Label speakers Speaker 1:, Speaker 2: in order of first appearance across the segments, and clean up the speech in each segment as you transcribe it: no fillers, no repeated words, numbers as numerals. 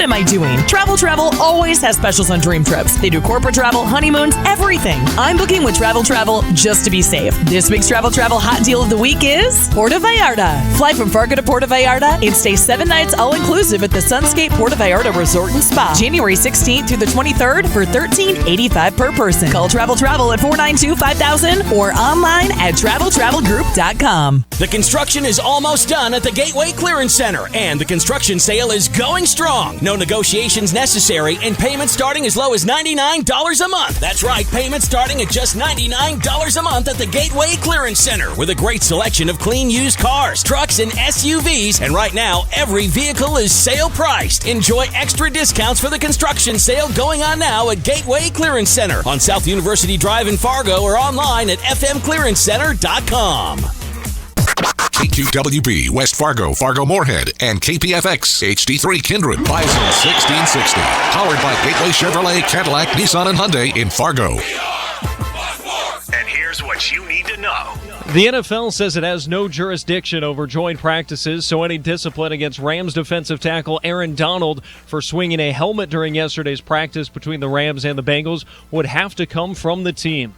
Speaker 1: am I doing? Travel always has specials on dream trips. They do corporate travel, honeymoons, everything. I'm booking with Travel just to be safe. This week's Travel hot deal of the week is Puerto Vallarta. Fly from Fargo to Puerto Vallarta and stay 7 nights all-inclusive at the Sunscape Puerto Vallarta Resort and Spa. January 16th through the 23rd for $13.85 per person. Call Travel at 492-5000 or online at travelgroup.com.
Speaker 2: The construction is almost done at the Gateway Clearance Center, and the construction sale is going strong. No negotiations necessary, and payments starting as low as $99 a month. That's right, payments starting at just $99 a month at the Gateway Clearance Center, with a great selection of clean used cars, trucks, and SUVs. And right now, every vehicle is sale priced. Enjoy extra discounts for the construction sale going on now at Gateway Clearance Center on South University Drive in Fargo, or online at fmclearancecenter.com.
Speaker 3: KQWB, West Fargo, Fargo-Moorhead, and KPFX, HD3 Kindred, Bison 1660. Powered by Gateway Chevrolet, Cadillac, Nissan, and Hyundai in Fargo.
Speaker 4: And here's what you need to know.
Speaker 5: The NFL says it has no jurisdiction over joint practices, so any discipline against Rams defensive tackle Aaron Donald for swinging a helmet during yesterday's practice between the Rams and the Bengals would have to come from the team.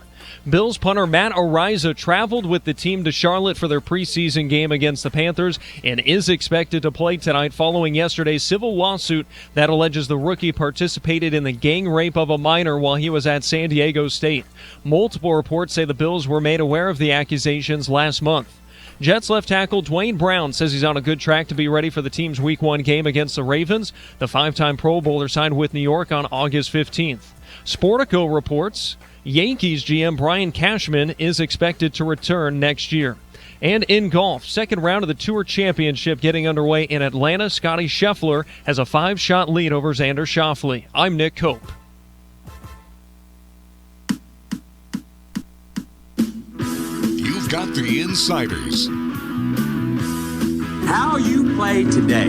Speaker 5: Bills punter Matt Araiza traveled with the team to Charlotte for their preseason game against the Panthers and is expected to play tonight following yesterday's civil lawsuit that alleges the rookie participated in the gang rape of a minor while he was at San Diego State. Multiple reports say the Bills were made aware of the accusations last month. Jets left tackle Dwayne Brown says he's on a good track to be ready for the team's Week 1 game against the Ravens. The 5-time Pro Bowler signed with New York on August 15th. Sportico reports Yankees GM Brian Cashman is expected to return next year. And in golf, second round of the Tour Championship getting underway in Atlanta. Scotty Scheffler has a 5-shot lead over Xander Schauffele. I'm Nick Cope.
Speaker 3: You've got the insiders.
Speaker 6: How you play today,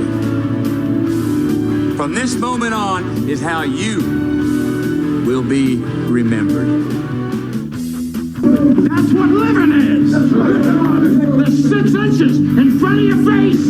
Speaker 6: from this moment on, is how you will be remembered.
Speaker 7: That's what living is. The 6 inches in front of your face.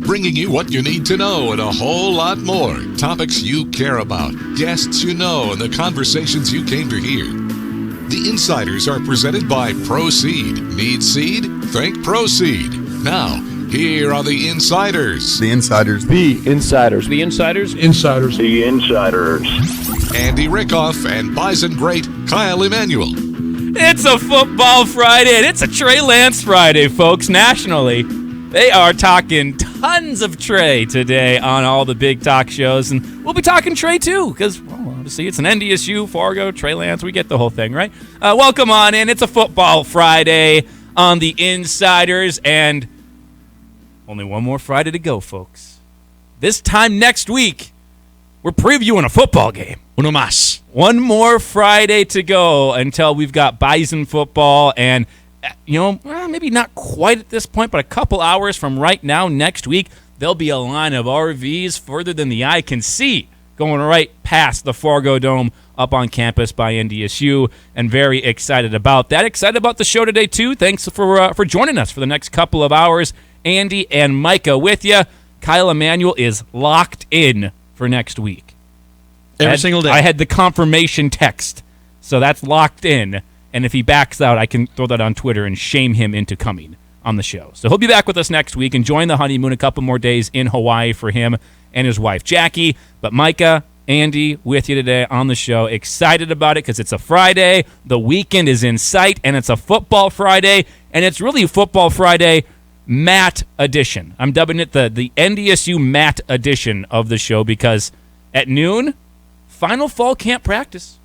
Speaker 3: Bringing you what you need to know and a whole lot more. Topics you care about, guests you know, and the conversations you came to hear. The Insiders are presented by Proseed. Need seed? Think Proseed. Now, here are the Insiders.
Speaker 8: The Insiders.
Speaker 9: The Insiders. The Insiders.
Speaker 8: Insiders.
Speaker 9: The Insiders.
Speaker 3: Andy Rickoff and Bison great Kyle Emanuel.
Speaker 10: It's a football Friday, and it's a Trey Lance Friday, folks, nationally. They are talking tons of Trey today on all the big talk shows, and we'll be talking Trey, too, because, well, obviously, it's an NDSU, Fargo, Trey Lance. We get the whole thing, right? Welcome on in. It's a football Friday on the Insiders, and only one more Friday to go, folks. This time next week, we're previewing a football game.
Speaker 2: Uno más.
Speaker 10: One more Friday to go until we've got Bison football. And, maybe not quite at this point, but a couple hours from right now next week, there'll be a line of RVs further than the eye can see going right past the Fargo Dome up on campus by NDSU. And very excited about that. Excited about the show today, too. Thanks for joining us for the next couple of hours. Andy and Micah with you. Kyle Emanuel is locked in for next week.
Speaker 2: Every single day.
Speaker 10: I had the confirmation text, so that's locked in. And if he backs out, I can throw that on Twitter and shame him into coming on the show. So he'll be back with us next week, enjoying the honeymoon, a couple more days in Hawaii for him and his wife, Jackie. But Micah, Andy, with you today on the show. Excited about it because it's a Friday. The weekend is in sight, and it's a football Friday. And it's really Football Friday Matt edition. I'm dubbing it the NDSU Matt edition of the show because at noon, final fall camp practice.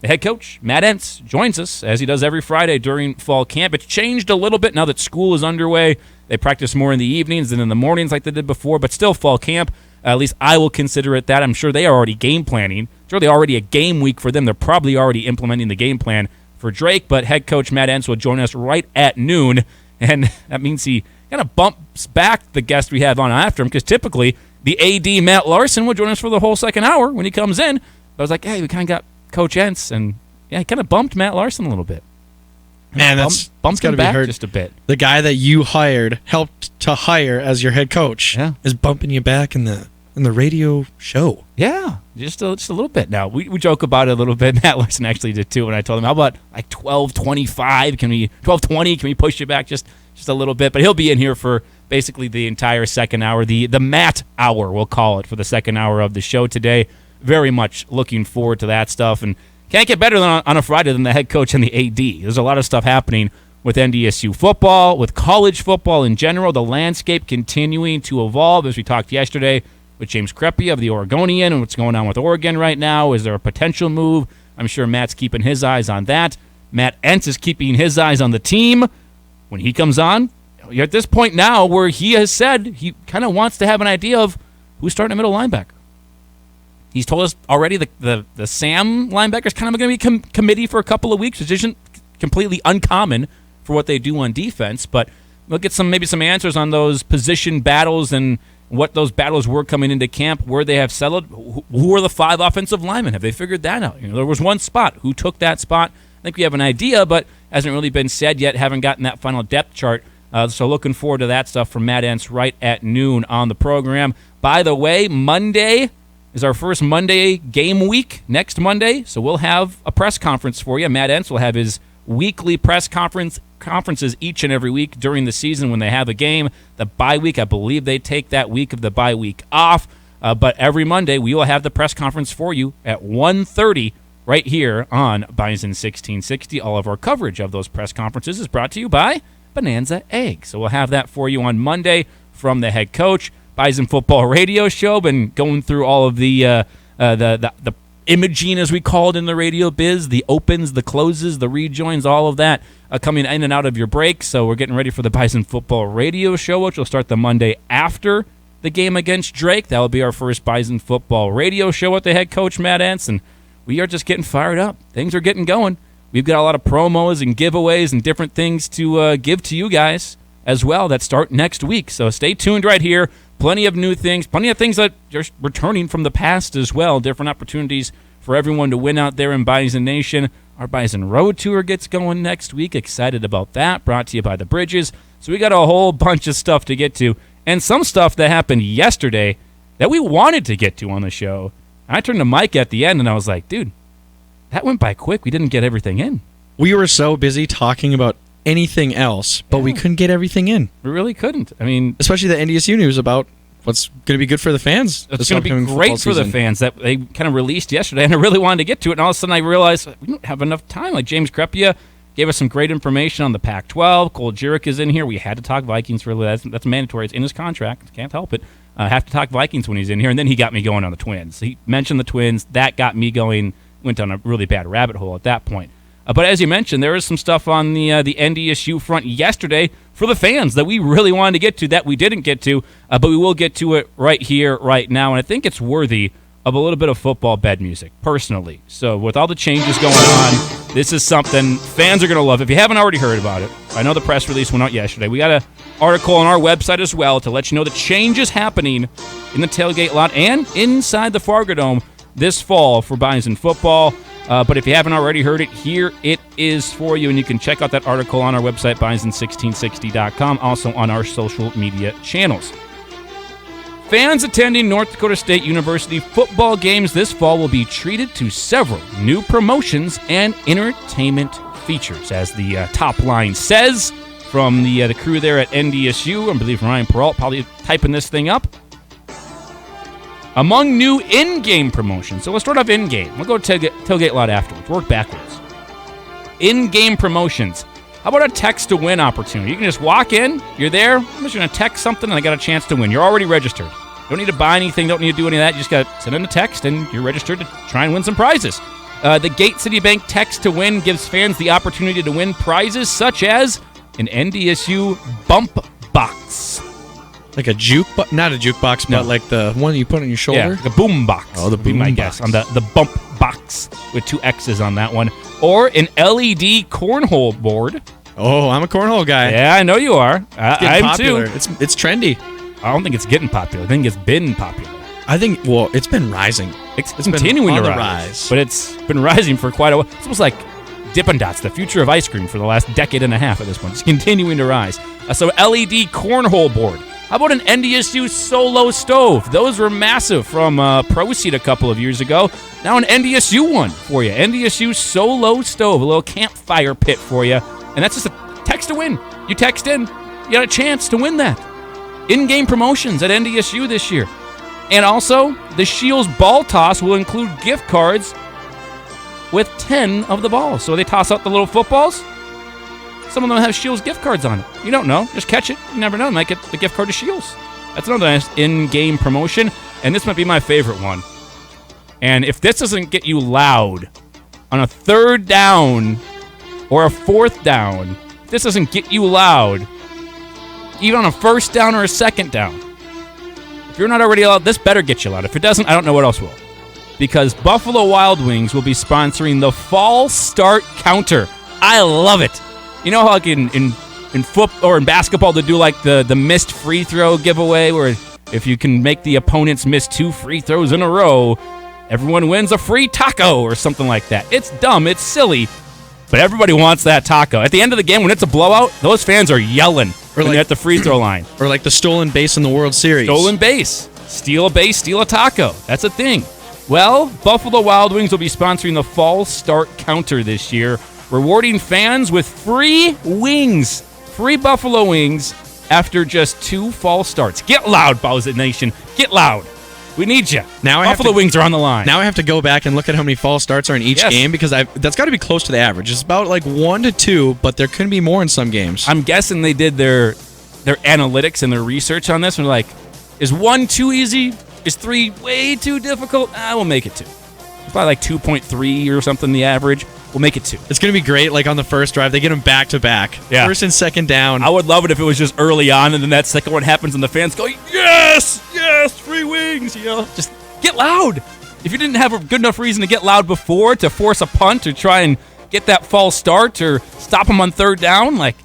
Speaker 10: The head coach, Matt Entz, joins us, as he does every Friday during fall camp. It's changed a little bit now that school is underway. They practice more in the evenings than in the mornings like they did before, but still fall camp. At least I will consider it that. I'm sure they are already game planning. It's really already a game week for them. They're probably already implementing the game plan for Drake, but head coach Matt Entz will join us right at noon, and that means he kind of bumps back the guest we have on after him, because typically the AD, Matt Larsen, will join us for the whole second hour when he comes in. But I was like, hey, we kind of got Coach Entz, and yeah, he kind of bumped Matt Larsen a little bit.
Speaker 2: Man, that's
Speaker 10: bumped him back just a bit.
Speaker 2: The guy that you helped to hire as your head coach, is bumping you back in the
Speaker 8: in the radio show.
Speaker 10: Yeah, just a little bit. Now, we joke about it a little bit. Matt Larsen actually did too, and I told him, how about like 12:25? 12:20? Can we push it back just a little bit? But he'll be in here for basically the entire second hour, the Matt hour, we'll call it, for the second hour of the show today. Very much looking forward to that stuff, and can't get better than on a Friday than the head coach and the AD. There's a lot of stuff happening with NDSU football, with college football in general, the landscape continuing to evolve, as we talked yesterday with James Creppy of the Oregonian and what's going on with Oregon right now. Is there a potential move? I'm sure Matt's keeping his eyes on that. Matt Entz is keeping his eyes on the team. When he comes on, you're at this point now where he has said he kind of wants to have an idea of who's starting a middle linebacker. He's told us already the Sam linebacker is kind of going to be committee for a couple of weeks, which isn't completely uncommon for what they do on defense. But we'll get maybe some answers on those position battles and what those battles were coming into camp, where they have settled. Who are the 5 offensive linemen? Have they figured that out? There was one spot. Who took that spot? I think we have an idea, but hasn't really been said yet. Haven't gotten that final depth chart. So looking forward to that stuff from Matt Entz right at noon on the program. By the way, Monday is our first Monday game week, next Monday. So we'll have a press conference for you. Matt Entz will have his weekly press conferences each and every week during the season when they have a game. The bye week, I believe they take that week of the bye week off. But every Monday, we will have the press conference for you at 1:30 right here on Bison 1660. All of our coverage of those press conferences is brought to you by Bonanza Egg. So we'll have that for you on Monday from the head coach. Bison Football Radio Show, been going through all of the imaging, as we call it in the radio biz, the opens, the closes, the rejoins, all of that coming in and out of your break. So we're getting ready for the Bison Football Radio Show, which will start the Monday after the game against Drake. That will be our first Bison Football Radio Show with the head coach, Matt Entz, and we are just getting fired up. Things are getting going. We've got a lot of promos and giveaways and different things to give to you guys as well that start next week. So stay tuned right here. Plenty of new things, plenty of things that are returning from the past as well. Different opportunities for everyone to win out there in Bison Nation. Our Bison Road Tour gets going next week. Excited about that. Brought to you by the Bridges. So we got a whole bunch of stuff to get to, and some stuff that happened yesterday that we wanted to get to on the show. I turned to Mike at the end, and I was like, dude, that went by quick. We didn't get everything in.
Speaker 8: We were so busy talking about anything else, but we couldn't get everything in.
Speaker 10: We really couldn't. I mean,
Speaker 8: especially the NDSU news about what's going to be good for the fans.
Speaker 10: It's going to be great for the fans that they kind of released yesterday, and I really wanted to get to it, and all of a sudden I realized we don't have enough time. Like James Creppy gave us some great information on the Pac-12. Cole Jurek is in here. We had to talk Vikings, really. That's mandatory. It's in his contract. Can't help it. Have to talk Vikings when he's in here, and then he got me going on the Twins. He mentioned the Twins. That got me going. Went down a really bad rabbit hole at that point. But as you mentioned, there is some stuff on the NDSU front yesterday for the fans that we really wanted to get to that we didn't get to, but we will get to it right here, right now. And I think it's worthy of a little bit of football bed music, personally. So with all the changes going on, this is something fans are going to love. If you haven't already heard about it, I know the press release went out yesterday. We got an article on our website as well to let you know the changes happening in the tailgate lot and inside the Fargo Dome this fall for Bison football. But if you haven't already heard it, here it is for you. And you can check out that article on our website, bison1660.com, also on our social media channels. Fans attending North Dakota State University football games this fall will be treated to several new promotions and entertainment features, as the top line says from the crew there at NDSU. I believe Ryan Peralt probably typing this thing up. Among new in-game promotions, so let's start off in-game. We'll go to tailgate lot afterwards. Work backwards. In-game promotions. How about a text-to-win opportunity? You can just walk in, you're there, I'm just going to text something, and I got a chance to win. You're already registered. Don't need to buy anything, don't need to do any of that. You just got to send in a text, and you're registered to try and win some prizes. The Gate City Bank text-to-win gives fans the opportunity to win prizes such as an NDSU bump box.
Speaker 8: Like a not a jukebox,
Speaker 10: No.
Speaker 8: but like the one you put on your shoulder?
Speaker 10: Yeah, like a boom box.
Speaker 8: Oh, the boom
Speaker 10: I
Speaker 8: box.
Speaker 10: guess, on the bump box with 2 X's on that one. Or an LED cornhole board.
Speaker 8: Oh, I'm a cornhole guy.
Speaker 10: Yeah, I know you are.
Speaker 8: It's getting
Speaker 10: I'm
Speaker 8: popular.
Speaker 10: too.
Speaker 8: It's trendy.
Speaker 10: I don't think it's getting popular. I think it's been popular.
Speaker 8: I think, well, it's been rising.
Speaker 10: It's continuing
Speaker 8: been
Speaker 10: to
Speaker 8: on the
Speaker 10: rise. But it's been rising for quite a while. It's almost like Dippin' Dots, the future of ice cream for the last decade and a half at this point. It's continuing to rise. So LED cornhole board. How about an NDSU solo stove? Those were massive from Proceed a couple of years ago. Now an NDSU one for you. NDSU solo stove, a little campfire pit for you. And that's just a text to win. You text in, you got a chance to win that. In-game promotions at NDSU this year. And also, the Shields ball toss will include gift cards with 10 of the balls. So they toss out the little footballs. Some of them have Shields gift cards on it. You don't know. Just catch it. You never know. You might get the gift card to Shields. That's another nice in-game promotion. And this might be my favorite one. And if this doesn't get you loud on a 3rd down or a 4th down, if this doesn't get you loud, even on a 1st down or a 2nd down, if you're not already loud, this better get you loud. If it doesn't, I don't know what else will. Because Buffalo Wild Wings will be sponsoring the Fall Start Counter. I love it. You know how like in football or in basketball they do like the missed free throw giveaway where if you can make the opponents miss 2 free throws in a row, everyone wins a free taco or something like that. It's dumb. It's silly. But everybody wants that taco. At the end of the game, when it's a blowout, those fans are yelling when they're at the free throw line.
Speaker 8: Or like the stolen base in the World Series.
Speaker 10: Stolen base. Steal a base, steal a taco. That's a thing. Well, Buffalo Wild Wings will be sponsoring the Fall Start Counter this year, rewarding fans with free wings. Free Buffalo wings after just 2 fall starts. Get loud, Bowser Nation. Get loud. We need you.
Speaker 8: Now
Speaker 10: Buffalo wings are on the line.
Speaker 8: Now I have to go back and look at how many false starts are in each game because that's got to be close to the average. It's about like 1 to 2, but there could be more in some games.
Speaker 10: I'm guessing they did their analytics and their research on this and they're like, is 1 too easy? Is 3 way too difficult? We'll make it 2. It's probably like 2.3 or something the average. We'll make it 2.
Speaker 8: It's going to be great. Like on the first drive, they get them back to back.
Speaker 10: Yeah.
Speaker 8: 1st and 2nd down.
Speaker 10: I would love it if it was just early on and then that second one happens and the fans go, yes, free wings. You know, just get loud. If you didn't have a good enough reason to get loud before to force a punt or try and get that false start or stop them on 3rd down, like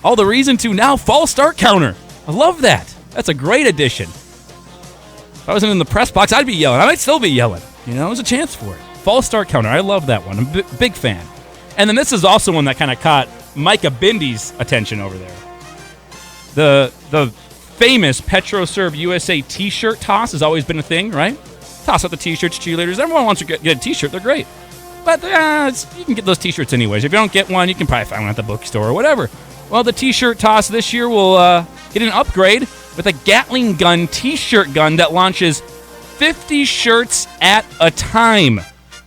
Speaker 10: all the reason to now false start counter. I love that. That's a great addition. If I wasn't in the press box, I'd be yelling. I might still be yelling. You know, there's a chance for it. False start counter. I love that one. I'm a big fan. And then this is also one that kind of caught Micah Bindy's attention over there. The famous PetroServe USA T-shirt toss has always been a thing, right? Toss out the T-shirts, cheerleaders. Everyone wants to get a T-shirt. They're great. But you can get those T-shirts anyways. If you don't get one, you can probably find one at the bookstore or whatever. Well, the T-shirt toss this year will get an upgrade with a Gatling gun T-shirt gun that launches 50 shirts at a time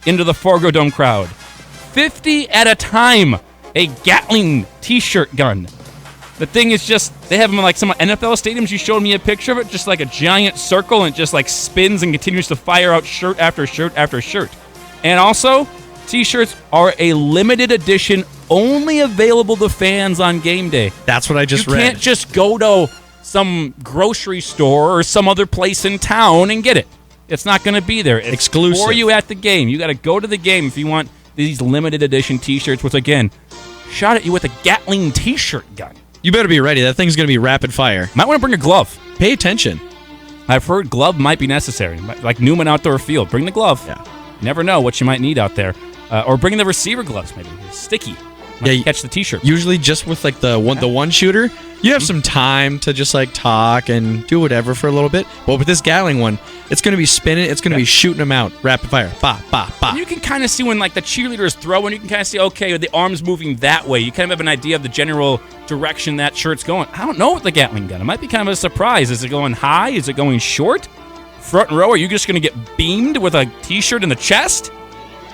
Speaker 10: into the Fargo Dome crowd. 50 at a time. A Gatling T-shirt gun. The thing is just, they have them in like some NFL stadiums. You showed me a picture of it, just like a giant circle, and it just like spins and continues to fire out shirt after shirt after shirt. And also, T-shirts are a limited edition, only available to fans on game day.
Speaker 8: That's what I just read.
Speaker 10: You can't just go to some grocery store or some other place in town and get it. It's not going to be there. It's
Speaker 8: exclusive
Speaker 10: for you at the game. You got to go to the game if you want these limited edition T-shirts, which again, shot at you with a Gatling T-shirt gun.
Speaker 8: You better be ready. That thing's going to be rapid fire.
Speaker 10: Might want to bring a glove.
Speaker 8: Pay attention.
Speaker 10: I've heard glove might be necessary. Like Newman Outdoor Field. Bring the glove.
Speaker 8: Yeah.
Speaker 10: You never know what you might need out there. Or bring the receiver gloves, maybe. It's sticky. Might catch the T-shirt.
Speaker 8: Usually just with like the one shooter, you have some time to just like talk and do whatever for a little bit. But with this Gatling one, it's going to be spinning. It's going to be shooting them out rapid fire. Ba, ba, ba.
Speaker 10: And you can kind of see when like the cheerleaders throw, and you can kind of see, okay, the arm's moving that way. You kind of have an idea of the general direction that shirt's going. I don't know with the Gatling gun. It might be kind of a surprise. Is it going high? Is it going short? Front row? Are you just going to get beamed with a T-shirt in the chest?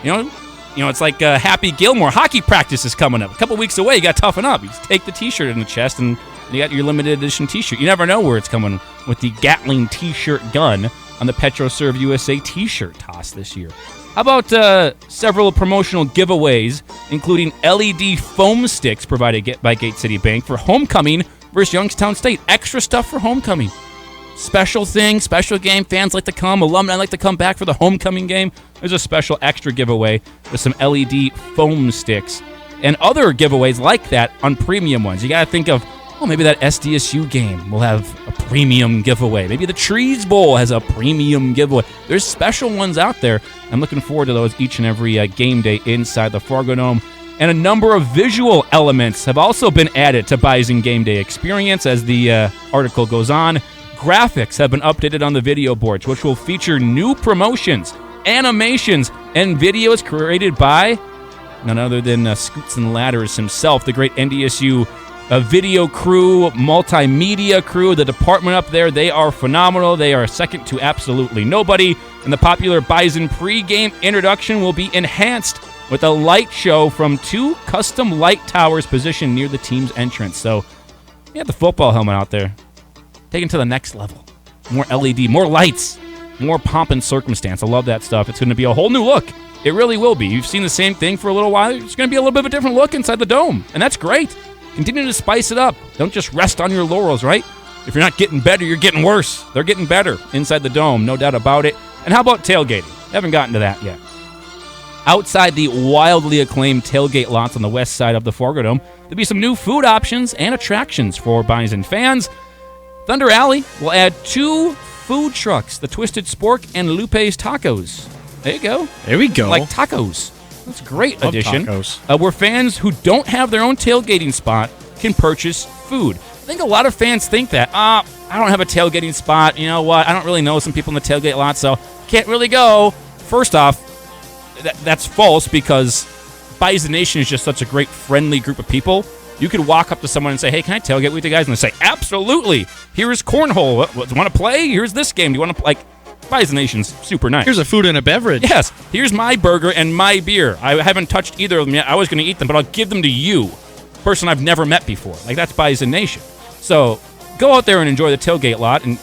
Speaker 10: You know, it's like Happy Gilmore. Hockey practice is coming up. A couple weeks away, you got to toughen up. You just take the T-shirt in the chest, and you got your limited edition T-shirt. You never know where it's coming with the Gatling T-shirt gun on the PetroServe USA T-shirt toss this year. How about several promotional giveaways, including LED foam sticks provided by Gate City Bank for homecoming versus Youngstown State. Extra stuff for homecoming. Special thing, special game. Fans like to come. Alumni like to come back for the homecoming game. There's a special extra giveaway with some LED foam sticks and other giveaways like that on premium ones. You got to think of, maybe that SDSU game will have a premium giveaway. Maybe the Trees Bowl has a premium giveaway. There's special ones out there. I'm looking forward to those each and every game day inside the Fargo Dome. And a number of visual elements have also been added to Bison Game Day experience. As the article goes on, graphics have been updated on the video boards, which will feature new promotions, animations, and videos created by none other than Scoots and Ladders himself, the great NDSU video crew, multimedia crew. The department up there, they are phenomenal. They are second to absolutely nobody. And the popular Bison pregame introduction will be enhanced with a light show from 2 custom light towers positioned near the team's entrance. So, you have the football helmet out there. Taken to the next level. More LED, more lights, more pomp and circumstance. I love that stuff. It's going to be a whole new look. It really will be. You've seen the same thing for a little while. It's going to be a little bit of a different look inside the dome, and that's great. Continue to spice it up. Don't just rest on your laurels, right? If you're not getting better, you're getting worse. They're getting better inside the dome, no doubt about it. And how about tailgating? Haven't gotten to that yet. Outside the wildly acclaimed tailgate lots on the west side of the Fargo Dome, there'll be some new food options and attractions for Bison fans. Thunder Alley will add 2 food trucks, the Twisted Spork and Lupe's Tacos. There you go.
Speaker 8: There we go.
Speaker 10: Like tacos. That's a great
Speaker 8: Love
Speaker 10: addition.
Speaker 8: tacos.
Speaker 10: Where fans who don't have their own tailgating spot can purchase food. I think a lot of fans think that, I don't have a tailgating spot. You know what? I don't really know some people in the tailgate lot, so can't really go. First off, that's false, because Bison Nation is just such a great, friendly group of people. You could walk up to someone and say, hey, can I tailgate with you guys? And they say, absolutely. Here's cornhole. Do you want to play? Here's this game. Do you want to play? Bison Nation's super nice.
Speaker 8: Here's a food and a beverage.
Speaker 10: Yes. Here's my burger and my beer. I haven't touched either of them yet. I was going to eat them, but I'll give them to you. Person I've never met before. Like, that's Bison Nation. So go out there and enjoy the tailgate lot and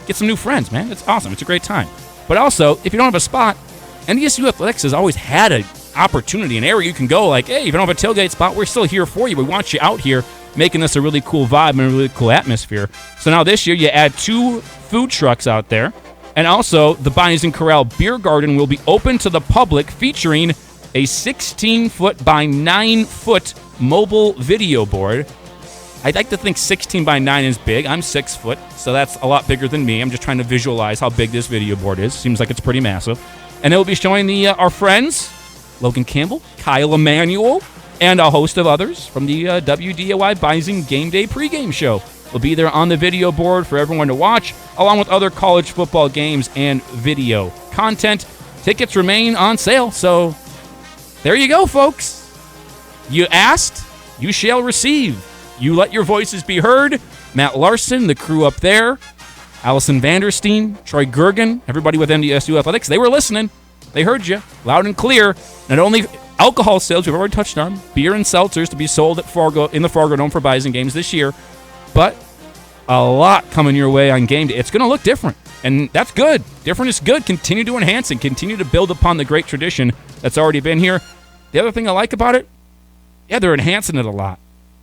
Speaker 10: get some new friends, man. It's awesome. It's a great time. But also, if you don't have a spot, NDSU Athletics has always had an opportunity, an area you can go like, hey, if you don't have a tailgate spot, we're still here for you. We want you out here making this a really cool vibe and a really cool atmosphere. So now this year you add 2 food trucks out there. And also, the Bison Corral Beer Garden will be open to the public, featuring a 16-foot by 9-foot mobile video board. I'd like to think 16 by 9 is big. I'm 6 foot, so that's a lot bigger than me. I'm just trying to visualize how big this video board is. Seems like it's pretty massive. And it will be showing our friends, Logan Campbell, Kyle Emanuel, and a host of others from the WDOI Bison Game Day pregame show. Will be there on the video board for everyone to watch, along with other college football games and video content. Tickets remain on sale, so there you go, folks. You asked, you shall receive. You let your voices be heard. Matt Larsen, the crew up there, Allison Vanderstein, Troy Gergen, everybody with NDSU Athletics, they were listening. They heard you loud and clear. Not only alcohol sales, we've already touched on, beer and seltzers to be sold at Fargo in the Fargo Dome for Bison games this year, but a lot coming your way on game day. It's going to look different, and that's good. Different is good. Continue to enhance and continue to build upon the great tradition that's already been here. The other thing I like about it, yeah, they're enhancing it a lot,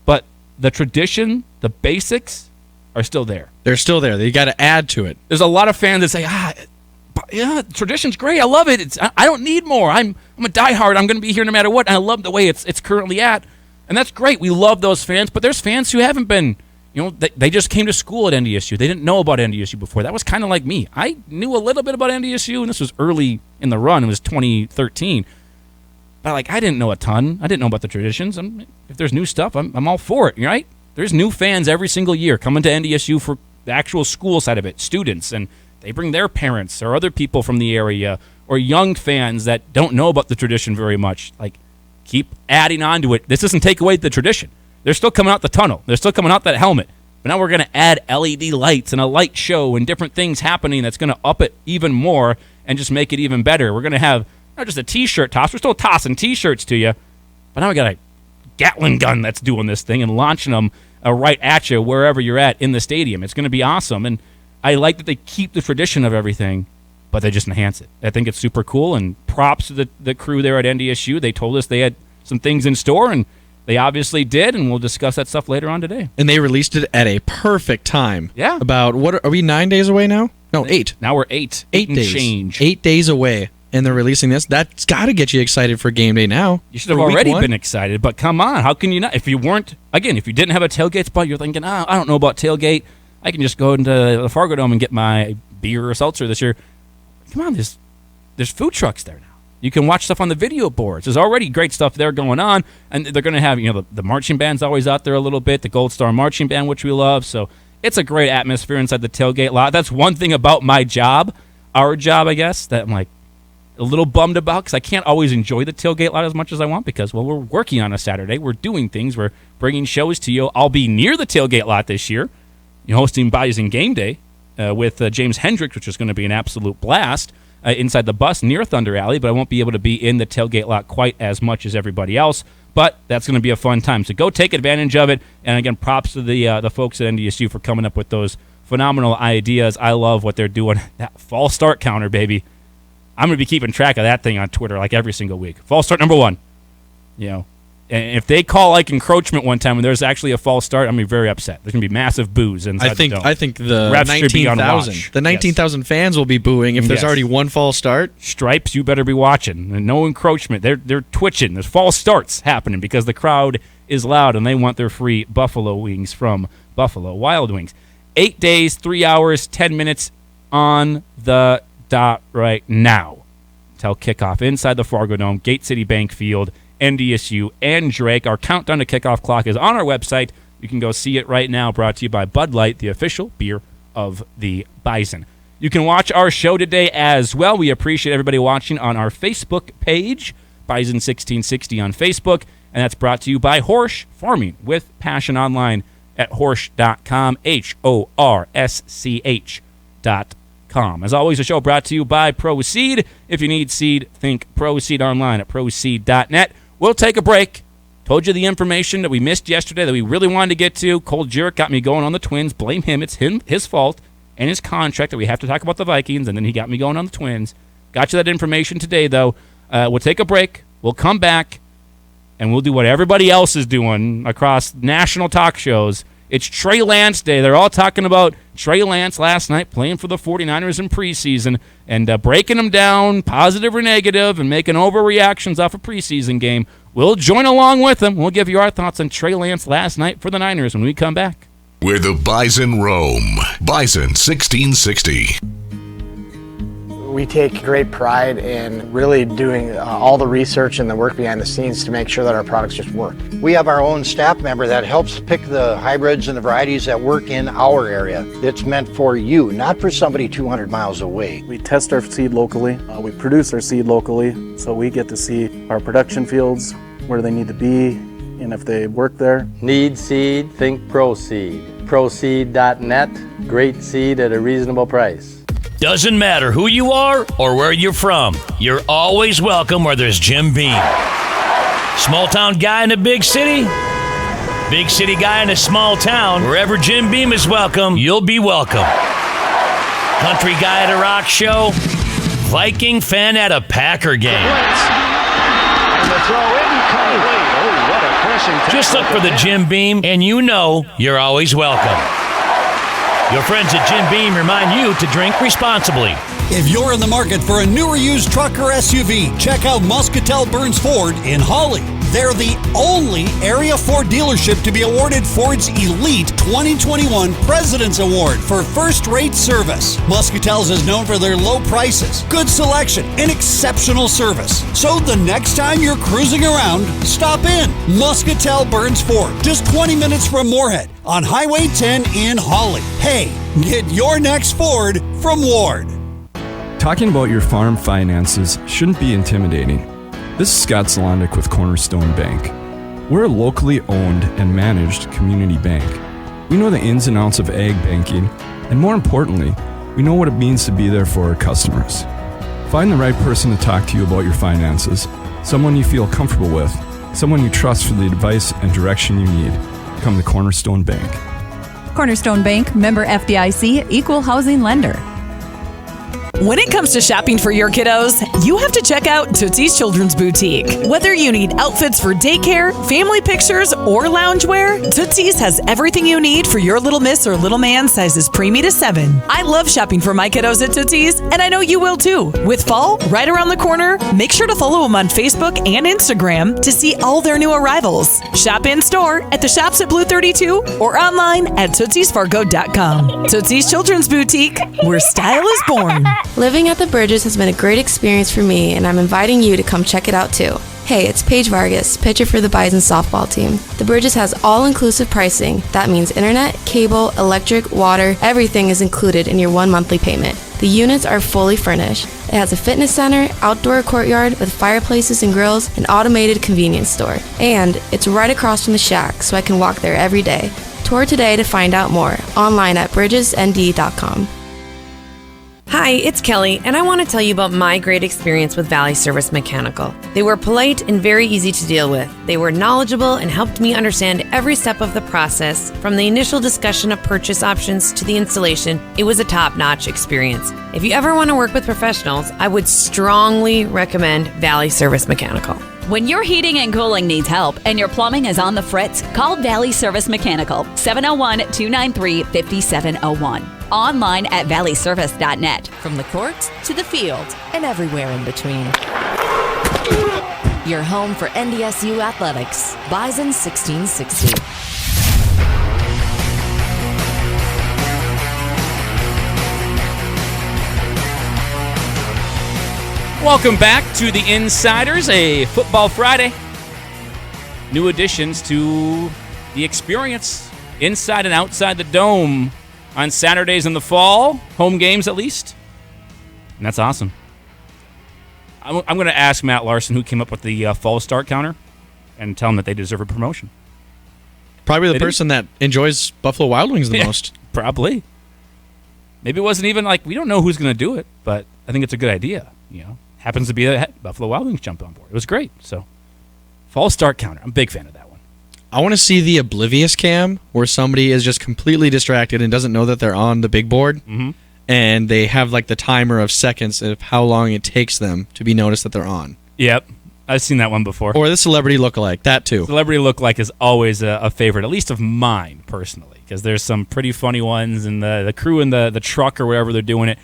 Speaker 10: but the tradition, the basics are still there.
Speaker 8: They're still there. You got to add to it.
Speaker 10: There's a lot of fans that say, yeah, tradition's great. I love it. I don't need more. I'm a diehard. I'm going to be here no matter what. And I love the way it's currently at, and that's great. We love those fans, but there's fans who haven't been. You know, they just came to school at NDSU. They didn't know about NDSU before. That was kind of like me. I knew a little bit about NDSU, and this was early in the run. It was 2013. But, I didn't know a ton. I didn't know about the traditions. If there's new stuff, I'm all for it, right? There's new fans every single year coming to NDSU for the actual school side of it, students, and they bring their parents or other people from the area or young fans that don't know about the tradition very much. Keep adding on to it. This doesn't take away the tradition. They're still coming out the tunnel. They're still coming out that helmet. But now we're going to add LED lights and a light show and different things happening that's going to up it even more and just make it even better. We're going to have not just a T-shirt toss. We're still tossing T-shirts to you. But now we got a Gatling gun that's doing this thing and launching them right at you wherever you're at in the stadium. It's going to be awesome. And I like that they keep the tradition of everything, but they just enhance it. I think it's super cool. And props to the crew there at NDSU. They told us they had some things in store, and they obviously did, and we'll discuss that stuff later on today.
Speaker 8: And they released it at a perfect time.
Speaker 10: Yeah.
Speaker 8: About, are we 9 days away now? No, 8.
Speaker 10: Now we're 8.
Speaker 8: 8 days.
Speaker 10: Change.
Speaker 8: 8 days away, and they're releasing this. That's got to get you excited for game day now.
Speaker 10: You should have already been excited, but come on. How can you not? If you didn't have a tailgate spot, you're thinking, I don't know about tailgate. I can just go into the Fargo Dome and get my beer or seltzer this year. Come on, there's food trucks there now. You can watch stuff on the video boards. There's already great stuff there going on, and they're going to have, the marching band's always out there a little bit, the Gold Star Marching Band, which we love. So it's a great atmosphere inside the tailgate lot. That's one thing about my job, our job, I guess, that I'm like a little bummed about, because I can't always enjoy the tailgate lot as much as I want because, well, we're working on a Saturday. We're doing things. We're bringing shows to you. I'll be near the tailgate lot this year, hosting Bison Game Day with James Hendricks, which is going to be an absolute blast. Inside the bus near Thunder Alley, but I won't be able to be in the tailgate lot quite as much as everybody else. But that's going to be a fun time. So go take advantage of it. And again, props to the folks at NDSU for coming up with those phenomenal ideas. I love what they're doing. That fall start counter, baby. I'm going to be keeping track of that thing on Twitter like every single week. Fall start number 1. And if they call like encroachment one time and there's actually a false start, I'm going to be very upset. There's going to be massive boos inside the dome.
Speaker 8: I think the 19,000 fans will be booing if there's already one false start.
Speaker 10: Stripes, you better be watching. And no encroachment. They're twitching. There's false starts happening because the crowd is loud and they want their free buffalo wings from Buffalo Wild Wings. 8 days, 3 hours, 10 minutes on the dot right now till kickoff inside the Fargo Dome, Gate City Bank Field, NDSU, and Drake. Our countdown to kickoff clock is on our website. You can go see it right now, brought to you by Bud Light, the official beer of the Bison. You can watch our show today as well. We appreciate everybody watching on our Facebook page, Bison 1660 on Facebook, and that's brought to you by Horsch Farming with Passion online at horsch.com, HORSCH.com. As always, the show brought to you by Proseed. If you need seed, think Proseed online at proseed.net. We'll take a break. Told you the information that we missed yesterday that we really wanted to get to. Cole Jurek got me going on the Twins. Blame him. It's his fault and his contract that we have to talk about the Vikings, and then he got me going on the Twins. Got you that information today, though. We'll take a break. We'll come back, and we'll do what everybody else is doing across national talk shows. It's Trey Lance Day. They're all talking about Trey Lance last night playing for the 49ers in preseason and breaking them down, positive or negative, and making overreactions off a preseason game. We'll join along with them. We'll give you our thoughts on Trey Lance last night for the Niners when we come back.
Speaker 3: Where the Bison roam. Bison 1660.
Speaker 11: We take great pride in really doing all the research and the work behind the scenes to make sure that our products just work.
Speaker 12: We have our own staff member that helps pick the hybrids and the varieties that work in our area. It's meant for you, not for somebody 200 miles away.
Speaker 13: We test our seed locally. We produce our seed locally, so we get to see our production fields, where they need to be, and if they work there.
Speaker 14: Need seed? Think Proseed. Proseed.net. Great seed at a reasonable price.
Speaker 15: Doesn't matter who you are or where you're from, you're always welcome where there's Jim Beam. Small town guy in a big city guy in a small town. Wherever Jim Beam is welcome, you'll be welcome. Country guy at a rock show, Viking fan at a Packer game.
Speaker 7: And the throw incomplete. Oh, what a pressing tackle.
Speaker 15: Just look for the Jim Beam, and you know you're always welcome. Your friends at Jim Beam remind you to drink responsibly.
Speaker 16: If you're in the market for a new or used truck or SUV, check out Muscatel Burns Ford in Holly. They're the only area Ford dealership to be awarded Ford's Elite 2021 President's Award for first-rate service. Muscatel's is known for their low prices, good selection, and exceptional service. So the next time you're cruising around, stop in. Muscatel Burns Ford, just 20 minutes from Moorhead on Highway 10 in Holly. Hey, get your next Ford from Ward.
Speaker 17: Talking about your farm finances shouldn't be intimidating. This is Scott Zalondik with Cornerstone Bank. We're a locally owned and managed community bank. We know the ins and outs of ag banking, and more importantly, we know what it means to be there for our customers. Find the right person to talk to you about your finances, someone you feel comfortable with, someone you trust for the advice and direction you need. Come to Cornerstone Bank.
Speaker 18: Cornerstone Bank, member FDIC, equal housing lender.
Speaker 1: When it comes to shopping for your kiddos, you have to check out Tootsie's Children's Boutique. Whether you need outfits for daycare, family pictures, or loungewear, Tootsie's has everything you need for your little miss or little man sizes preemie to 7. I love shopping for my kiddos at Tootsie's, and I know you will too. With fall right around the corner, make sure to follow them on Facebook and Instagram to see all their new arrivals. Shop in store at the shops at Blue 32 or online at tootsiesfargo.com. Tootsie's Children's Boutique, where style is born.
Speaker 19: Living at the Bridges has been a great experience just for me, and I'm inviting you to come check it out too. Hey, it's Paige Vargas, pitcher for the Bison softball team. The Bridges has all-inclusive pricing. That means internet, cable, electric, water, everything is included in your 1 monthly payment. The units are fully furnished. It has a fitness center, outdoor courtyard with fireplaces and grills, an automated convenience store. And it's right across from the shack, so I can walk there every day. Tour today to find out more. Online at bridgesnd.com.
Speaker 20: Hi, it's Kelly, and I want to tell you about my great experience with Valley Service Mechanical. They were polite and very easy to deal with. They were knowledgeable and helped me understand every step of the process. From the initial discussion of purchase options to the installation, it was a top-notch experience. If you ever want to work with professionals, I would strongly recommend Valley Service Mechanical.
Speaker 21: When your heating and cooling needs help and your plumbing is on the fritz, call Valley Service Mechanical, 701-293-5701. Online at valleyservice.net. From the courts to the field and everywhere in between. Your home for NDSU athletics. Bison 1660.
Speaker 10: Welcome back to the Insiders, a Football Friday. New additions to the experience inside and outside the dome on Saturdays in the fall, home games at least. And that's awesome. I'm going to ask Matt Larsen, who came up with the fall start counter, and tell him that they deserve a promotion.
Speaker 8: Probably the person that enjoys Buffalo Wild Wings the most.
Speaker 10: Probably. Maybe it wasn't even we don't know who's going to do it, but I think it's a good idea. Happens to be that Buffalo Wild Wings jumped on board. It was great. So, fall start counter. I'm a big fan of that one.
Speaker 8: I want to see the oblivious cam where somebody is just completely distracted and doesn't know that they're on the big board, and they have the timer of seconds of how long it takes them to be noticed that they're on.
Speaker 10: Yep. I've seen that one before.
Speaker 8: Or the celebrity lookalike, that too.
Speaker 10: Celebrity lookalike is always a favorite, at least of mine personally, because there's some pretty funny ones, and the crew in the truck or wherever they're doing it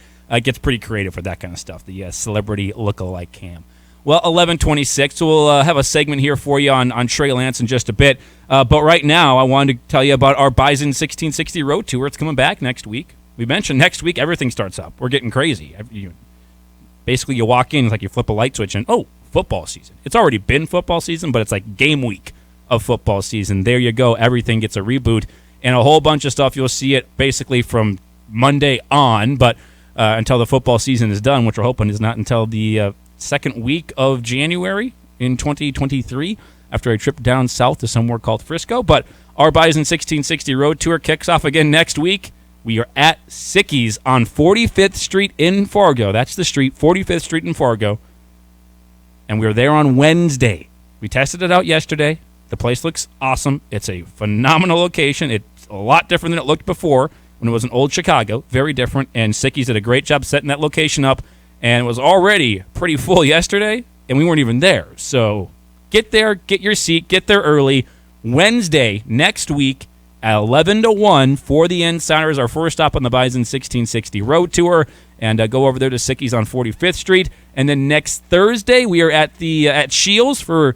Speaker 10: gets pretty creative with that kind of stuff, the celebrity lookalike cam. Well, 11:26, so we'll have a segment here for you on Trey Lance in just a bit. But right now, I wanted to tell you about our Bison 1660 Road Tour. It's coming back next week. We mentioned next week everything starts up. We're getting crazy. Basically, you walk in, it's like you flip a light switch, and football season. It's already been football season, but it's like game week of football season. There you go. Everything gets a reboot, and a whole bunch of stuff. You'll see it basically from Monday on, but until the football season is done, which we're hoping is not until the second week of January in 2023, after a trip down south to somewhere called Frisco. But our Bison 1660 Road Tour kicks off again next week. We are at Sicky's on 45th Street in Fargo. That's the street, 45th Street in Fargo. And we are there on Wednesday. We tested it out yesterday. The place looks awesome. It's a phenomenal location. It's a lot different than it looked before when it was in old Chicago. Very different. And Sicky's did a great job setting that location up. And it was already pretty full yesterday, and we weren't even there. So get there, get your seat, get there early. Wednesday next week at 11 to 1 for the Insiders, our first stop on the Bison 1660 Road Tour. And go over there to Sicky's on 45th Street. And then next Thursday, we are at the at Shields for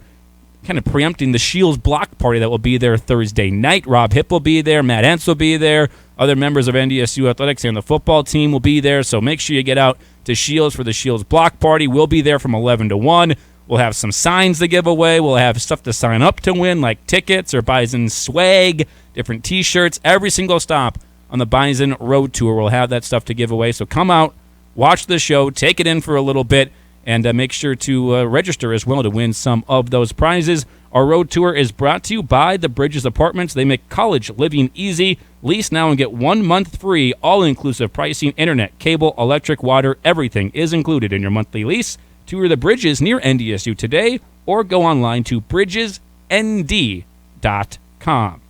Speaker 10: kind of preempting the Shields block party that will be there Thursday night. Rob Hipp will be there. Matt Entz will be there. Other members of NDSU Athletics and the football team will be there. So make sure you get out to Shields for the Shields block party. We'll be there from 11 to 1. We'll have some signs to give away. We'll have stuff to sign up to win, like tickets or Bison swag, different T-shirts. Every single stop on the Bison Road Tour will have that stuff to give away. So come out, watch the show, take it in for a little bit, and make sure to register as well to win some of those prizes. Our road tour is brought to you by the Bridges Apartments. They make college living easy. Lease now and get 1 month free, all-inclusive pricing, internet, cable, electric, water, everything is included in your monthly lease. Tour the Bridges near NDSU today, or go online to bridgesnd.com.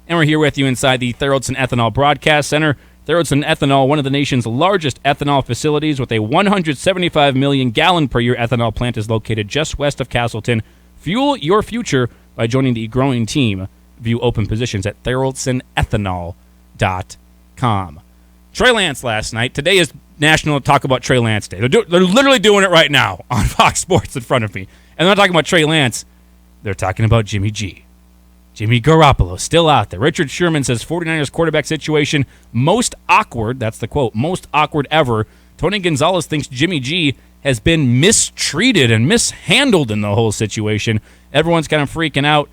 Speaker 10: And we're here with you inside the Tharaldson Ethanol Broadcast Center. Tharaldson Ethanol, one of the nation's largest ethanol facilities with a 175 million gallon per year ethanol plant, is located just west of Castleton. Fuel your future by joining the growing team. View open positions at tharaldsonethanol.com. Trey Lance last night. Today is National Talk About Trey Lance Day. They're literally doing it right now on Fox Sports in front of me. And they're not talking about Trey Lance. They're talking about Jimmy G. Jimmy Garoppolo still out there. Richard Sherman says 49ers quarterback situation most awkward, that's the quote, most awkward ever Tony Gonzalez thinks Jimmy G has been mistreated and mishandled in the whole situation. Everyone's kind of freaking out.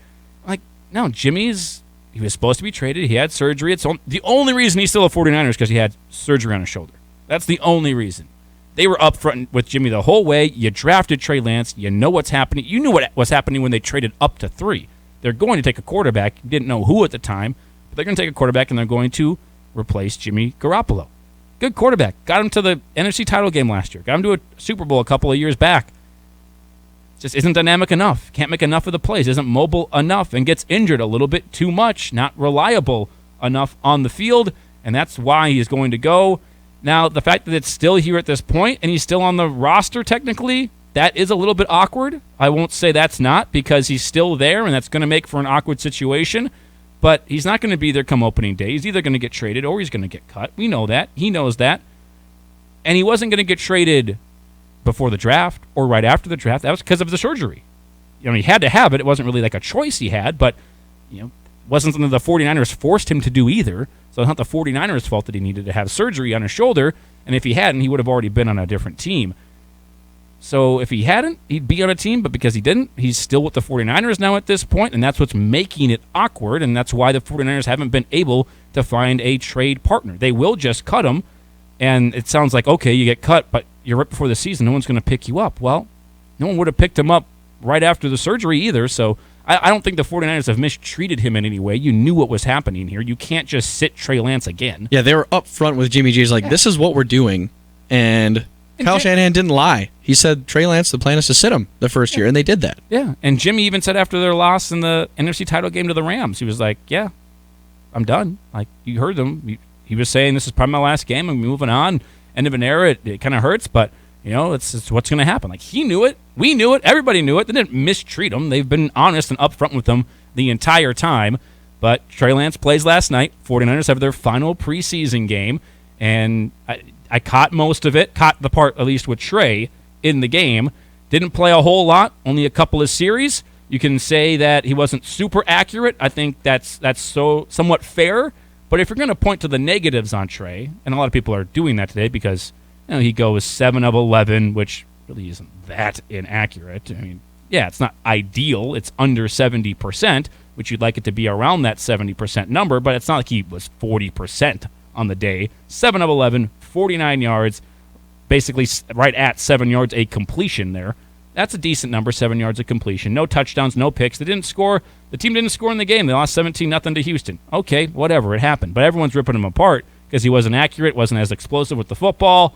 Speaker 10: Like, no, he was supposed to be traded. He had surgery. It's the only reason he's still a 49er is because he had surgery on his shoulder. That's the only reason. They were up front with Jimmy the whole way. You drafted Trey Lance. You know what's happening. You knew what was happening when they traded up to 3. They're going to take a quarterback. You didn't know who at the time, but they're going to take a quarterback, and they're going to replace Jimmy Garoppolo. Good quarterback. Got him to the NFC title game last year. Got him to a Super Bowl a couple of years back. Just isn't dynamic enough. Can't make enough of the plays. Isn't mobile enough and gets injured a little bit too much. Not reliable enough on the field, and that's why he's going to go. Now, the fact that it's still here at this point and he's still on the roster technically, that is a little bit awkward. I won't say that's not because he's still there, and that's going to make for an awkward situation. But he's not going to be there come opening day. He's either going to get traded or he's going to get cut. We know that. He knows that. And he wasn't going to get traded before the draft or right after the draft. That was because of the surgery. He had to have it. It wasn't really like a choice he had, but it wasn't something the 49ers forced him to do either. So it's not the 49ers' fault that he needed to have surgery on his shoulder. And if he hadn't, he would have already been on a different team. So if he hadn't, he'd be on a team, but because he didn't, he's still with the 49ers now at this point, and that's what's making it awkward, and that's why the 49ers haven't been able to find a trade partner. They will just cut him, and it sounds like, okay, you get cut, but you're right before the season, no one's going to pick you up. Well, no one would have picked him up right after the surgery either, so I don't think the 49ers have mistreated him in any way. You knew what was happening here. You can't just sit Trey Lance again.
Speaker 8: Yeah, they were up front with Jimmy G. He's like, this is what we're doing, and Kyle Shanahan didn't lie. He said, Trey Lance, the plan is to sit him the first year, and they did that.
Speaker 10: Yeah, and Jimmy even said after their loss in the NFC title game to the Rams, he was like, yeah, I'm done. Like, you heard him. He was saying, this is probably my last game. I'm moving on. End of an era. It kind of hurts, but, it's what's going to happen. Like, he knew it. We knew it. Everybody knew it. They didn't mistreat him. They've been honest and upfront with him the entire time. But Trey Lance plays last night. 49ers have their final preseason game, and I caught most of it, caught the part, at least with Trey, in the game. Didn't play a whole lot, only a couple of series. You can say that he wasn't super accurate. I think that's so somewhat fair. But if you're going to point to the negatives on Trey, and a lot of people are doing that today because he goes 7 of 11, which really isn't that inaccurate. I mean, yeah, it's not ideal. It's under 70%, which you'd like it to be around that 70% number, but it's not like he was 40% on the day. 7 of 11, 49 yards, basically right at 7 yards a completion there. That's a decent number, 7 yards of completion. No touchdowns, no picks. They didn't score. The team didn't score in the game. They lost 17-0 to Houston. Okay, whatever, it happened. But everyone's ripping him apart because he wasn't accurate, wasn't as explosive with the football.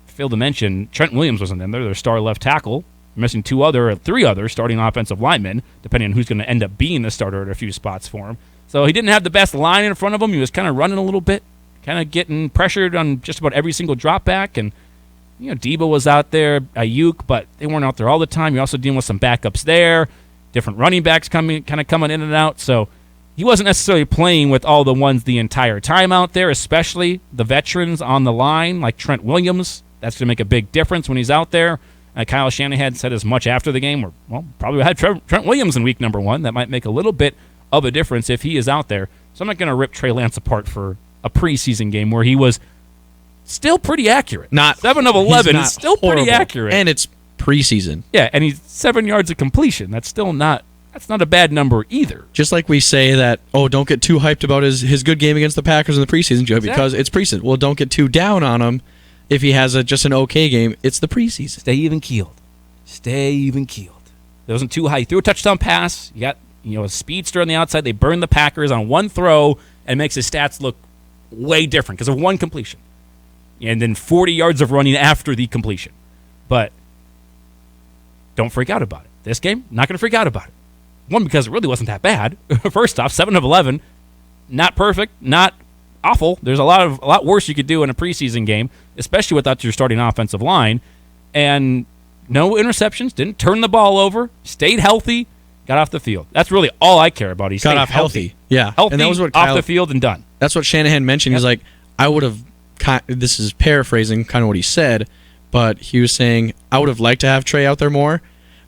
Speaker 10: Failed to mention, Trent Williams wasn't in there, their star left tackle. Missing 3 other starting offensive linemen, depending on who's going to end up being the starter at a few spots for him. So he didn't have the best line in front of him. He was kind of running a little bit, kind of getting pressured on just about every single drop back. And, Debo was out there, Ayuk, but they weren't out there all the time. You're also dealing with some backups there, different running backs coming in and out. So he wasn't necessarily playing with all the ones the entire time out there, especially the veterans on the line like Trent Williams. That's going to make a big difference when he's out there. Kyle Shanahan said as much after the game, probably had Trent Williams in week number 1. That might make a little bit of a difference if he is out there. So I'm not going to rip Trey Lance apart for a preseason game where he was still pretty accurate.
Speaker 8: Not
Speaker 10: 7 of 11 is still horrible. Pretty accurate.
Speaker 8: And it's preseason.
Speaker 10: Yeah, and he's 7 yards of completion. That's not a bad number either.
Speaker 8: Just like we say that, don't get too hyped about his good game against the Packers in the preseason, Joe, because it's preseason. Well, don't get too down on him. If he has just an okay game, it's the preseason.
Speaker 10: Stay even keeled. It wasn't too high. He threw a touchdown pass. You got a speedster on the outside. They burned the Packers on one throw and makes his stats look way different because of one completion. And then 40 yards of running after the completion. But don't freak out about it. This game, not going to freak out about it. One, because it really wasn't that bad. First off, 7 of 11, not perfect, not awful. There's a lot worse you could do in a preseason game, especially without your starting offensive line. And no interceptions, didn't turn the ball over, stayed healthy, got off the field. That's really all I care about. He got off healthy.
Speaker 8: Yeah.
Speaker 10: Healthy,
Speaker 8: and that was what
Speaker 10: off the field and done.
Speaker 8: That's what Shanahan mentioned. Yep. He's like, I would have, this is paraphrasing kind of what he said, but he was saying, I would have liked to have Trey out there more,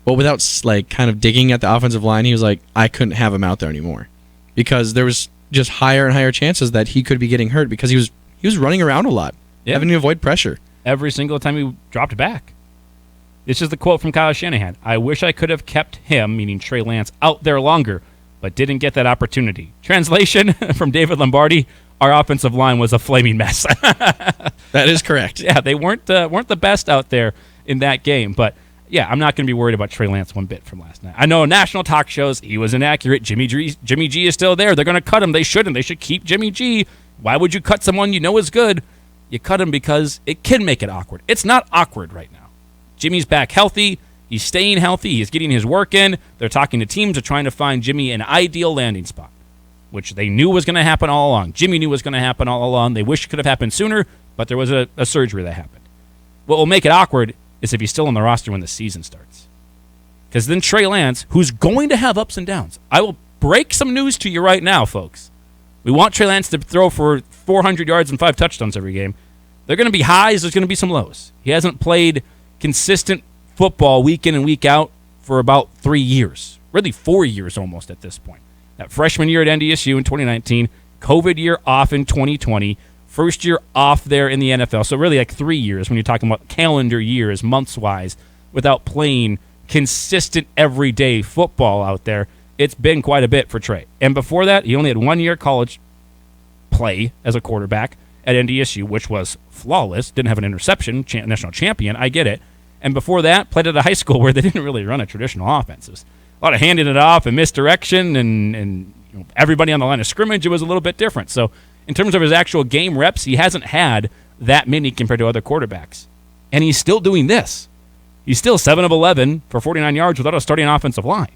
Speaker 8: but without kind of digging at the offensive line, he was like, I couldn't have him out there anymore because there was just higher and higher chances that he could be getting hurt because he was running around a lot. having to avoid pressure.
Speaker 10: Every single time he dropped back. This is the quote from Kyle Shanahan. I wish I could have kept him, meaning Trey Lance, out there longer, but didn't get that opportunity. Translation from David Lombardi, our offensive line was a flaming mess.
Speaker 8: That is correct.
Speaker 10: Yeah, they weren't the best out there in that game. But, yeah, I'm not going to be worried about Trey Lance one bit from last night. I know national talk shows, he was inaccurate. Jimmy G is still there. They're going to cut him. They shouldn't. They should keep Jimmy G. Why would you cut someone you know is good? You cut him because it can make it awkward. It's not awkward right now. Jimmy's back healthy. He's staying healthy. He's getting his work in. They're talking to teams. They're trying to find Jimmy an ideal landing spot, which they knew was going to happen all along. Jimmy knew was going to happen all along. They wish it could have happened sooner, but there was a surgery that happened. What will make it awkward is if he's still on the roster when the season starts. Because then Trey Lance, who's going to have ups and downs. I will break some news to you right now, folks. We want Trey Lance to throw for 400 yards and 5 touchdowns every game. They're going to be highs. There's going to be some lows. He hasn't played consistent football week in and week out for about 3 years. Really 4 years almost at this point. That freshman year at NDSU in 2019, COVID year off in 2020, first year off there in the NFL. So really like 3 years when you're talking about calendar years, months-wise, without playing consistent everyday football out there. It's been quite a bit for Trey. And before that, he only had 1 year college play as a quarterback at NDSU, which was flawless. Didn't have an interception, national champion. I get it. And before that, played at a high school where they didn't really run a traditional offense. It was a lot of handing it off and misdirection and everybody on the line of scrimmage. It was a little bit different. So in terms of his actual game reps, he hasn't had that many compared to other quarterbacks. And he's still doing this. He's still 7 of 11 for 49 yards without a starting offensive line.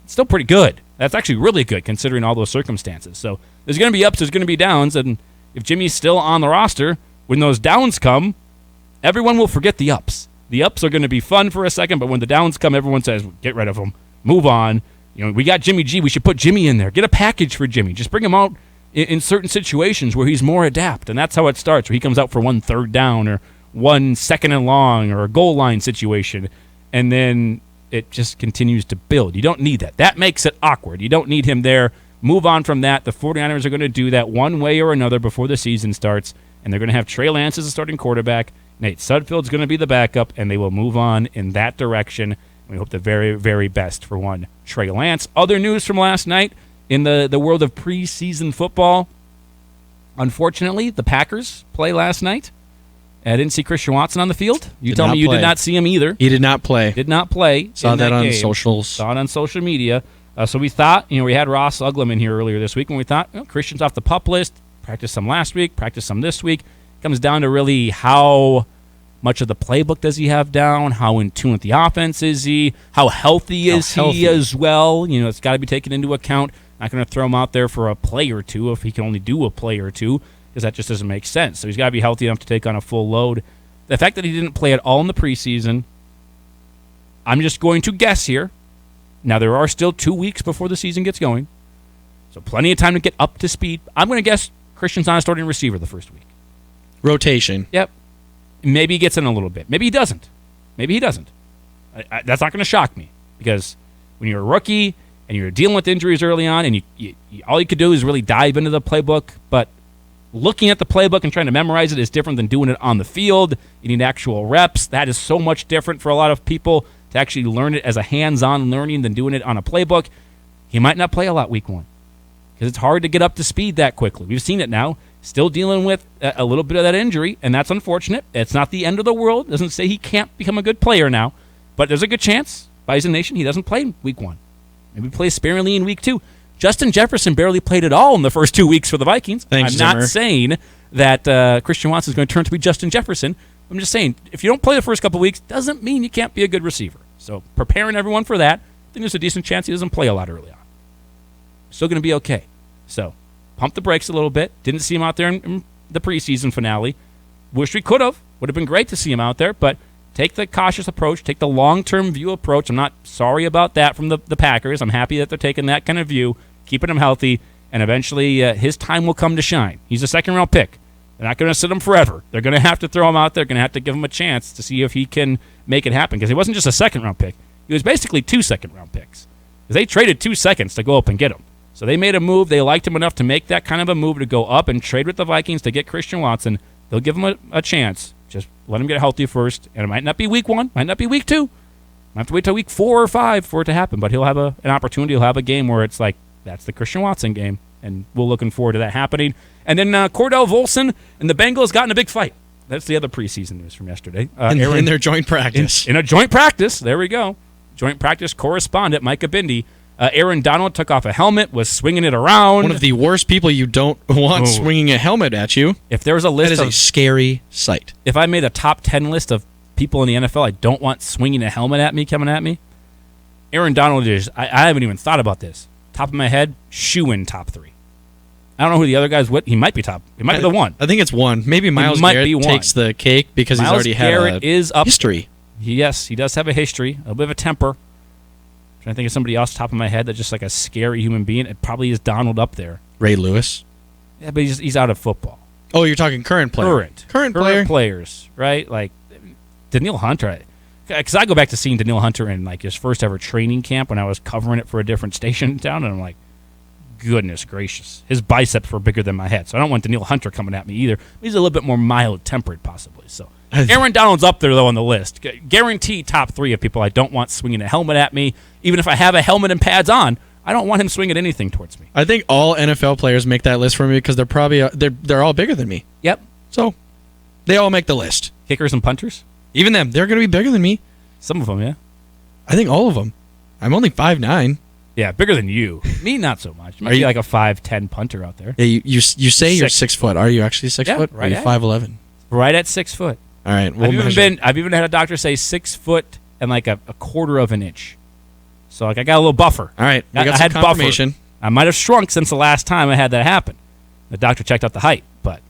Speaker 10: It's still pretty good. That's actually really good considering all those circumstances. So there's going to be ups, there's going to be downs, and if Jimmy's still on the roster, when those downs come, everyone will forget the ups. The ups are going to be fun for a second, but when the downs come, everyone says, get rid of them, move on. We got Jimmy G. We should put Jimmy in there. Get a package for Jimmy. Just bring him out in certain situations where he's more adept, and that's how it starts, where he comes out for 1 third down or 1 second and long or a goal line situation, and then it just continues to build. You don't need that. That makes it awkward. You don't need him there. Move on from that. The 49ers are going to do that one way or another before the season starts, and they're going to have Trey Lance as a starting quarterback. Nate Sudfeld's going to be the backup, and they will move on in that direction. We hope the very, very best for one Trey Lance. Other news from last night in the world of preseason football. Unfortunately, the Packers play last night. I didn't see Christian Watson on the field. You told me you did not see him either.
Speaker 8: He did not play.
Speaker 10: Did not play.
Speaker 8: Saw that on
Speaker 10: game.
Speaker 8: socials.
Speaker 10: Saw it on social media. So we thought, we had Ross Uglum in here earlier this week, and we thought, Christian's off the PUP list. Practiced some last week, practiced some this week. Comes down to really how much of the playbook does he have down? How in tune with the offense is he? How healthy is he as well? It's got to be taken into account. Not going to throw him out there for a play or two if he can only do a play or two, because that just doesn't make sense. So he's got to be healthy enough to take on a full load. The fact that he didn't play at all in the preseason, I'm just going to guess here. Now, there are still 2 weeks before the season gets going, so plenty of time to get up to speed. I'm going to guess Christian's not a starting receiver the first week.
Speaker 8: Rotation.
Speaker 10: Yep. Maybe he gets in a little bit. Maybe he doesn't. That's not going to shock me, because when you're a rookie and you're dealing with injuries early on, and you all you could do is really dive into the playbook, but looking at the playbook and trying to memorize it is different than doing it on the field. You need actual reps. That is so much different for a lot of people to actually learn it as a hands-on learning than doing it on a playbook. He might not play a lot week 1 because it's hard to get up to speed that quickly. We've seen it now. Still dealing with a little bit of that injury, and that's unfortunate. It's not the end of the world. It doesn't say he can't become a good player now, but there's a good chance, Bison Nation, he doesn't play in week 1. Maybe he plays sparingly in week 2. Justin Jefferson barely played at all in the first 2 weeks for the Vikings.
Speaker 8: Thanks,
Speaker 10: I'm
Speaker 8: Zimmer.
Speaker 10: not saying that Christian Watson is going to turn to be Justin Jefferson. I'm just saying, if you don't play the first couple weeks, doesn't mean you can't be a good receiver. So preparing everyone for that, I think there's a decent chance he doesn't play a lot early on. Still going to be okay. So pump the brakes a little bit. Didn't see him out there in the preseason finale. Wish we could have. Would have been great to see him out there, but take the cautious approach, take the long-term view approach. I'm not sorry about that from the Packers. I'm happy that they're taking that kind of view, keeping him healthy, and eventually his time will come to shine. He's a second-round pick. They're not going to sit him forever. They're going to have to throw him out there. They're going to have to give him a chance to see if he can make it happen, because he wasn't just a second-round pick. He was basically 2 second-round picks, because they traded 2 seconds to go up and get him. So they made a move. They liked him enough to make that kind of a move to go up and trade with the Vikings to get Christian Watson. They'll give him a chance. Just let him get healthy first. And it might not be week 1, might not be week 2. Might have to wait till week 4 or 5 for it to happen. But he'll have an opportunity. He'll have a game where it's like, that's the Christian Watson game. And we're looking forward to that happening. And then Cordell Volson and the Bengals got in a big fight. That's the other preseason news from yesterday.
Speaker 8: In their joint practice.
Speaker 10: In a joint practice. There we go. Joint practice correspondent Micah Bindi. Aaron Donald took off a helmet, was swinging it around.
Speaker 8: One of the worst people you don't want swinging a helmet at you.
Speaker 10: If there was a list
Speaker 8: that is a scary sight.
Speaker 10: If I made a top 10 list of people in the NFL I don't want swinging a helmet at me, coming at me, Aaron Donald is, I haven't even thought about this. Top of my head, shoe-in top 3. I don't know who the other guys would. He might be top. He might be the one.
Speaker 8: I think it's one. Maybe Myles Garrett takes the cake because he's already had a history.
Speaker 10: Yes, he does have a history, a bit of a temper. I'm trying to think of somebody else top of my head that's just like a scary human being. It probably is Donald up there.
Speaker 8: Ray Lewis.
Speaker 10: Yeah, but he's out of football.
Speaker 8: Oh, you're talking current player. Current player.
Speaker 10: Players, right? Like Danielle Hunter. Because I go back to seeing Danielle Hunter in like his first ever training camp when I was covering it for a different station in town, and I'm like, goodness gracious. His biceps were bigger than my head, so I don't want Danielle Hunter coming at me either. He's a little bit more mild-tempered, possibly. So Aaron Donald's up there, though, on the list. Guaranteed top 3 of people I don't want swinging a helmet at me. Even if I have a helmet and pads on, I don't want him swinging anything towards me.
Speaker 8: I think all NFL players make that list for me because they're probably they're all bigger than me.
Speaker 10: Yep.
Speaker 8: So they all make the list.
Speaker 10: Kickers and punters?
Speaker 8: Even them. They're going to be bigger than me.
Speaker 10: Some of them, yeah.
Speaker 8: I think all of them. I'm only 5'9".
Speaker 10: Yeah, bigger than you. Me, not so much. You might be like a 5'10" punter out there.
Speaker 8: Yeah, you say you're 6 foot. Are you actually 6 foot?
Speaker 10: Right.
Speaker 8: Or are you 5'11"?
Speaker 10: Right at 6 foot.
Speaker 8: All right,
Speaker 10: I've even had a doctor say 6 foot and like a quarter of an inch. So like I got a little buffer.
Speaker 8: All right, I got some confirmation.
Speaker 10: Buffer. I might have shrunk since the last time I had that happen. The doctor checked out the height, but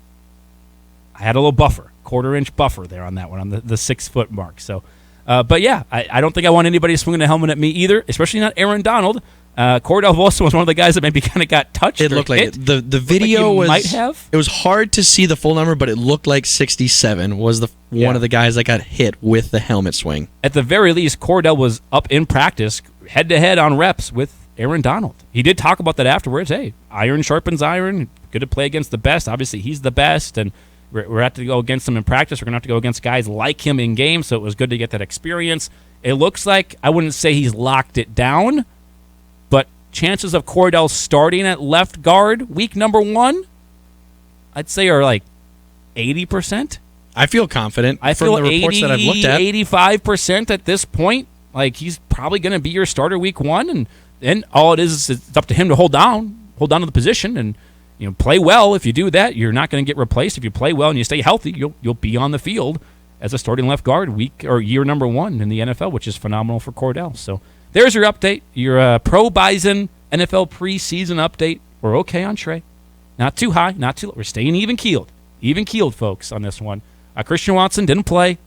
Speaker 10: I had a little buffer, quarter-inch buffer there on that one, on the 6 foot mark. So. But yeah, I don't think I want anybody swinging a helmet at me either, especially not Aaron Donald. Cordell Volson was one of the guys that maybe kind of got touched.
Speaker 8: It looked like the video
Speaker 10: like might have.
Speaker 8: It was hard to see the full number, but it looked like 67 was one of the guys that got hit with the helmet swing.
Speaker 10: At the very least, Cordell was up in practice, head-to-head on reps with Aaron Donald. He did talk about that afterwards. Hey, iron sharpens iron. Good to play against the best. Obviously, he's the best, and we're have to go against him in practice. We're going to have to go against guys like him in game, so it was good to get that experience. It looks like, I wouldn't say he's locked it down, but chances of Cordell starting at left guard week number 1, I'd say are like 80%.
Speaker 8: I feel confident.
Speaker 10: I feel
Speaker 8: from the reports that I've looked at.
Speaker 10: 85% at this point. Like, he's probably going to be your starter week 1, and then all it is it's up to him to hold down to the position and play well. If you do that, you're not going to get replaced. If you play well and you stay healthy, you'll be on the field as a starting left guard year number 1 in the NFL, which is phenomenal for Cordell. So there's your update, your pro Bison NFL preseason update. We're okay on Trey. Not too high, not too low. We're staying even keeled, folks, on this one. Christian Watson didn't play.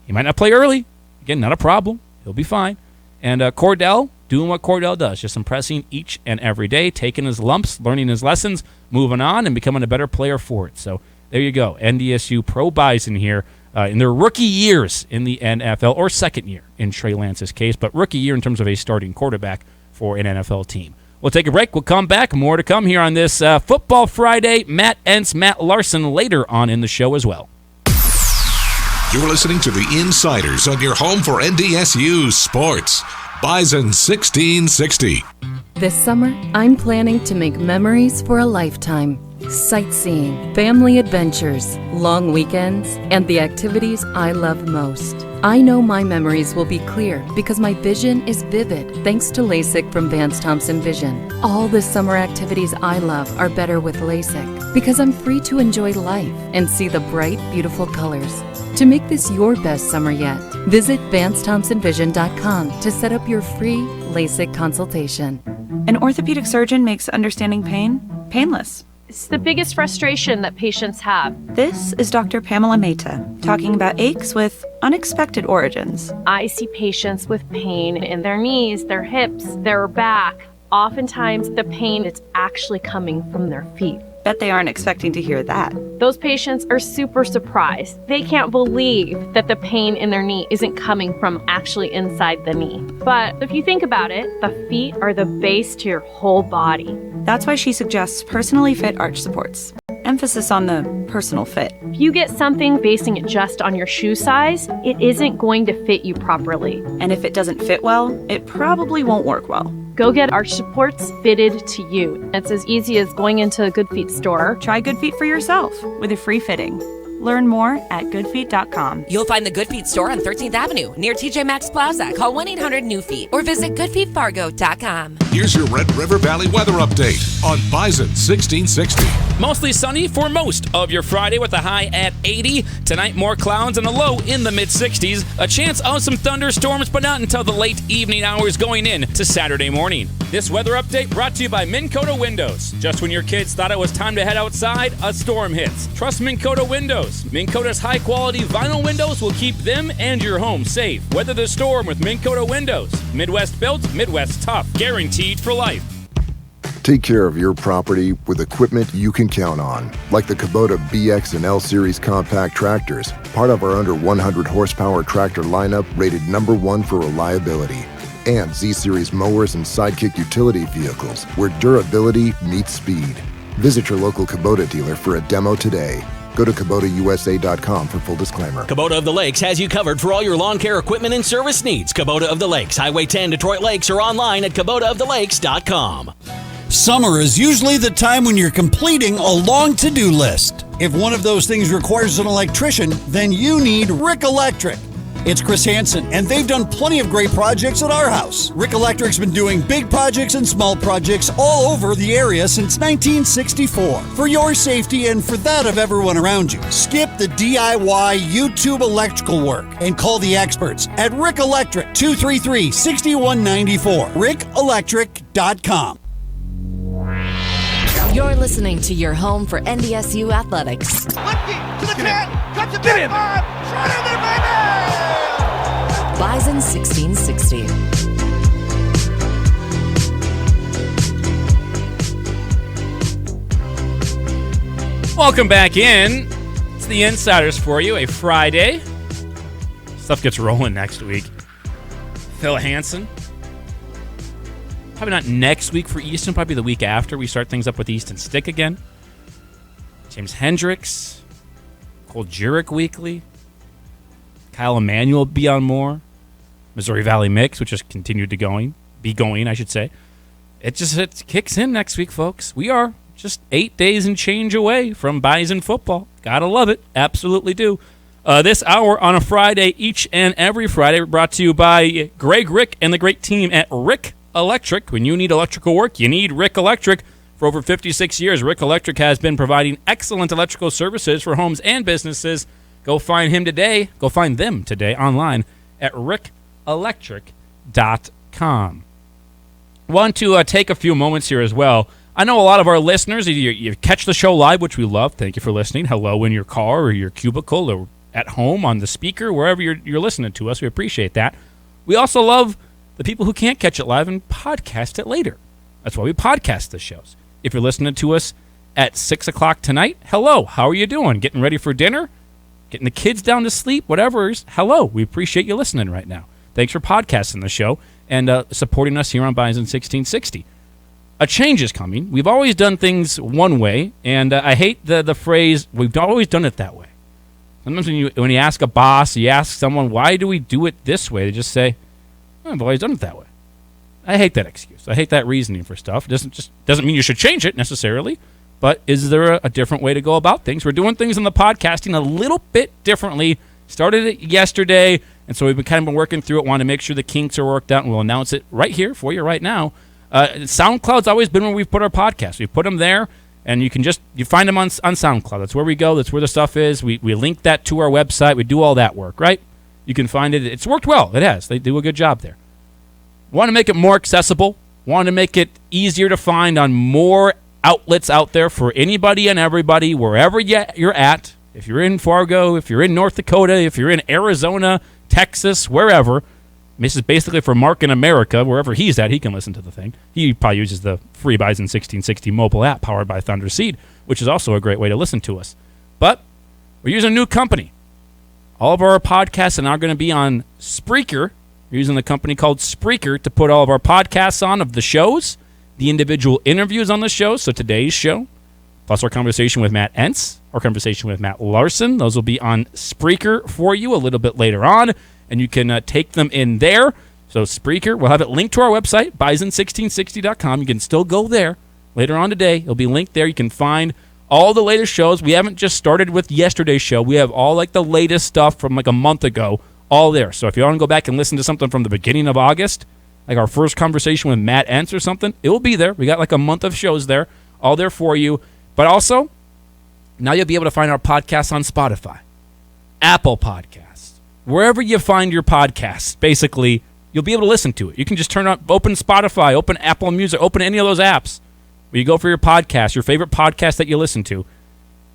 Speaker 10: He might not play early. Again, not a problem. He'll be fine. And Cordell, doing what Cordell does, just impressing each and every day, taking his lumps, learning his lessons, moving on, and becoming a better player for it. So there you go. NDSU Pro Bison here in their rookie years in the NFL, or second year in Trey Lance's case, but rookie year in terms of a starting quarterback for an NFL team. We'll take a break. We'll come back. More to come here on this Football Friday. Matt Entz, Matt Larsen later on in the show as well.
Speaker 3: You're listening to The Insiders on your home for NDSU Sports. Bison 1660.
Speaker 18: This summer, I'm planning to make memories for a lifetime. Sightseeing, family adventures, long weekends, and the activities I love most. I know my memories will be clear because my vision is vivid thanks to LASIK from Vance Thompson Vision. All the summer activities I love are better with LASIK because I'm free to enjoy life and see the bright, beautiful colors. To make this your best summer yet, visit VanceThompsonVision.com to set up your free LASIK consultation.
Speaker 4: An orthopedic surgeon makes understanding pain painless.
Speaker 22: It's the biggest frustration that patients have.
Speaker 4: This is Dr. Pamela Mehta, talking about aches with unexpected origins.
Speaker 22: I see patients with pain in their knees, their hips, their back. Oftentimes, the pain is actually coming from their feet.
Speaker 4: Bet they aren't expecting to hear that.
Speaker 22: Those patients are super surprised. They can't believe that the pain in their knee isn't coming from actually inside the knee. But if you think about it, the feet are the base to your whole body.
Speaker 4: That's why she suggests personally fit arch supports. And emphasis on the personal fit.
Speaker 22: If you get something basing it just on your shoe size, it isn't going to fit you properly.
Speaker 4: And if it doesn't fit well, it probably won't work well.
Speaker 22: Go get arch supports fitted to you. It's as easy as going into a Good Feet store.
Speaker 4: Try Good Feet for yourself with a free fitting. Learn more at goodfeet.com.
Speaker 5: You'll find the Good Feet store on 13th Avenue near TJ Maxx Plaza. Call 1-800-NEW-FEET or visit goodfeetfargo.com.
Speaker 3: Here's your Red River Valley weather update on Bison 1660.
Speaker 10: Mostly sunny for most of your Friday with a high at 80. Tonight, more clouds and a low in the mid-60s. A chance of some thunderstorms, but not until the late evening hours going in to Saturday morning. This weather update brought to you by Minn Kota Windows. Just when your kids thought it was time to head outside, a storm hits. Trust Minn Kota Windows. Minn Kota's high-quality vinyl windows will keep them and your home safe. Weather the storm with Minn Kota Windows. Midwest built, Midwest tough. Guaranteed for life.
Speaker 6: Take care of your property with equipment you can count on, like the Kubota BX and L Series compact tractors, part of our under 100 horsepower tractor lineup rated #1 for reliability, and Z Series mowers and Sidekick utility vehicles, where durability meets speed. Visit your local Kubota dealer for a demo today. Go to KubotaUSA.com for full disclaimer.
Speaker 2: Kubota of the Lakes has you covered for all your lawn care equipment and service needs. Kubota of the Lakes, Highway 10, Detroit Lakes, or online at KubotaofTheLakes.com.
Speaker 16: Summer is usually the time when you're completing a long to-do list. If one of those things requires an electrician, then you need Rick Electric. It's Chris Hansen, and they've done plenty of great projects at our house. Rick Electric's been doing big projects and small projects all over the area since 1964. For your safety and for that of everyone around you, skip the DIY YouTube electrical work and call the experts at Rick Electric, 233-6194, rickelectric.com.
Speaker 21: You're listening to your home for NDSU athletics.
Speaker 7: Lefty to the 10, cuts it back 5, shot in there, baby!
Speaker 21: Bison 1660.
Speaker 10: Welcome back in. It's the Insiders for you, a Friday. Stuff gets rolling next week. Phil Hansen. Probably not next week for Easton, probably the week after. We start things up with Easton Stick again. James Hendricks. Cole Jurek weekly. Kyle Emanuel will be on more. Missouri Valley Mix, which has continued to be going, I should say. It kicks in next week, folks. We are just 8 days and change away from Bison football. Gotta love it. Absolutely do. This hour on a Friday, each and every Friday, brought to you by Greg Rick and the great team at Rick Electric. When you need electrical work, you need Rick Electric. For over 56 years, Rick Electric has been providing excellent electrical services for homes and businesses. Go find them today online at rickelectric.com. Want to take a few moments here as well. I know a lot of our listeners, you catch the show live, which we love. Thank you for listening. Hello in your car or your cubicle or at home on the speaker, wherever you're listening to us. We appreciate that. We also love the people who can't catch it live and podcast it later. That's why we podcast the shows. If you're listening to us at 6 o'clock tonight, hello, how are you doing? Getting ready for dinner? Getting the kids down to sleep? Whatever. Hello, we appreciate you listening right now. Thanks for podcasting the show and supporting us here on Bison 1660. A change is coming. We've always done things one way, and I hate the phrase, we've always done it that way. Sometimes when you ask a boss, you ask someone, why do we do it this way? They just say, I've always done it that way. I hate that excuse. I hate that reasoning for stuff. It doesn't mean you should change it necessarily, but is there a different way to go about things? We're doing things in the podcasting a little bit differently. Started it yesterday, and so we've been working through it, wanted to make sure the kinks are worked out, and we'll announce it right here for you right now. SoundCloud's always been where we've put our podcasts. We put them there, and you find them on SoundCloud. That's where we go. That's where the stuff is. We link that to our website. We do all that work, right? You can find it. It's worked well. It has. They do a good job there. Want to make it more accessible. Want to make it easier to find on more outlets out there for anybody and everybody, wherever you're at. If you're in Fargo, if you're in North Dakota, if you're in Arizona, Texas, wherever. This is basically for Mark in America. Wherever he's at, he can listen to the thing. He probably uses the free Bison 1660 mobile app powered by Thunder Seed, which is also a great way to listen to us. But we're using a new company. All of our podcasts are now going to be on Spreaker. We're using the company called Spreaker to put all of our podcasts on of the shows, the individual interviews on the show. So today's show, plus our conversation with Matt Entz, our conversation with Matt Larsen. Those will be on Spreaker for you a little bit later on, and you can take them in there. So Spreaker, we'll have it linked to our website, bison1660.com. You can still go there later on today. It'll be linked there. You can find all the latest shows. We haven't just started with yesterday's show. We have all like the latest stuff from like a month ago, all there. So if you want to go back and listen to something from the beginning of August, like our first conversation with Matt Entz or something, it will be there. We got like a month of shows there, all there for you. But also, now you'll be able to find our podcasts on Spotify, Apple Podcasts, wherever you find your podcasts. Basically, you'll be able to listen to it. You can just open Spotify, open Apple Music, open any of those apps where you go for your podcast, your favorite podcast that you listen to.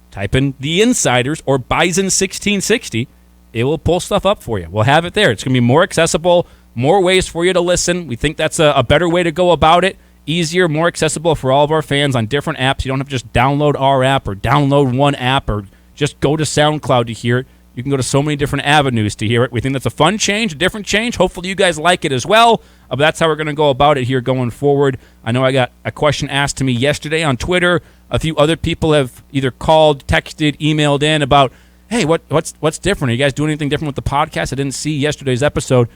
Speaker 10: Type in The Insiders or Bison 1660. It will pull stuff up for you. We'll have it there. It's going to be more accessible, more ways for you to listen. We think that's a better way to go about it. Easier, more accessible for all of our fans on different apps. You don't have to just download our app or download one app or just go to SoundCloud to hear it. You can go to so many different avenues to hear it. We think that's a fun change, a different change. Hopefully you guys like it as well. But that's how we're going to go about it here going forward. I know I got a question asked to me yesterday on Twitter. A few other people have either called, texted, emailed in about, hey, what's different? Are you guys doing anything different with the podcast? I didn't see yesterday's episode.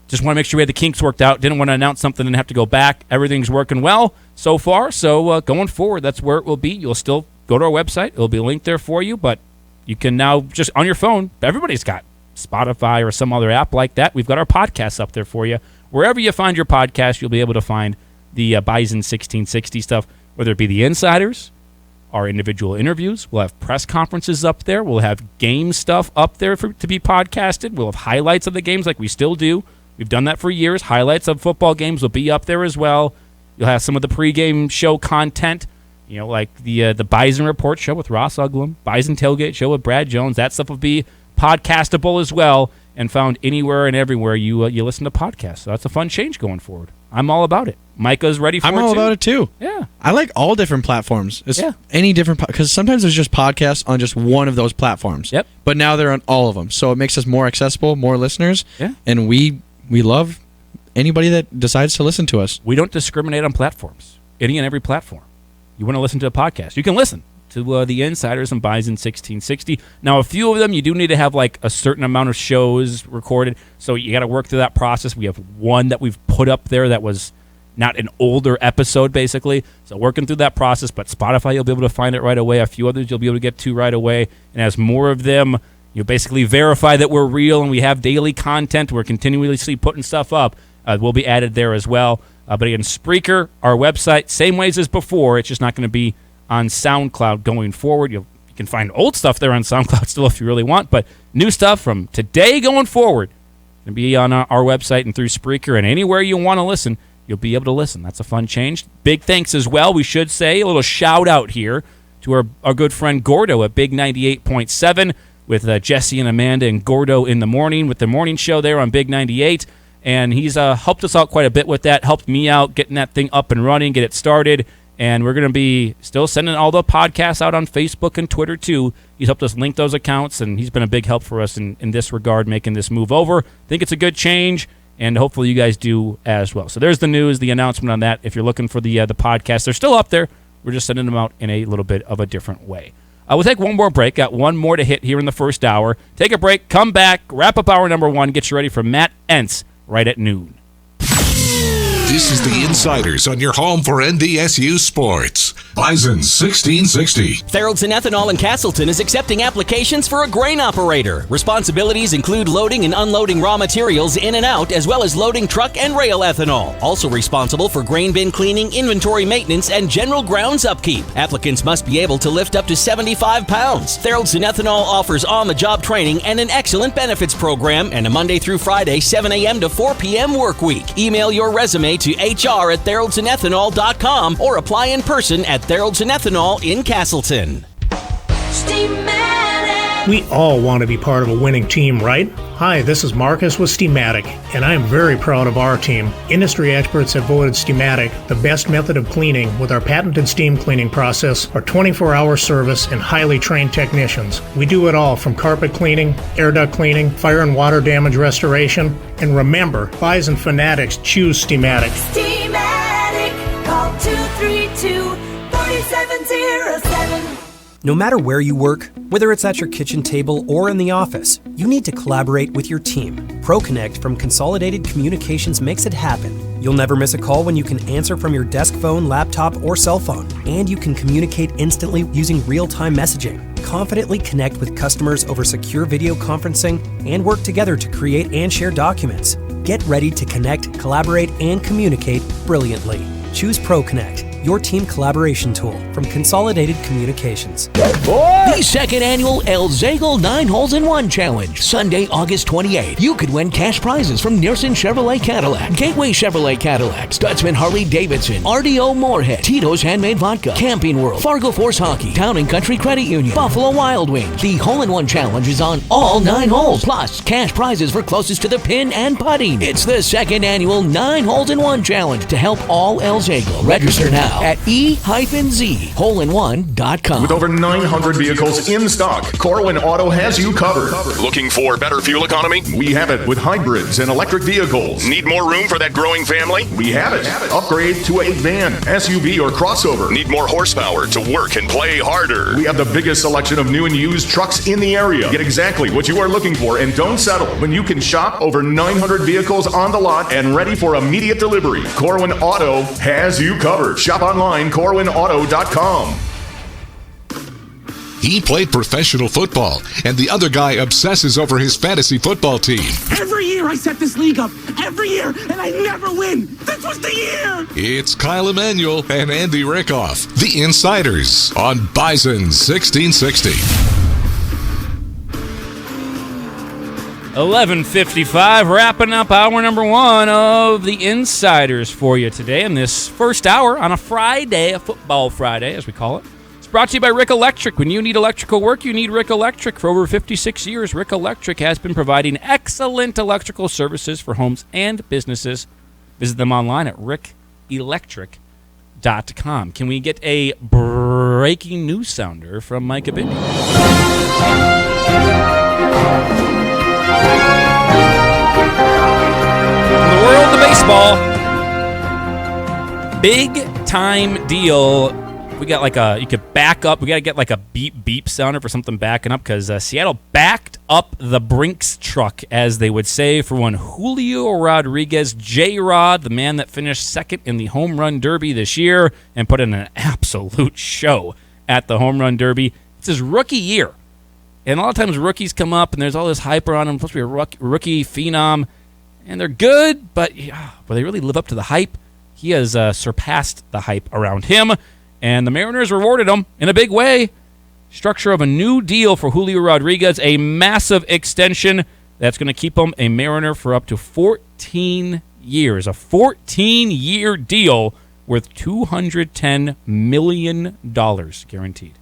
Speaker 10: Just want to make sure we had the kinks worked out. Didn't want to announce something and have to go back. Everything's working well so far. So going forward, that's where it will be. You'll still go to our website. It'll be linked there for you. But you can now just on your phone, everybody's got Spotify or some other app like that. We've got our podcasts up there for you. Wherever you find your podcast, you'll be able to find the Bison 1660 stuff, whether it be the Insiders, our individual interviews. We'll have press conferences up there. We'll have game stuff up there to be podcasted. We'll have highlights of the games like we still do. We've done that for years. Highlights of football games will be up there as well. You'll have some of the pregame show content, like the Bison Report show with Ross Uglum, Bison Tailgate show with Brad Jones. That stuff will be podcastable as well and found anywhere and everywhere you listen to podcasts. So that's a fun change going forward. I'm all about it. Micah's ready for it,
Speaker 8: I'm all about it, too.
Speaker 10: Yeah.
Speaker 8: I like all different platforms. Any different, because sometimes there's just podcasts on just one of those platforms.
Speaker 10: Yep.
Speaker 8: But now they're on all of them. So it makes us more accessible, more listeners.
Speaker 10: Yeah.
Speaker 8: And we love anybody that decides to listen to us.
Speaker 10: We don't discriminate on platforms. Any and every platform. You want to listen to a podcast, you can listen to the Insiders and Bison 1660. Now, a few of them, you do need to have like a certain amount of shows recorded, so you got to work through that process. We have one that we've put up there that was not an older episode, basically. So working through that process, but Spotify, you'll be able to find it right away. A few others you'll be able to get to right away. And as more of them, you basically verify that we're real and we have daily content. We're continuously putting stuff up. Will be added there as well. But again, Spreaker, our website, same ways as before. It's just not going to be on SoundCloud going forward. You can find old stuff there on SoundCloud still if you really want, but new stuff from today going forward going to be on our website and through Spreaker, and anywhere you want to listen, you'll be able to listen. That's a fun change. Big thanks as well, we should say, a little shout out here to our good friend Gordo at Big 98.7 with Jesse and Amanda and Gordo in the morning with the morning show there on Big 98. And he's helped us out quite a bit with that, helped me out getting that thing up and running, get it started. And we're going to be still sending all the podcasts out on Facebook and Twitter, too. He's helped us link those accounts, and he's been a big help for us in this regard, making this move over. Think it's a good change, and hopefully you guys do as well. So there's the news, the announcement on that. If you're looking for the podcast, they're still up there. We're just sending them out in a little bit of a different way. We'll take one more break. Got one more to hit here in the first hour. Take a break, come back, wrap up hour number one, get you ready for Matt Entz right at noon.
Speaker 3: This is the Insiders on your home for NDSU sports. Bison 1660.
Speaker 2: Theraldson Ethanol in Castleton is accepting applications for a grain operator. Responsibilities include loading and unloading raw materials in and out, as well as loading truck and rail ethanol. Also responsible for grain bin cleaning, inventory maintenance, and general grounds upkeep. Applicants must be able to lift up to 75 pounds. Theraldson Ethanol offers on-the-job training and an excellent benefits program, and a Monday through Friday 7 a.m. to 4 p.m. work week. Email your resume to hr@theraldsonethanol.com or apply in person at Theraldson Ethanol in Castleton.
Speaker 9: We all want to be part of a winning team, right? Hi, this is Marcus with Steamatic, and I am very proud of our team. Industry experts have voted Steamatic the best method of cleaning with our patented steam cleaning process, our 24-hour service, and highly trained technicians. We do it all from carpet cleaning, air duct cleaning, fire and water damage restoration, and remember, Bison fanatics choose Steamatic.
Speaker 7: Steamatic, call 232-4700.
Speaker 11: 3707.
Speaker 12: No matter where you work, whether it's at your kitchen table or in the office, you need to collaborate with your team. ProConnect from Consolidated Communications makes it happen. You'll never miss a call when you can answer from your desk phone, laptop, or cell phone. And you can communicate instantly using real-time messaging. Confidently connect with customers over secure video conferencing and work together to create and share documents. Get ready to connect, collaborate, and communicate brilliantly. Choose ProConnect, your team collaboration tool from Consolidated Communications.
Speaker 2: The second annual El Zagel 9 Holes in 1 Challenge, Sunday, August 28th. You could win cash prizes from Larsen Chevrolet Cadillac, Gateway Chevrolet Cadillac, Stutzman Harley Davidson, RDO Moorhead, Tito's Handmade Vodka, Camping World, Fargo Force Hockey, Town and Country Credit Union, Buffalo Wild Wings. The Hole in 1 Challenge is on all 9 holes, plus cash prizes for closest to the pin and putting. It's the second annual 9 Holes in 1 Challenge to help all El Zagel. Register now at e-zholeinone.com.
Speaker 23: With over 900 vehicles in stock, Corwin Auto has you covered.
Speaker 24: Looking for better fuel economy?
Speaker 23: We have it with hybrids and electric vehicles.
Speaker 24: Need more room for that growing family?
Speaker 23: We have it. Upgrade to a van, SUV, or crossover.
Speaker 24: Need more horsepower to work and play harder?
Speaker 23: We have the biggest selection of new and used trucks in the area. Get exactly what you are looking for and don't settle when you can shop over 900 vehicles on the lot and ready for immediate delivery. Corwin Auto has you covered. Shop online, corwinauto.com.
Speaker 3: He played professional football, and the other guy obsesses over his fantasy football team.
Speaker 7: Every year I set this league up. Every year, and I never win. This was the year.
Speaker 3: It's Kyle Emanuel and Andy Rickoff, the Insiders, on Bison 1660.
Speaker 10: 11:55, wrapping up hour number 1 of the Insiders for you today in this first hour on a Friday, a football Friday, as we call it. It's brought to you by Rick Electric. When you need electrical work, you need Rick Electric. For over 56 years, Rick Electric has been providing excellent electrical services for homes and businesses. Visit them online at rickelectric.com. Can we get a breaking news sounder from Mike Abindi? In the world of baseball, big time deal. We got you could back up. We got to get like a beep beep sounder for something backing up because Seattle backed up the Brinks truck, as they would say, for one Julio Rodriguez, J-Rod, the man that finished second in the home run derby this year and put in an absolute show at the home run derby. It's his rookie year. And a lot of times rookies come up and there's all this hype around them, supposed to be a rookie phenom, and they're good, but will they really live up to the hype? He has surpassed the hype around him, and the Mariners rewarded him in a big way. Structure of a new deal for Julio Rodriguez, a massive extension that's going to keep him a Mariner for up to 14 years. A 14-year deal worth $210 million guaranteed.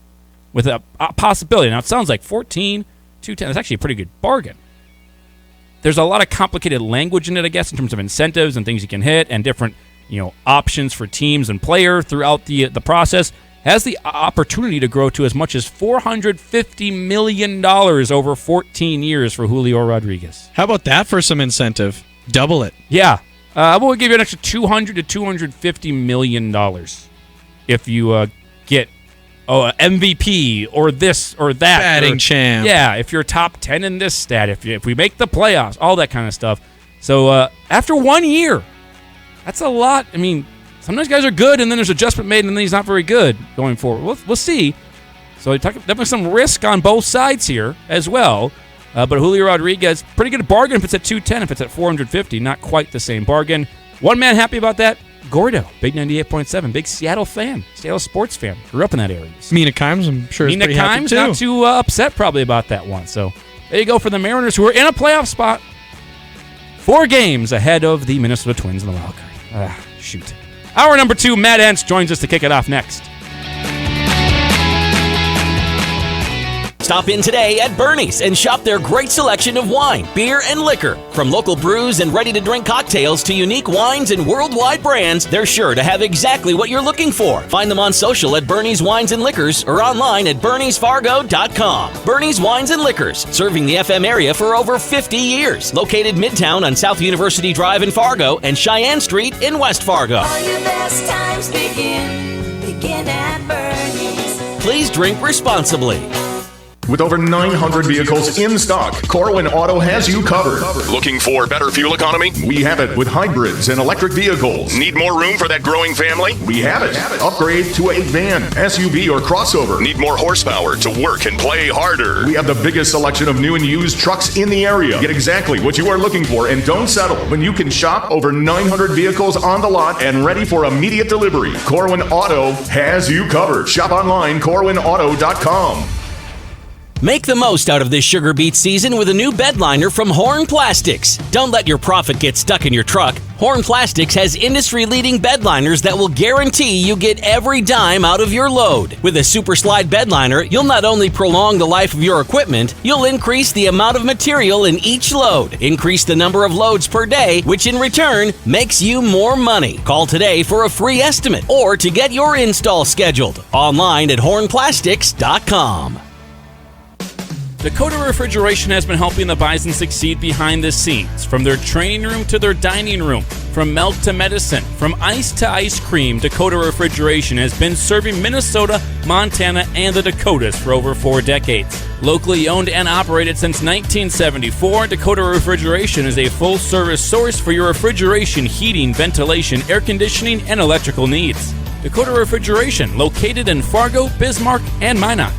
Speaker 10: With a possibility. Now, it sounds like 14, 210. That's actually a pretty good bargain. There's a lot of complicated language in it, I guess, in terms of incentives and things you can hit and different, options for teams and players throughout the process. Has the opportunity to grow to as much as $450 million over 14 years for Julio Rodriguez.
Speaker 8: How about that for some incentive? Double it.
Speaker 10: Yeah. We'll give you an extra $200 to $250 million if you get MVP or this or that.
Speaker 8: Batting champ.
Speaker 10: Yeah, if you're top 10 in this stat, if we make the playoffs, all that kind of stuff. So after 1 year, that's a lot. I mean, sometimes guys are good, and then there's adjustment made, and then he's not very good going forward. We'll see. So definitely some risk on both sides here as well. But Julio Rodriguez, pretty good bargain if it's at 210. If it's at 450, not quite the same bargain. One man happy about that, Gordo, big 98.7, big Seattle fan, Seattle sports fan. Grew up in that area.
Speaker 8: Mina Kimes, I'm sure, is pretty happy too.
Speaker 10: Not too upset probably about that one. So there you go for the Mariners, who are in a playoff spot. 4 games ahead of the Minnesota Twins in the wild card. Shoot. Hour number 2, Matt Entz joins us to kick it off next.
Speaker 2: Stop in today at Bernie's and shop their great selection of wine, beer, and liquor. From local brews and ready-to-drink cocktails to unique wines and worldwide brands, they're sure to have exactly what you're looking for. Find them on social at Bernie's Wines and Liquors or online at berniesfargo.com. Bernie's Wines and Liquors, serving the FM area for over 50 years. Located midtown on South University Drive in Fargo and Cheyenne Street in West Fargo.
Speaker 11: All your best times begin at Bernie's.
Speaker 2: please drink responsibly.
Speaker 23: With over 900 vehicles in stock, Corwin Auto has you covered.
Speaker 24: Looking for better fuel economy?
Speaker 23: We have it with hybrids and electric vehicles.
Speaker 24: Need more room for that growing family?
Speaker 23: We have it. Upgrade to a van, SUV, or crossover.
Speaker 24: Need more horsepower to work and play harder?
Speaker 23: We have the biggest selection of new and used trucks in the area. Get exactly what you are looking for and don't settle when you can shop over 900 vehicles on the lot and ready for immediate delivery. Corwin Auto has you covered. Shop online, corwinauto.com.
Speaker 2: Make the most out of this sugar beet season with a new bed liner from Horn Plastics. Don't let your profit get stuck in your truck. Horn Plastics has industry-leading bed liners that will guarantee you get every dime out of your load. With a Super Slide bed liner, you'll not only prolong the life of your equipment, you'll increase the amount of material in each load, increase the number of loads per day, which in return makes you more money. Call today for a free estimate or to get your install scheduled. Online at hornplastics.com.
Speaker 10: Dakota Refrigeration has been helping the Bison succeed behind the scenes. From their training room to their dining room, from milk to medicine, from ice to ice cream, Dakota Refrigeration has been serving Minnesota, Montana, and the Dakotas for over 4 decades. Locally owned and operated since 1974, Dakota Refrigeration is a full-service source for your refrigeration, heating, ventilation, air conditioning, and electrical needs. Dakota Refrigeration, located in Fargo, Bismarck, and Minot.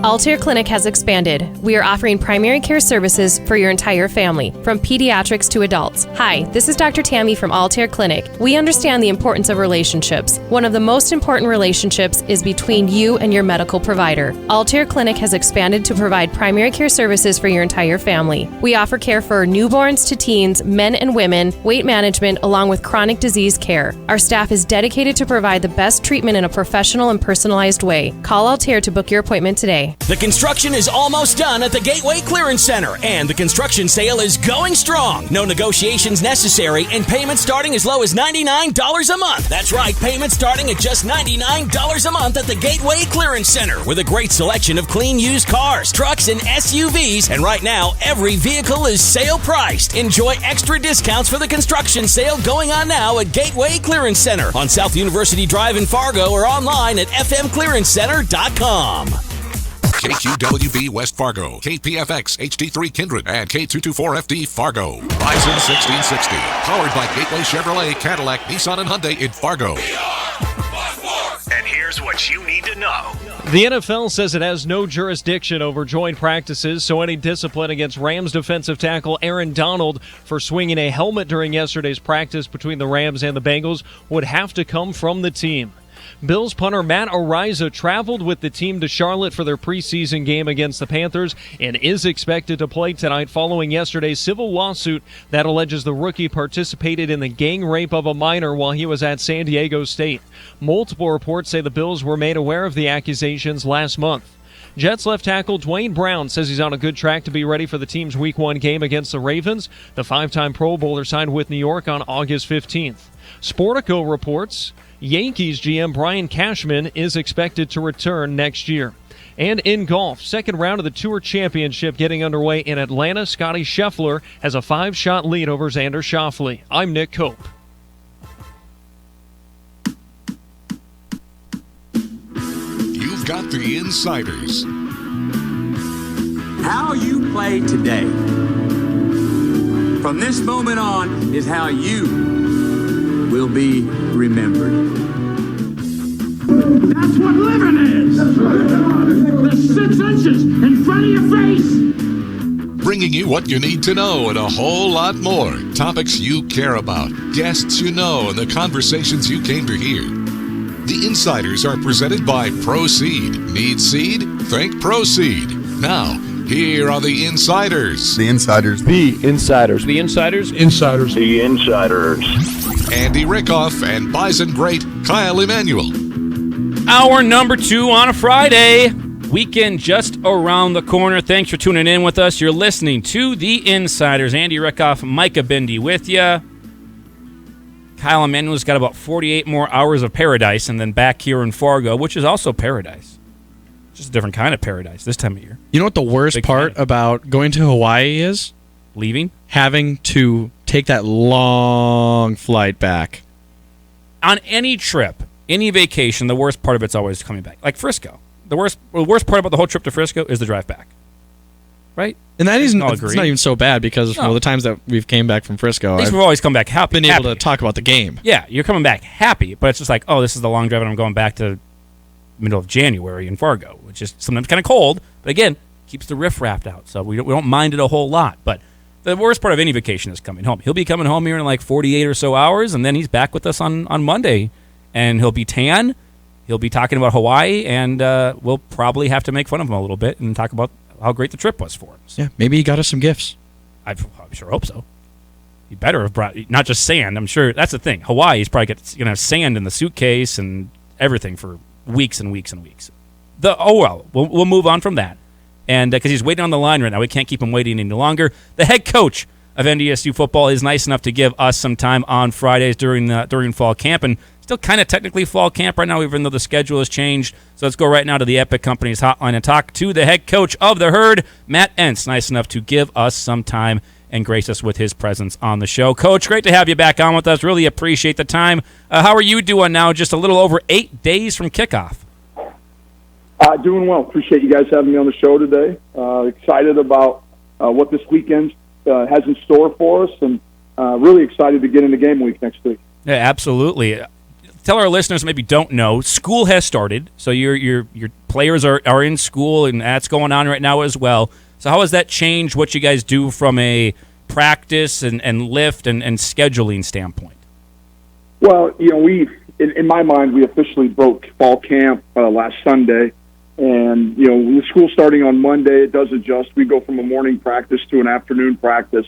Speaker 11: Altair Clinic has expanded. We are offering primary care services for your entire family, from pediatrics to adults. Hi, this is Dr. Tammy from Altair Clinic. We understand the importance of relationships. One of the most important relationships is between you and your medical provider. Altair Clinic has expanded to provide primary care services for your entire family. We offer care for newborns to teens, men and women, weight management, along with chronic disease care. Our staff is dedicated to provide the best treatment in a professional and personalized way. Call Altair to book your appointment today.
Speaker 2: The construction is almost done at the Gateway Clearance Center, and the construction sale is going strong. No negotiations necessary, and payments starting as low as $99 a month. That's right, payments starting at just $99 a month at the Gateway Clearance Center, with a great selection of clean used cars, trucks, and SUVs. And right now, every vehicle is sale priced. Enjoy extra discounts for the construction sale going on now at Gateway Clearance Center on South University Drive in Fargo, or online at fmclearancecenter.com.
Speaker 3: KQWB West Fargo, KPFX HD3 Kindred, and K224FD Fargo. Bison 1660, powered by Gateway Chevrolet, Cadillac, Nissan, and Hyundai in Fargo.
Speaker 24: And here's what you need to know.
Speaker 13: The NFL says it has no jurisdiction over joint practices, so any discipline against Rams defensive tackle Aaron Donald for swinging a helmet during yesterday's practice between the Rams and the Bengals would have to come from the team. Bills punter Matt Araiza traveled with the team to Charlotte for their preseason game against the Panthers and is expected to play tonight following yesterday's civil lawsuit that alleges the rookie participated in the gang rape of a minor while he was at San Diego State. Multiple reports say the Bills were made aware of the accusations last month. Jets left tackle Dwayne Brown says he's on a good track to be ready for the team's Week 1 game against the Ravens. The 5-time Pro Bowler signed with New York on August 15th. Sportico reports Yankees GM Brian Cashman is expected to return next year. And in golf, second round of the Tour Championship getting underway in Atlanta. Scotty Scheffler has a 5-shot lead over Xander Schauffele. I'm Nick Cope.
Speaker 3: You've got the insiders.
Speaker 14: How you play today, from this moment on, is how you will be remembered.
Speaker 7: That's what living is. The 6 inches in front of your face.
Speaker 3: Bringing you what you need to know and a whole lot more. Topics you care about, guests you know, and the conversations you came to hear. The Insiders are presented by Proseed. Need seed? Think Proseed. Now, here are the Insiders.
Speaker 15: The Insiders.
Speaker 25: The Insiders. The Insiders.
Speaker 15: Insiders.
Speaker 25: The Insiders.
Speaker 3: Andy Rickoff and Bison great Kyle Emanuel.
Speaker 10: Hour number 2 on a Friday. Weekend just around the corner. Thanks for tuning in with us. You're listening to The Insiders. Andy Rickoff, Micah Bindi with you. Kyle Emanuel's got about 48 more hours of paradise and then back here in Fargo, which is also paradise. Just a different kind of paradise this time of year.
Speaker 8: You know what the worst part about going to Hawaii is?
Speaker 10: Leaving?
Speaker 8: Having to take that long flight back.
Speaker 10: On any trip, any vacation, the worst part of it's always coming back. Like Frisco. The worst part about the whole trip to Frisco is the drive back. Right?
Speaker 8: And that isn't, it's not even so bad because the times that we've came back from Frisco,
Speaker 10: at least we've always come back happy.
Speaker 8: Been able to talk about the game.
Speaker 10: Yeah, you're coming back happy, but it's just like, oh, this is the long drive and I'm going back to middle of January in Fargo, which is sometimes kind of cold, but again, keeps the riffraff out, so we don't mind it a whole lot. But the worst part of any vacation is coming home. He'll be coming home here in like 48 or so hours, and then he's back with us on Monday, and he'll be tan. He'll be talking about Hawaii, and we'll probably have to make fun of him a little bit and talk about how great the trip was for him. So.
Speaker 8: Yeah, maybe he got us some gifts.
Speaker 10: I sure hope so. He better have brought not just sand. I'm sure that's the thing. Hawaii's probably going to have sand in the suitcase and everything for weeks and weeks and weeks. We'll move on from that. And because he's waiting on the line right now, we can't keep him waiting any longer. The head coach of NDSU football is nice enough to give us some time on Fridays during fall camp, and still kind of technically fall camp right now, even though the schedule has changed. So let's go right now to the Epic Company's hotline and talk to the head coach of the Herd, Matt Entz, nice enough to give us some time and grace us with his presence on the show. Coach, great to have you back on with us. Really appreciate the time. How are you doing now, just a little over 8 days from kickoff?
Speaker 1: Doing well. Appreciate you guys having me on the show today. Excited about what this weekend has in store for us, and really excited to get into game week next week.
Speaker 10: Yeah, absolutely. Tell our listeners maybe don't know, school has started, so your players are in school, and that's going on right now as well. So how has that changed what you guys do from a practice and lift and scheduling standpoint?
Speaker 1: Well, in my mind, we officially broke fall camp last Sunday. And, with school starting on Monday, it does adjust. We go from a morning practice to an afternoon practice.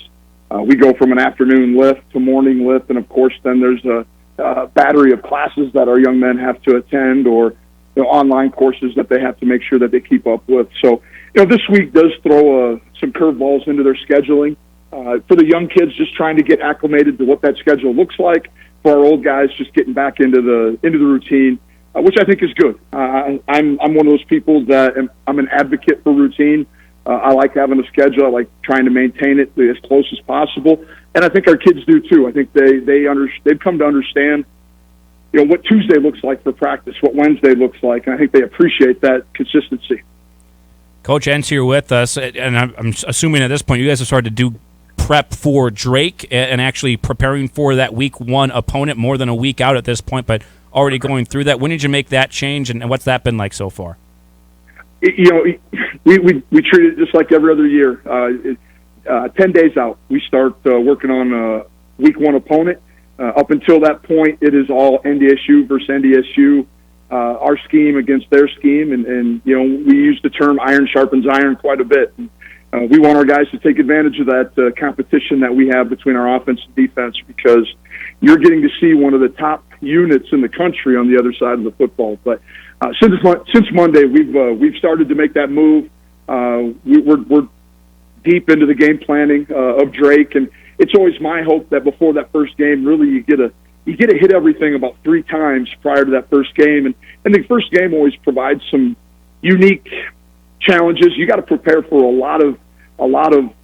Speaker 1: We go from an afternoon lift to morning lift. And, of course, then there's a battery of classes that our young men have to attend, or online courses that they have to make sure that they keep up with. So, this week does throw some curveballs into their scheduling. For the young kids, just trying to get acclimated to what that schedule looks like. For our old guys, just getting back into the routine. Which I think is good. I'm one of those people that I'm an advocate for routine. I like having a schedule. I like trying to maintain it as close as possible, and I think our kids do too. I think they've come to understand, what Tuesday looks like for practice, what Wednesday looks like, and I think they appreciate that consistency.
Speaker 10: Coach Entz here with us, and I'm assuming at this point you guys have started to do prep for Drake and actually preparing for that week 1 opponent more than a week out at this point, but already going through that. When did you make that change, and what's that been like so far?
Speaker 1: We treat it just like every other year. 10 days out, we start working on week 1 opponent. Up until that point, it is all NDSU versus NDSU, our scheme against their scheme, and we use the term iron sharpens iron quite a bit. We want our guys to take advantage of that competition that we have between our offense and defense, because you're getting to see one of the top units in the country on the other side of the football. But since Monday, we've started to make that move. We're deep into the game planning of Drake, and it's always my hope that before that first game, really you get to hit everything about 3 times prior to that first game, and the first game always provides some unique challenges. You got to prepare for a lot of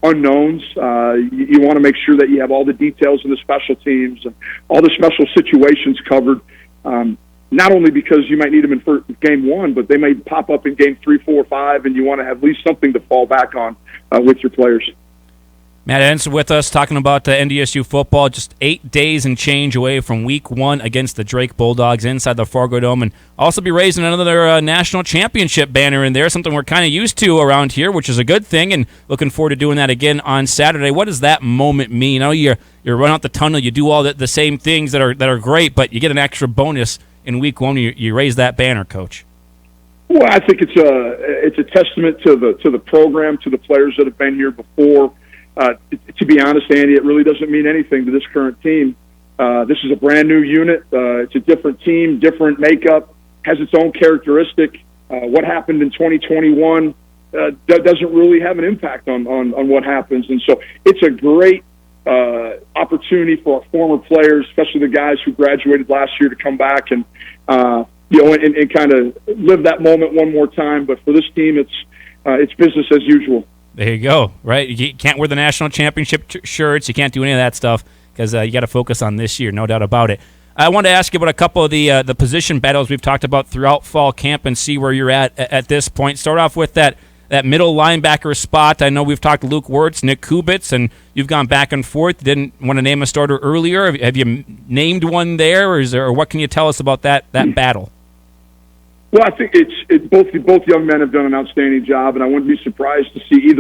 Speaker 1: unknowns. You want to make sure that you have all the details in the special teams and all the special situations covered. Not only because you might need them in game 1, but they may pop up in game 3, 4, 5, and you want to have at least something to fall back on with your players.
Speaker 10: Matt Entz with us talking about NDSU football, just 8 days and change away from week 1 against the Drake Bulldogs inside the Fargo Dome, and also be raising another national championship banner in there, something we're kind of used to around here, which is a good thing, and looking forward to doing that again on Saturday. What does that moment mean? You run out the tunnel, you do all the same things that are great, but you get an extra bonus in week 1. You raise that banner, Coach.
Speaker 1: Well, I think it's a testament to the program, to the players that have been here before. To be honest, Andy, it really doesn't mean anything to this current team. This is a brand new unit. It's a different team, different makeup, has its own characteristic. What happened in 2021 doesn't really have an impact on what happens. And so it's a great opportunity for our former players, especially the guys who graduated last year, to come back and and kind of live that moment one more time. But for this team, it's business as usual.
Speaker 10: There you go, right? You can't wear the national championship shirts. You can't do any of that stuff because you got to focus on this year, no doubt about it. I want to ask you about a couple of the position battles we've talked about throughout fall camp and see where you're at this point. Start off with that middle linebacker spot. I know we've talked Luke Wirtz, Nick Kubitz, and you've gone back and forth. Didn't want to name a starter earlier. Have you named one there, or what can you tell us about that battle?
Speaker 1: Well, I think both young men have done an outstanding job, and I wouldn't be surprised to see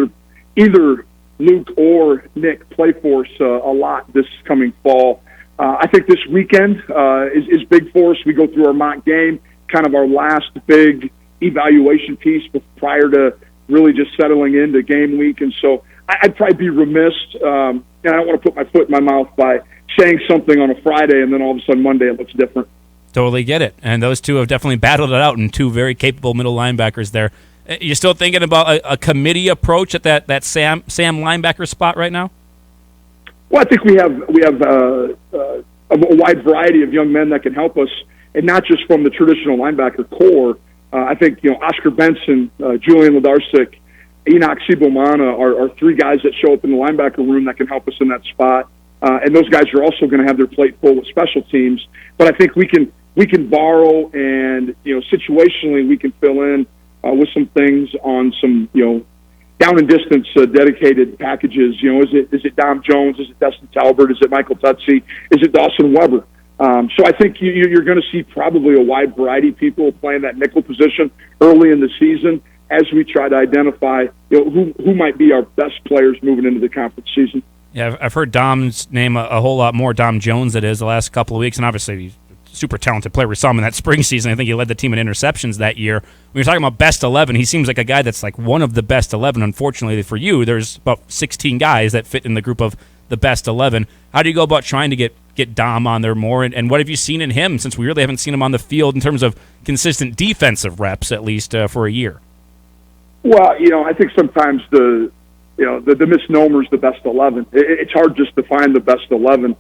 Speaker 1: either Luke or Nick play for us a lot this coming fall. I think this weekend is big for us. We go through our mock game, kind of our last big evaluation piece prior to really just settling into game week. And so I'd probably be remiss, and I don't want to put my foot in my mouth by saying something on a Friday and then all of a sudden Monday it looks different.
Speaker 10: Totally get it. And those two have definitely battled it out, and two very capable middle linebackers there. You still thinking about a committee approach at that Sam linebacker spot right now?
Speaker 1: Well, I think we have a wide variety of young men that can help us, and not just from the traditional linebacker core. I think Oscar Benson, Julian Ladarsik, Enoch Sibomana are three guys that show up in the linebacker room that can help us in that spot. And those guys are also going to have their plate full with special teams. But I think we can borrow, and situationally we can fill in with some things on some down and distance dedicated packages. Is it Dom Jones? Is it Destin Talbert? Is it Michael Tutsi? Is it Dawson Weber? So I think you're going to see probably a wide variety of people playing that nickel position early in the season as we try to identify who might be our best players moving into the conference season.
Speaker 10: Yeah, I've heard Dom's name a whole lot more, Dom Jones, that is, the last couple of weeks, and obviously he's a super talented player. We saw him in that spring season. I think he led the team in interceptions that year. When you're talking about best 11, he seems like a guy that's like one of the best 11. Unfortunately for you, there's about 16 guys that fit in the group of the best 11. How do you go about trying to get Dom on there more, and what have you seen in him, since we really haven't seen him on the field in terms of consistent defensive reps, at least for a year?
Speaker 1: Well, I think sometimes the misnomer is the best 11. It's hard just to find the best 11.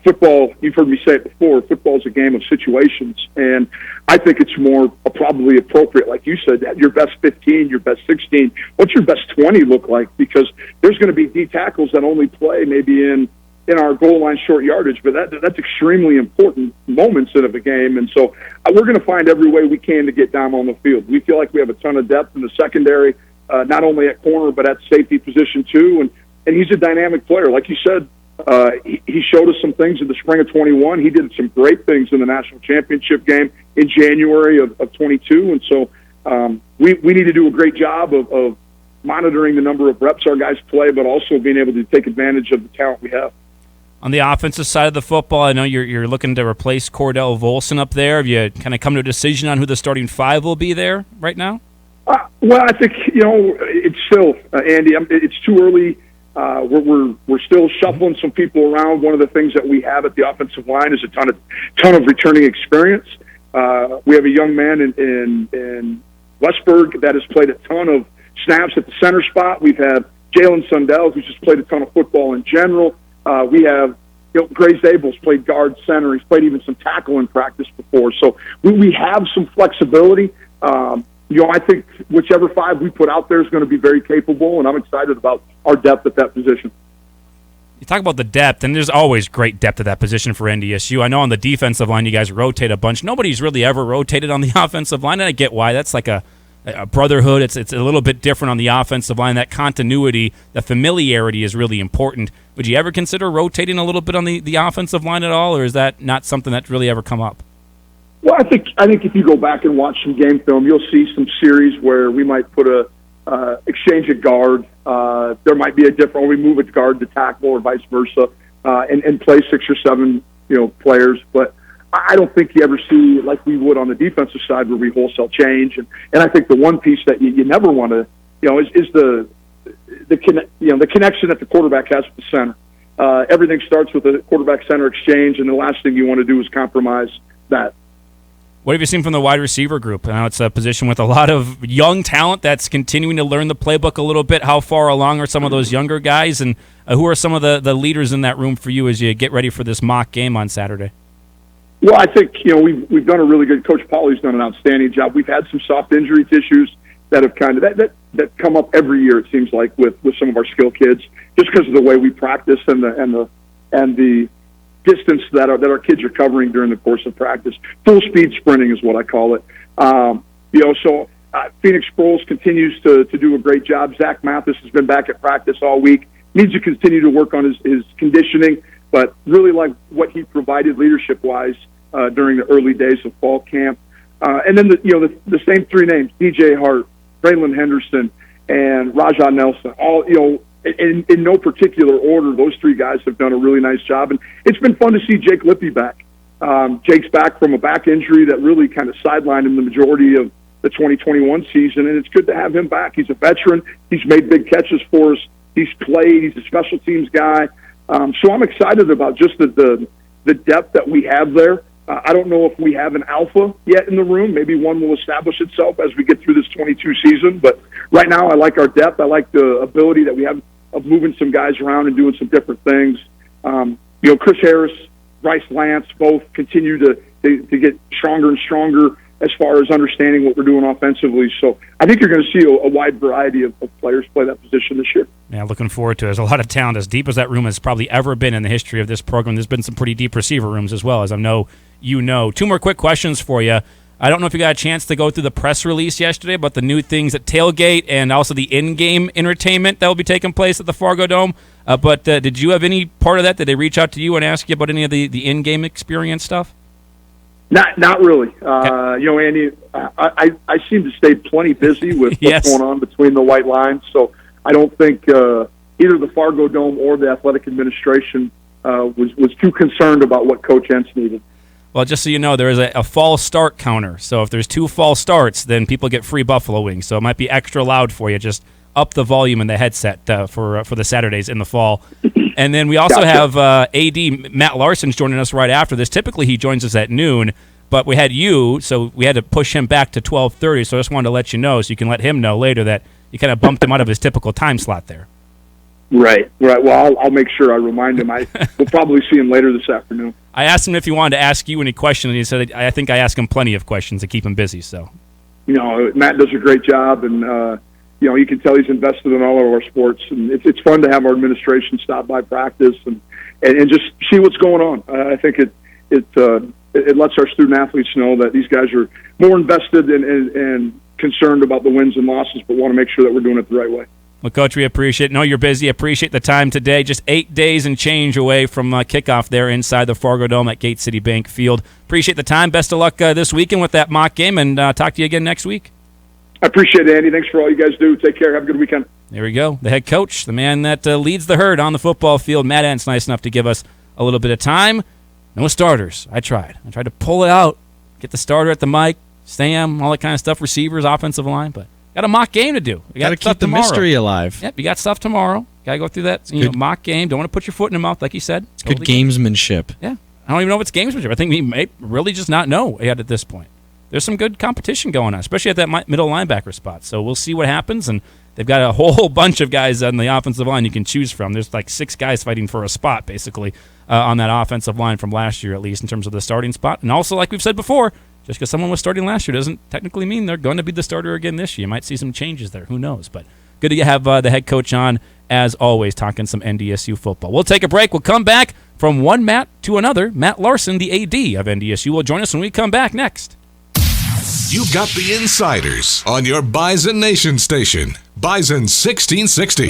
Speaker 1: Football, you've heard me say it before, football is a game of situations, and I think it's more probably appropriate, like you said, your best 15, your best 16. What's your best 20 look like? Because there's going to be D tackles that only play maybe in our goal line short yardage, but that's extremely important moments of a game. And so we're going to find every way we can to get Dom on the field. We feel like we have a ton of depth in the secondary, not only at corner, but at safety position too. And he's a dynamic player. Like you said, he showed us some things in the spring of 21. He did some great things in the national championship game in January of 22. And so we need to do a great job of monitoring the number of reps our guys play, but also being able to take advantage of the talent we have.
Speaker 10: On the offensive side of the football, I know you're looking to replace Cordell Volson up there. Have you kind of come to a decision on who the starting five will be there right now?
Speaker 1: Well, I think it's still Andy. It's too early. We're still shuffling some people around. One of the things that we have at the offensive line is a ton of returning experience. We have a young man in Westberg that has played a ton of snaps at the center spot. We've had Jalen Sundell, who's just played a ton of football in general. We have Grace Abel's played guard center. He's played even some tackle in practice before. So we have some flexibility. I think whichever five we put out there is going to be very capable, and I'm excited about our depth at that position.
Speaker 10: You talk about the depth, and there's always great depth at that position for NDSU. I know on the defensive line you guys rotate a bunch. Nobody's really ever rotated on the offensive line, and I get why. That's like a brotherhood. It's a little bit different on the offensive line. That continuity, the familiarity is really important. Would you ever consider rotating a little bit on the offensive line at all, or is that not something that's really ever come up?
Speaker 1: Well, I think if you go back and watch some game film, you'll see some series where we might put a exchange at guard. There might be a different, we move at guard to tackle or vice versa, and play 6 or 7 players. But I don't think you ever see like we would on the defensive side where we wholesale change. And I think the one piece that you never want to is the connection that the quarterback has with the center. Everything starts with a quarterback center exchange, and the last thing you want to do is compromise that.
Speaker 10: What have you seen from the wide receiver group? Now it's a position with a lot of young talent that's continuing to learn the playbook a little bit. How far along are some of those younger guys, and who are some of the leaders in that room for you as you get ready for this mock game on Saturday?
Speaker 1: Well, I think we've done a really good. Coach Pauly's done an outstanding job. We've had some soft injury issues that have kind of that come up every year. It seems like with some of our skill kids, just because of the way we practice and the distance that our kids are covering during the course of practice. Full speed sprinting is what I call it. So Phoenix Sproles continues to do a great job. Zach Mathis has been back at practice all week. Needs to continue to work on his conditioning, but really like what he provided leadership-wise during the early days of fall camp. And then the same three names: DJ Hart, Braylon Henderson, and Rajah Nelson. All in no particular order, those three guys have done a really nice job, and it's been fun to see Jake Lippy back. Jake's back from a back injury that really kind of sidelined him the majority of the 2021 season, and it's good to have him back. He's a veteran. He's made big catches for us. He's played. He's a special teams guy. So I'm excited about just the depth that we have there. I don't know if we have an alpha yet in the room. Maybe one will establish itself as we get through this 22 season. But right now, I like our depth. I like the ability that we have of moving some guys around and doing some different things. Chris Harris, Bryce Lance, both continue to get stronger and stronger as far as understanding what we're doing offensively. So I think you're going to see a wide variety of players play that position this year.
Speaker 10: Yeah, looking forward to it. There's a lot of talent, as deep as that room has probably ever been in the history of this program. There's been some pretty deep receiver rooms as well, as I know you know. Two more quick questions for you. I don't know if you got a chance to go through the press release yesterday about the new things at Tailgate and also the in-game entertainment that will be taking place at the Fargo Dome. But did you have any part of that? Did they reach out to you and ask you about any of the in-game experience stuff?
Speaker 1: Not really. Andy, I seem to stay plenty busy with what's going on between the white lines, so I don't think either the Fargo Dome or the athletic administration was too concerned about what Coach Entz needed.
Speaker 10: Well, just so you know, there is a fall start counter. So if there's 2 fall starts, then people get free buffalo wings. So it might be extra loud for you. Just up the volume in the headset for the Saturdays in the fall. And then we also have AD Matt Larsen's joining us right after this. Typically he joins us at noon, but we had you, so we had to push him back to 12:30. So I just wanted to let you know so you can let him know later that you kind of bumped him out of his typical time slot there.
Speaker 1: Right. Well, I'll make sure I remind him. We'll probably see him later this afternoon.
Speaker 10: I asked him if he wanted to ask you any questions, and he said, I think I ask him plenty of questions to keep him busy. So,
Speaker 1: Matt does a great job, and you can tell he's invested in all of our sports, and it's fun to have our administration stop by practice and just see what's going on. I think it lets our student athletes know that these guys are more invested and concerned about the wins and losses, but want to make sure that we're doing it the right way.
Speaker 10: Well, Coach, we appreciate it. Know you're busy. Appreciate the time today. Just 8 days and change away from kickoff there inside the Fargo Dome at Gate City Bank Field. Appreciate the time. Best of luck this weekend with that mock game, and talk to you again next week.
Speaker 1: I appreciate it, Andy. Thanks for all you guys do. Take care. Have a good weekend.
Speaker 10: There we go. The head coach, the man that leads the herd on the football field, Matt Entz, nice enough to give us a little bit of time. No starters. I tried to pull it out, get the starter at the mic, Sam, all that kind of stuff, receivers, offensive line, but got a mock game to do. We got to
Speaker 8: keep the mystery alive.
Speaker 10: Yep, you got stuff tomorrow. Got to go through that mock game. Don't want to put your foot in the mouth, like you said.
Speaker 8: It's good gamesmanship.
Speaker 10: Yeah. I don't even know if it's gamesmanship. I think we may really just not know yet at this point. There's some good competition going on, especially at that middle linebacker spot. So we'll see what happens, and they've got a whole bunch of guys on the offensive line you can choose from. There's like 6 guys fighting for a spot, basically, on that offensive line from last year, at least, in terms of the starting spot. And also, like we've said before, just because someone was starting last year doesn't technically mean they're going to be the starter again this year. You might see some changes there. Who knows? But good to have the head coach on, as always, talking some NDSU football. We'll take a break. We'll come back from one Matt to another. Matt Larsen, the AD of NDSU, will join us when we come back next.
Speaker 3: You've got the insiders on your Bison Nation station, Bison 1660.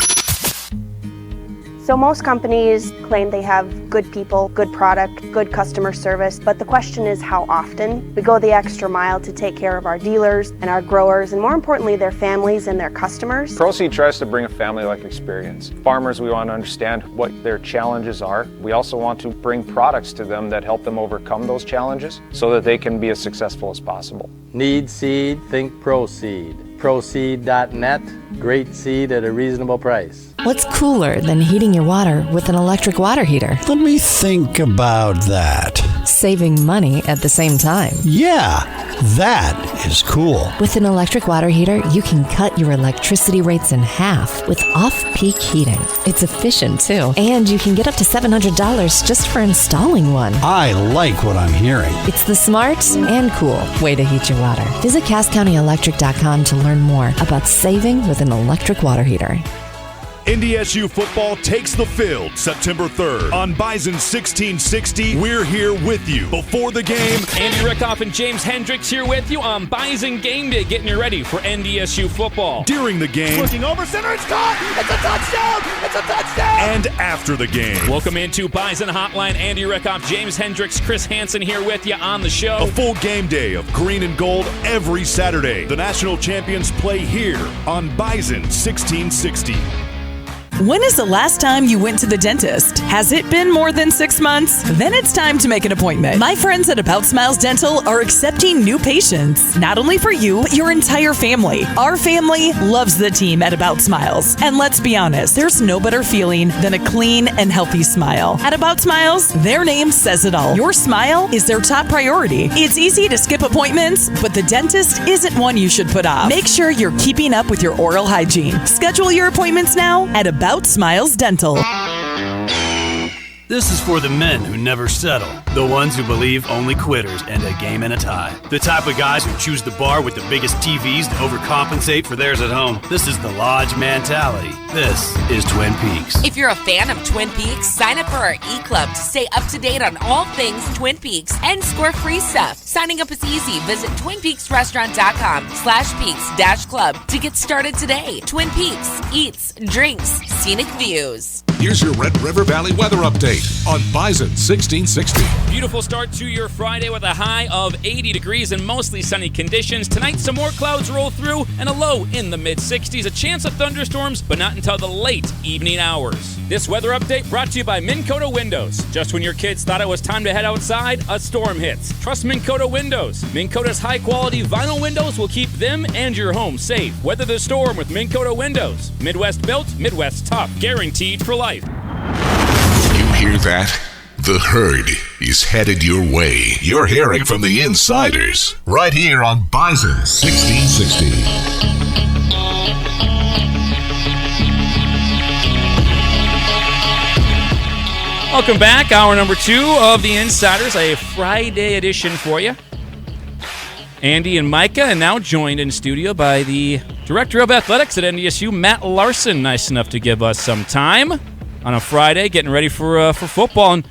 Speaker 15: So most companies claim they have good people, good product, good customer service, but the question is how often. We go the extra mile to take care of our dealers and our growers, and more importantly, their families and their customers.
Speaker 17: Proseed tries to bring a family-like experience. Farmers, we want to understand what their challenges are. We also want to bring products to them that help them overcome those challenges so that they can be as successful as possible.
Speaker 18: Need seed, think Proseed. Proseed.net, great seed at a reasonable price.
Speaker 19: What's cooler than heating your water with an electric water heater?
Speaker 16: Let me think about that.
Speaker 19: Saving money at the same time.
Speaker 16: Yeah, that is cool.
Speaker 19: With an electric water heater, you can cut your electricity rates in half with off-peak heating. It's efficient, too. And you can get up to $700 just for installing one.
Speaker 16: I like what I'm hearing.
Speaker 19: It's the smart and cool way to heat your water. Visit CassCountyElectric.com to learn more about saving with an electric water heater.
Speaker 4: NDSU football takes the field September 3rd. On Bison 1660, we're here with you before the game.
Speaker 10: Andy Rickoff and James Hendricks here with you on Bison Game Day, getting you ready for NDSU football.
Speaker 4: During the game.
Speaker 7: Looking over center, it's caught! It's a touchdown! It's a touchdown!
Speaker 4: And after the game.
Speaker 10: Welcome into Bison Hotline. Andy Rickoff, James Hendricks, Chris Hansen here with you on the show.
Speaker 4: A full game day of green and gold every Saturday. The national champions play here on Bison 1660.
Speaker 5: When is the last time you went to the dentist? Has it been more than 6 months? Then it's time to make an appointment. My friends at About Smiles Dental are accepting new patients, not only for you, but your entire family. Our family loves the team at About Smiles. And let's be honest, there's no better feeling than a clean and healthy smile. At About Smiles, their name says it all. Your smile is their top priority. It's easy to skip appointments, but the dentist isn't one you should put off. Make sure you're keeping up with your oral hygiene. Schedule your appointments now at About Smiles Dental.
Speaker 6: This is for the men who never settle, the ones who believe only quitters end a game in a tie, the type of guys who choose the bar with the biggest TVs to overcompensate for theirs at home. This is the Lodge mentality. This is Twin Peaks.
Speaker 20: If you're a fan of Twin Peaks, sign up for our e-club to stay up to date on all things Twin Peaks and score free stuff. Signing up is easy. Visit TwinPeaksRestaurant.com/Peaks-Club to get started today. Twin Peaks, eats, drinks, scenic views.
Speaker 3: Here's your Red River Valley weather update on Bison 1660.
Speaker 10: Beautiful start to your Friday with a high of 80 degrees and mostly sunny conditions. Tonight, some more clouds roll through and a low in the mid-60s. A chance of thunderstorms, but not until the late evening hours. This weather update brought to you by Minn Kota Windows. Just when your kids thought it was time to head outside, a storm hits. Trust Minn Kota Windows. Minn Kota's high-quality vinyl windows will keep them and your home safe. Weather the storm with Minn Kota Windows. Midwest built, Midwest tough. Guaranteed for life.
Speaker 3: You hear that? The herd is headed your way. You're hearing from the insiders right here on Bison 1660.
Speaker 10: Welcome back. Hour number 2 of the Insiders, a Friday edition for you. Andy and Micah, and now joined in studio by the Director of Athletics at NDSU, Matt Larsen. Nice enough to give us some time on a Friday, getting ready for football. And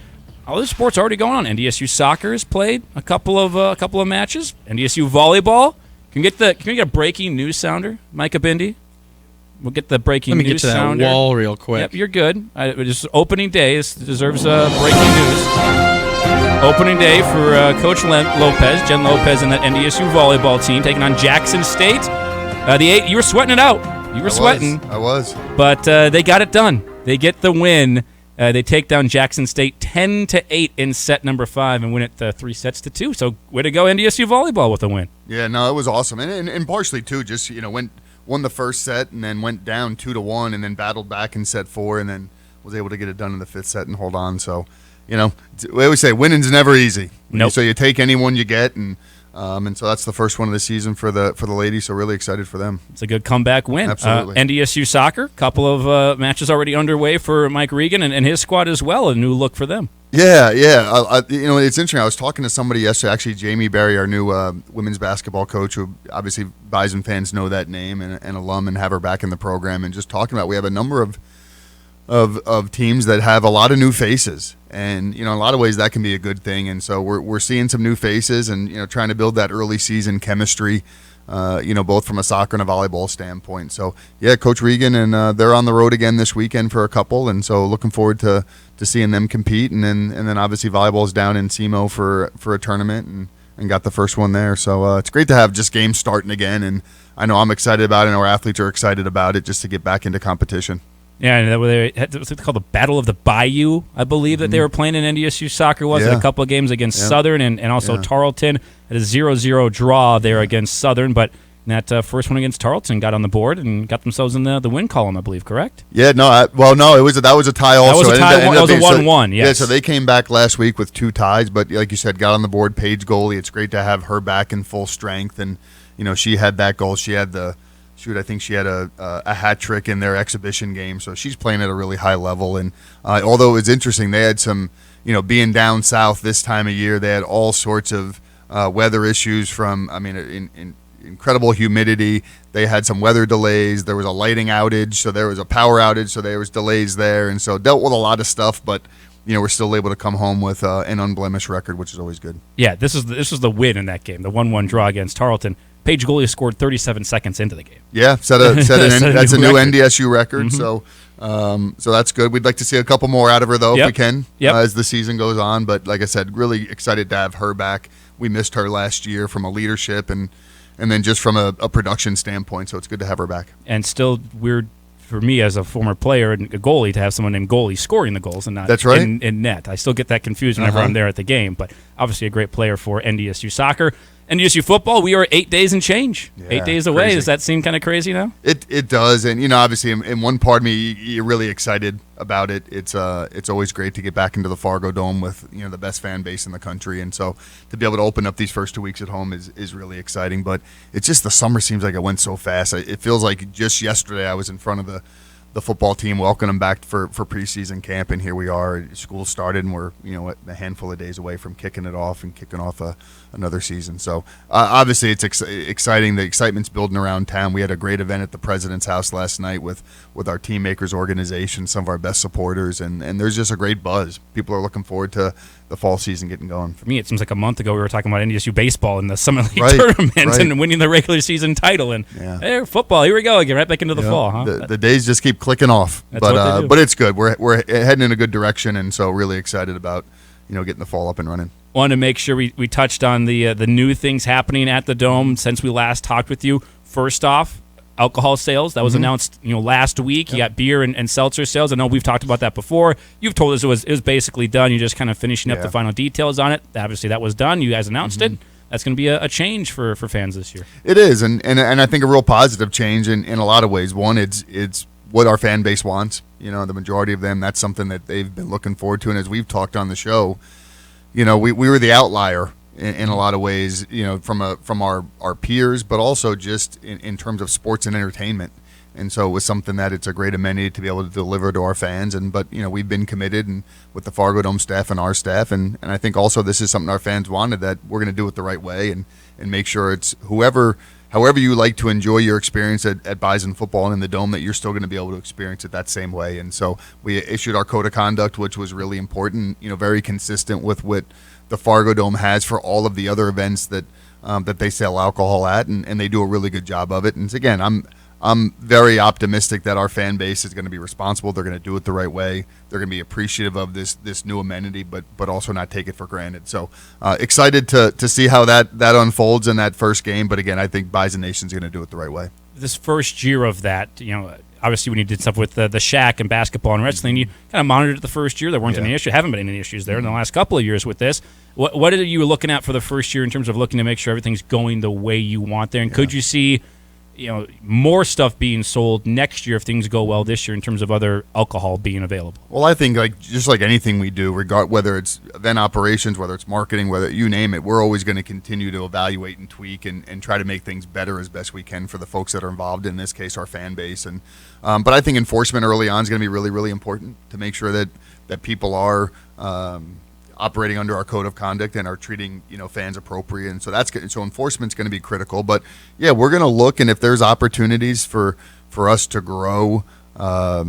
Speaker 10: all the sports already going on. NDSU soccer has played a couple of matches. NDSU volleyball. Can we get a breaking news sounder, Micah Bindi? We'll get the breaking news sounder.
Speaker 8: Let me get to that wall real quick.
Speaker 10: Yep, you're good. Just opening day. This deserves breaking news. Opening day for Coach Jen Lopez, and that NDSU volleyball team taking on Jackson State. You were sweating it out. You were sweating.
Speaker 22: I was.
Speaker 10: But they got it done. They get the win. They take down Jackson State 10-8 in set number 5 and win it 3-2. So way to go, NDSU volleyball with a win.
Speaker 22: Yeah, no, it was awesome, and partially too, just won the first set and then went down 2-1 and then battled back in set 4 and then was able to get it done in the 5th set and hold on. So, we always say winning's never easy.
Speaker 10: Nope.
Speaker 22: So you take anyone you get, and so that's the first one of the season for the ladies. So really excited for them.
Speaker 10: It's a good comeback win.
Speaker 22: Absolutely.
Speaker 10: NDSU soccer, couple of matches already underway for Mike Regan and his squad as well. A new look for them.
Speaker 22: Yeah. It's interesting. I was talking to somebody yesterday, actually, Jamie Berry, our new women's basketball coach, who obviously Bison fans know that name and alum and have her back in the program, and just talking about we have a number of teams that have a lot of new faces, and in a lot of ways that can be a good thing. And so we're seeing some new faces, and trying to build that early season chemistry. Both from a soccer and a volleyball standpoint. So, yeah, Coach Regan, and they're on the road again this weekend for a couple, and so looking forward to seeing them compete. And then obviously volleyball's down in SEMO for a tournament and got the first one there. So it's great to have just games starting again, and I know I'm excited about it, and our athletes are excited about it just to get back into competition.
Speaker 10: Yeah, and it was called the Battle of the Bayou, I believe, that they were playing in NDSU soccer. Was it a couple of games against Southern and also Tarleton? At a 0-0 draw there against Southern, but that first one against Tarleton got on the board and got themselves in the win column, I believe, correct?
Speaker 22: Yeah, that was a tie also.
Speaker 10: That was a tie. That was a 1-1, yes.
Speaker 22: Yeah, so they came back last week with 2 ties, but like you said, got on the board. Paige goalie, it's great to have her back in full strength, and she had that goal. She had I think she had a hat trick in their exhibition game, so she's playing at a really high level. And although it was interesting, they had some, being down south this time of year, they had all sorts of weather issues from, incredible humidity. They had some weather delays. There was a lighting outage, so there was a power outage, so there was delays there, and so dealt with a lot of stuff. But we're still able to come home with an unblemished record, which is always good.
Speaker 10: Yeah, this is the win in that game, the 1-1 draw against Tarleton. Page goalie scored 37 seconds into the game.
Speaker 22: Yeah, that's a new
Speaker 10: record.
Speaker 22: NDSU record. So that's good. We'd like to see a couple more out of her though, if we can, as the season goes on. But like I said, really excited to have her back. We missed her last year from a leadership and then just from a production standpoint. So it's good to have her back.
Speaker 10: And still weird for me as a former player and a goalie to have someone named goalie scoring the goals and not
Speaker 22: that's right.
Speaker 10: in net. I still get that confused whenever I'm there at the game. But obviously a great player for NDSU soccer. NDSU football, we are 8 days and change.
Speaker 22: Yeah,
Speaker 10: 8 days away.
Speaker 22: crazy.
Speaker 10: Does that seem kind of crazy now?
Speaker 22: It does, and obviously, in one part of me, you're really excited about it. It's always great to get back into the Fargo Dome with the best fan base in the country, and so to be able to open up these first 2 weeks at home is really exciting. But it's just the summer seems like it went so fast. It feels like just yesterday I was in front of the football team, welcoming them back for preseason camp, and here we are. School started, and we're a handful of days away from kicking it off and kicking off another season. So obviously it's exciting. The excitement's building around town. We had a great event at the President's House last night with our Team Makers organization, some of our best supporters, and there's just a great buzz. People are looking forward to the fall season getting going.
Speaker 10: For me, it seems like a month ago we were talking about NDSU baseball in the Summer League tournament and winning the regular season title. And hey, football, here we go again, right back into the fall. Huh?
Speaker 22: The days just keep clicking off. But it's good. We're heading in a good direction, and so really excited about getting the fall up and running.
Speaker 10: Want to make sure we touched on the new things happening at the Dome since we last talked with you. First off, alcohol sales. That was announced last week. You got beer and seltzer sales. I know we've talked about that before. You've told us it was basically done. You're just kind of finishing up the final details on it. Obviously, that was done. You guys announced it. That's going to be a change for fans this year.
Speaker 22: It is, and I think a real positive change in a lot of ways. One, it's what our fan base wants. The majority of them, that's something that they've been looking forward to. And as we've talked on the show, we were the outlier in a lot of ways, from our peers, but also just in terms of sports and entertainment. And so it was something that it's a great amenity to be able to deliver to our fans. But we've been committed and with the Fargo Dome staff and our staff. And I think also this is something our fans wanted, that we're going to do it the right way and make sure it's however you like to enjoy your experience at Bison football and in the Dome, that you're still going to be able to experience it that same way. And so we issued our code of conduct, which was really important, very consistent with what the Fargo Dome has for all of the other events that they sell alcohol at, and they do a really good job of it. And again, I'm very optimistic that our fan base is going to be responsible. They're going to do it the right way. They're going to be appreciative of this new amenity, but also not take it for granted. So excited to see how that unfolds in that first game. But again, I think Bison Nation's going to do it the right way.
Speaker 10: This first year of that, obviously when you did stuff with the Shack and basketball and wrestling, you kind of monitored it the first year. There weren't any issues. Haven't been any issues there in the last couple of years with this. What are you looking at for the first year in terms of looking to make sure everything's going the way you want there? And could you see more stuff being sold next year if things go well this year in terms of other alcohol being available?
Speaker 22: Well, I think just like anything we do, whether it's event operations, whether it's marketing, whether you name it, we're always going to continue to evaluate and tweak and try to make things better as best we can for the folks that are involved, in this case, our fan base. And but I think enforcement early on is going to be really, really important to make sure that people are operating under our code of conduct and are treating fans appropriate, and so so enforcement's going to be critical. But yeah, we're going to look, and if there's opportunities for us to grow, that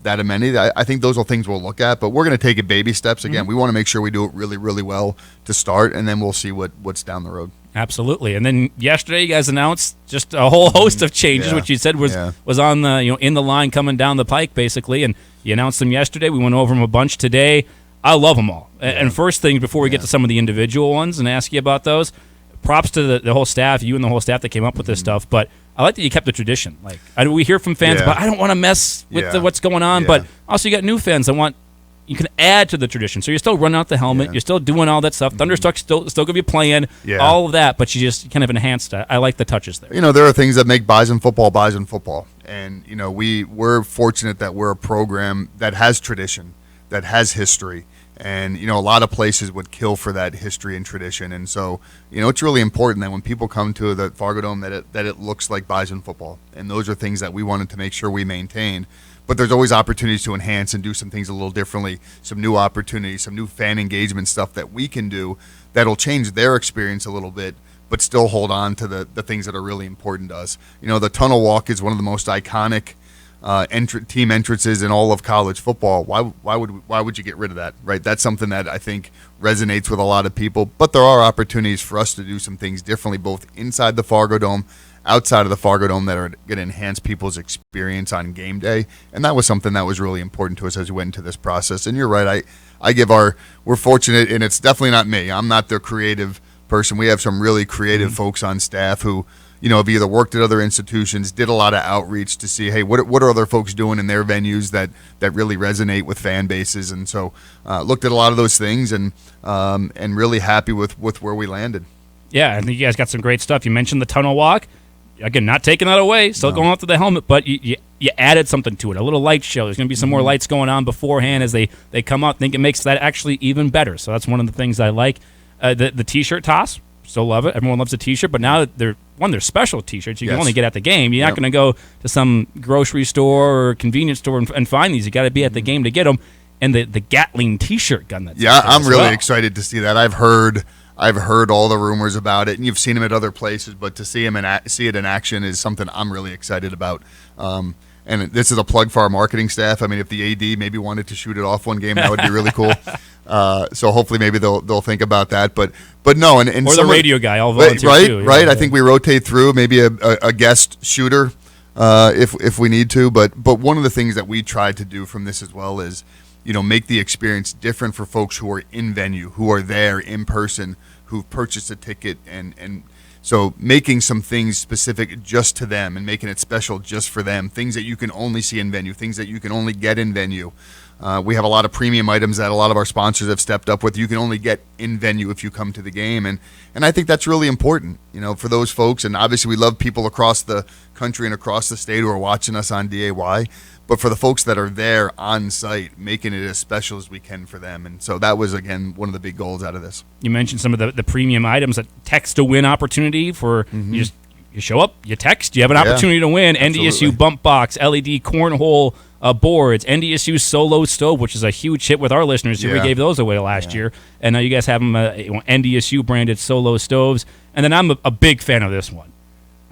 Speaker 22: amenity, I think those are things we'll look at. But we're going to take it baby steps. Again, we want to make sure we do it really, really well to start, and then we'll see what's down the road.
Speaker 10: Absolutely. And then yesterday, you guys announced just a whole host of changes, which you said was on the in the line coming down the pike, basically. And you announced them yesterday. We went over them a bunch today. I love them all. And first thing, before we get to some of the individual ones and ask you about those, props to the whole staff, you and the whole staff that came up with this stuff. But I like that you kept the tradition. We hear from fans, but I don't want to mess with what's going on. But also, you got new fans that you can add to the tradition. So you're still running out the helmet. You're still doing all that stuff. Thunderstruck's still going to be playing, all of that. But you just kind of enhanced it. I like the touches there.
Speaker 22: There are things that make Bison football. And, we're fortunate that we're a program that has tradition, that has history. And, a lot of places would kill for that history and tradition. And so, it's really important that when people come to the Fargo Dome that it looks like Bison football. And those are things that we wanted to make sure we maintained. But there's always opportunities to enhance and do some things a little differently, some new opportunities, some new fan engagement stuff that we can do that'll change their experience a little bit, but still hold on to the things that are really important to us. The tunnel walk is one of the most iconic team entrances in all of college football. Why would you get rid of that, right? That's something that I think resonates with a lot of people, but there are opportunities for us to do some things differently, both inside the Fargo Dome, outside of the Fargo Dome, that are going to enhance people's experience on game day. And that was something that was really important to us as we went into this process. And you're right, we're fortunate, and it's definitely not me. I'm not the creative person. We have some really creative folks on staff who, have either worked at other institutions, did a lot of outreach to see, hey, what are other folks doing in their venues that really resonate with fan bases, and so looked at a lot of those things, and really happy with where we landed.
Speaker 10: Yeah, I think you guys got some great stuff. You mentioned the tunnel walk. Again, not taking that away, still going off to the helmet, but you added something to it, a little light show. There's going to be some more lights going on beforehand as they come out. I think it makes that actually even better. So that's one of the things I like. The T-shirt toss, still love it. Everyone loves a T-shirt, but now they're special T-shirts. You can only get at the game. You're not going to go to some grocery store or convenience store and find these. You got to be at the game to get them. And the Gatling T-shirt gun.
Speaker 22: I'm really excited to see that. I've heard all the rumors about it, and you've seen him at other places, but to see it in action is something I'm really excited about. And this is a plug for our marketing staff. I mean, if the AD maybe wanted to shoot it off one game, that would be really cool. So hopefully maybe they'll think about that. But no, and
Speaker 10: or the radio guy, I'll volunteer
Speaker 22: right,
Speaker 10: too.
Speaker 22: Right. I think we rotate through maybe a guest shooter if we need to. But one of the things that we tried to do from this as well is, make the experience different for folks who are in venue, who are there in person, who've purchased a ticket, and so making some things specific just to them and making it special just for them, things that you can only see in venue, things that you can only get in venue. We have a lot of premium items that a lot of our sponsors have stepped up with. You can only get in venue if you come to the game, and I think that's really important, for those folks. And obviously we love people across the country and across the state who are watching us on DAY, but for the folks that are there on site, making it as special as we can for them. And so that was, again, one of the big goals out of this.
Speaker 10: You mentioned some of the premium items, a text-to-win opportunity for you show up, you text, you have an opportunity to win.
Speaker 22: Absolutely.
Speaker 10: NDSU bump box, LED cornhole boards, NDSU solo stove, which is a huge hit with our listeners. We gave those away last year. And now you guys have them NDSU-branded solo stoves. And then I'm a big fan of this one.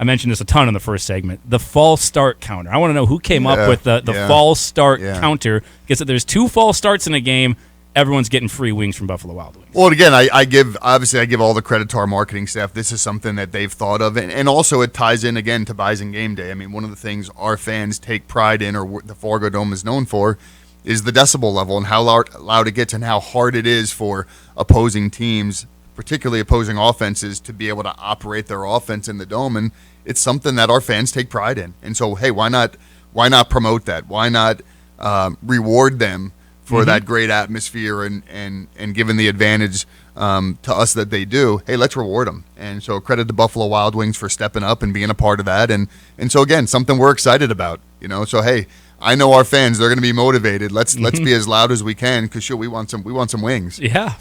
Speaker 10: I mentioned this a ton in the first segment. The false start counter. I want to know who came up with the false start counter. Because if there's 2 false starts in a game, everyone's getting free wings from Buffalo Wild Wings.
Speaker 22: Well, again, I give all the credit to our marketing staff. This is something that they've thought of, and also it ties in again to Bison game day. I mean, one of the things our fans take pride in, or the Fargo Dome is known for, is the decibel level and how loud it gets and how hard it is for opposing teams, particularly opposing offenses, to be able to operate their offense in the dome. And it's something that our fans take pride in. And so, hey, why not promote that? Why not reward them for that great atmosphere and given the advantage to us that they do? Hey, let's reward them. And so credit to Buffalo Wild Wings for stepping up and being a part of that. And so, again, something we're excited about. So, hey, I know our fans, they're going to be motivated. Let's be as loud as we can, because sure, we want some wings.
Speaker 10: Yeah.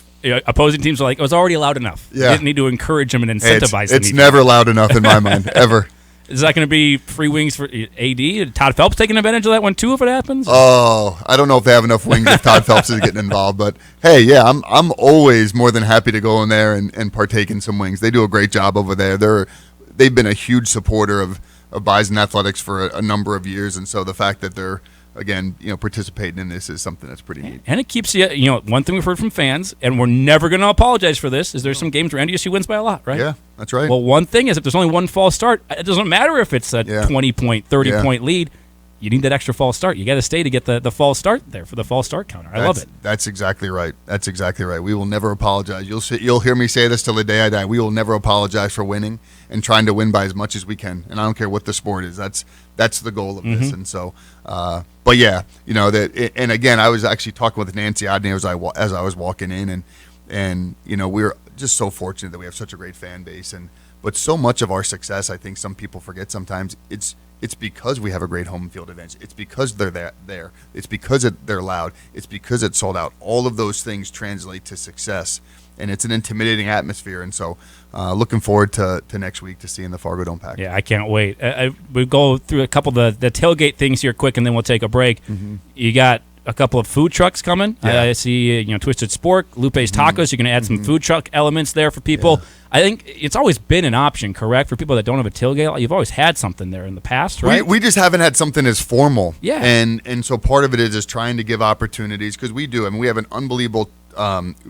Speaker 10: Opposing teams are like, it was already loud enough.
Speaker 22: Yeah.
Speaker 10: You didn't need to encourage them and incentivize them.
Speaker 22: It's never loud enough in my mind, ever.
Speaker 10: Is that going to be free wings for AD? Todd Phelps taking advantage of that one too if it happens?
Speaker 22: Oh, I don't know if they have enough wings if Todd Phelps is getting involved. But, hey, yeah, I'm always more than happy to go in there and partake in some wings. They do a great job over there. They've been a huge supporter of Bison Athletics for a number of years. And so the fact that they're, again, participating in this is something that's pretty neat.
Speaker 10: And it keeps you, one thing we've heard from fans, and we're never going to apologize for this, is there's some games where NDSU wins by a lot, right?
Speaker 22: Yeah, that's right.
Speaker 10: Well, one thing is if there's only one false start, it doesn't matter if it's a 20-point, 30-point lead. You need that extra false start. You got to stay to get the false start there for the false start counter. I love it.
Speaker 22: That's exactly right. That's exactly right. We will never apologize. You'll hear me say this till the day I die. We will never apologize for winning and trying to win by as much as we can. And I don't care what the sport is. That's the goal of this. And so, but yeah, and again, I was actually talking with Nancy Odney as I was walking in, and we're just so fortunate that we have such a great fan base. But so much of our success, I think some people forget sometimes, it's because we have a great home field advantage. It's because they're there. It's because they're loud. It's because it's sold out. All of those things translate to success, and it's an intimidating atmosphere. And so looking forward to next week to seeing the Fargo Dome pack.
Speaker 10: Yeah, I can't wait. We'll go through a couple of the tailgate things here quick, and then we'll take a break. You got a couple of food trucks coming. I see, Twisted Spork, Lupe's Tacos. You're going to add some food truck elements there for people. Yeah. I think it's always been an option, correct, for people that don't have a tailgate. You've always had something there in the past, right?
Speaker 22: We just haven't had something as formal.
Speaker 10: Yeah.
Speaker 22: And so part of it is just trying to give opportunities, because we do. I mean, we have an unbelievable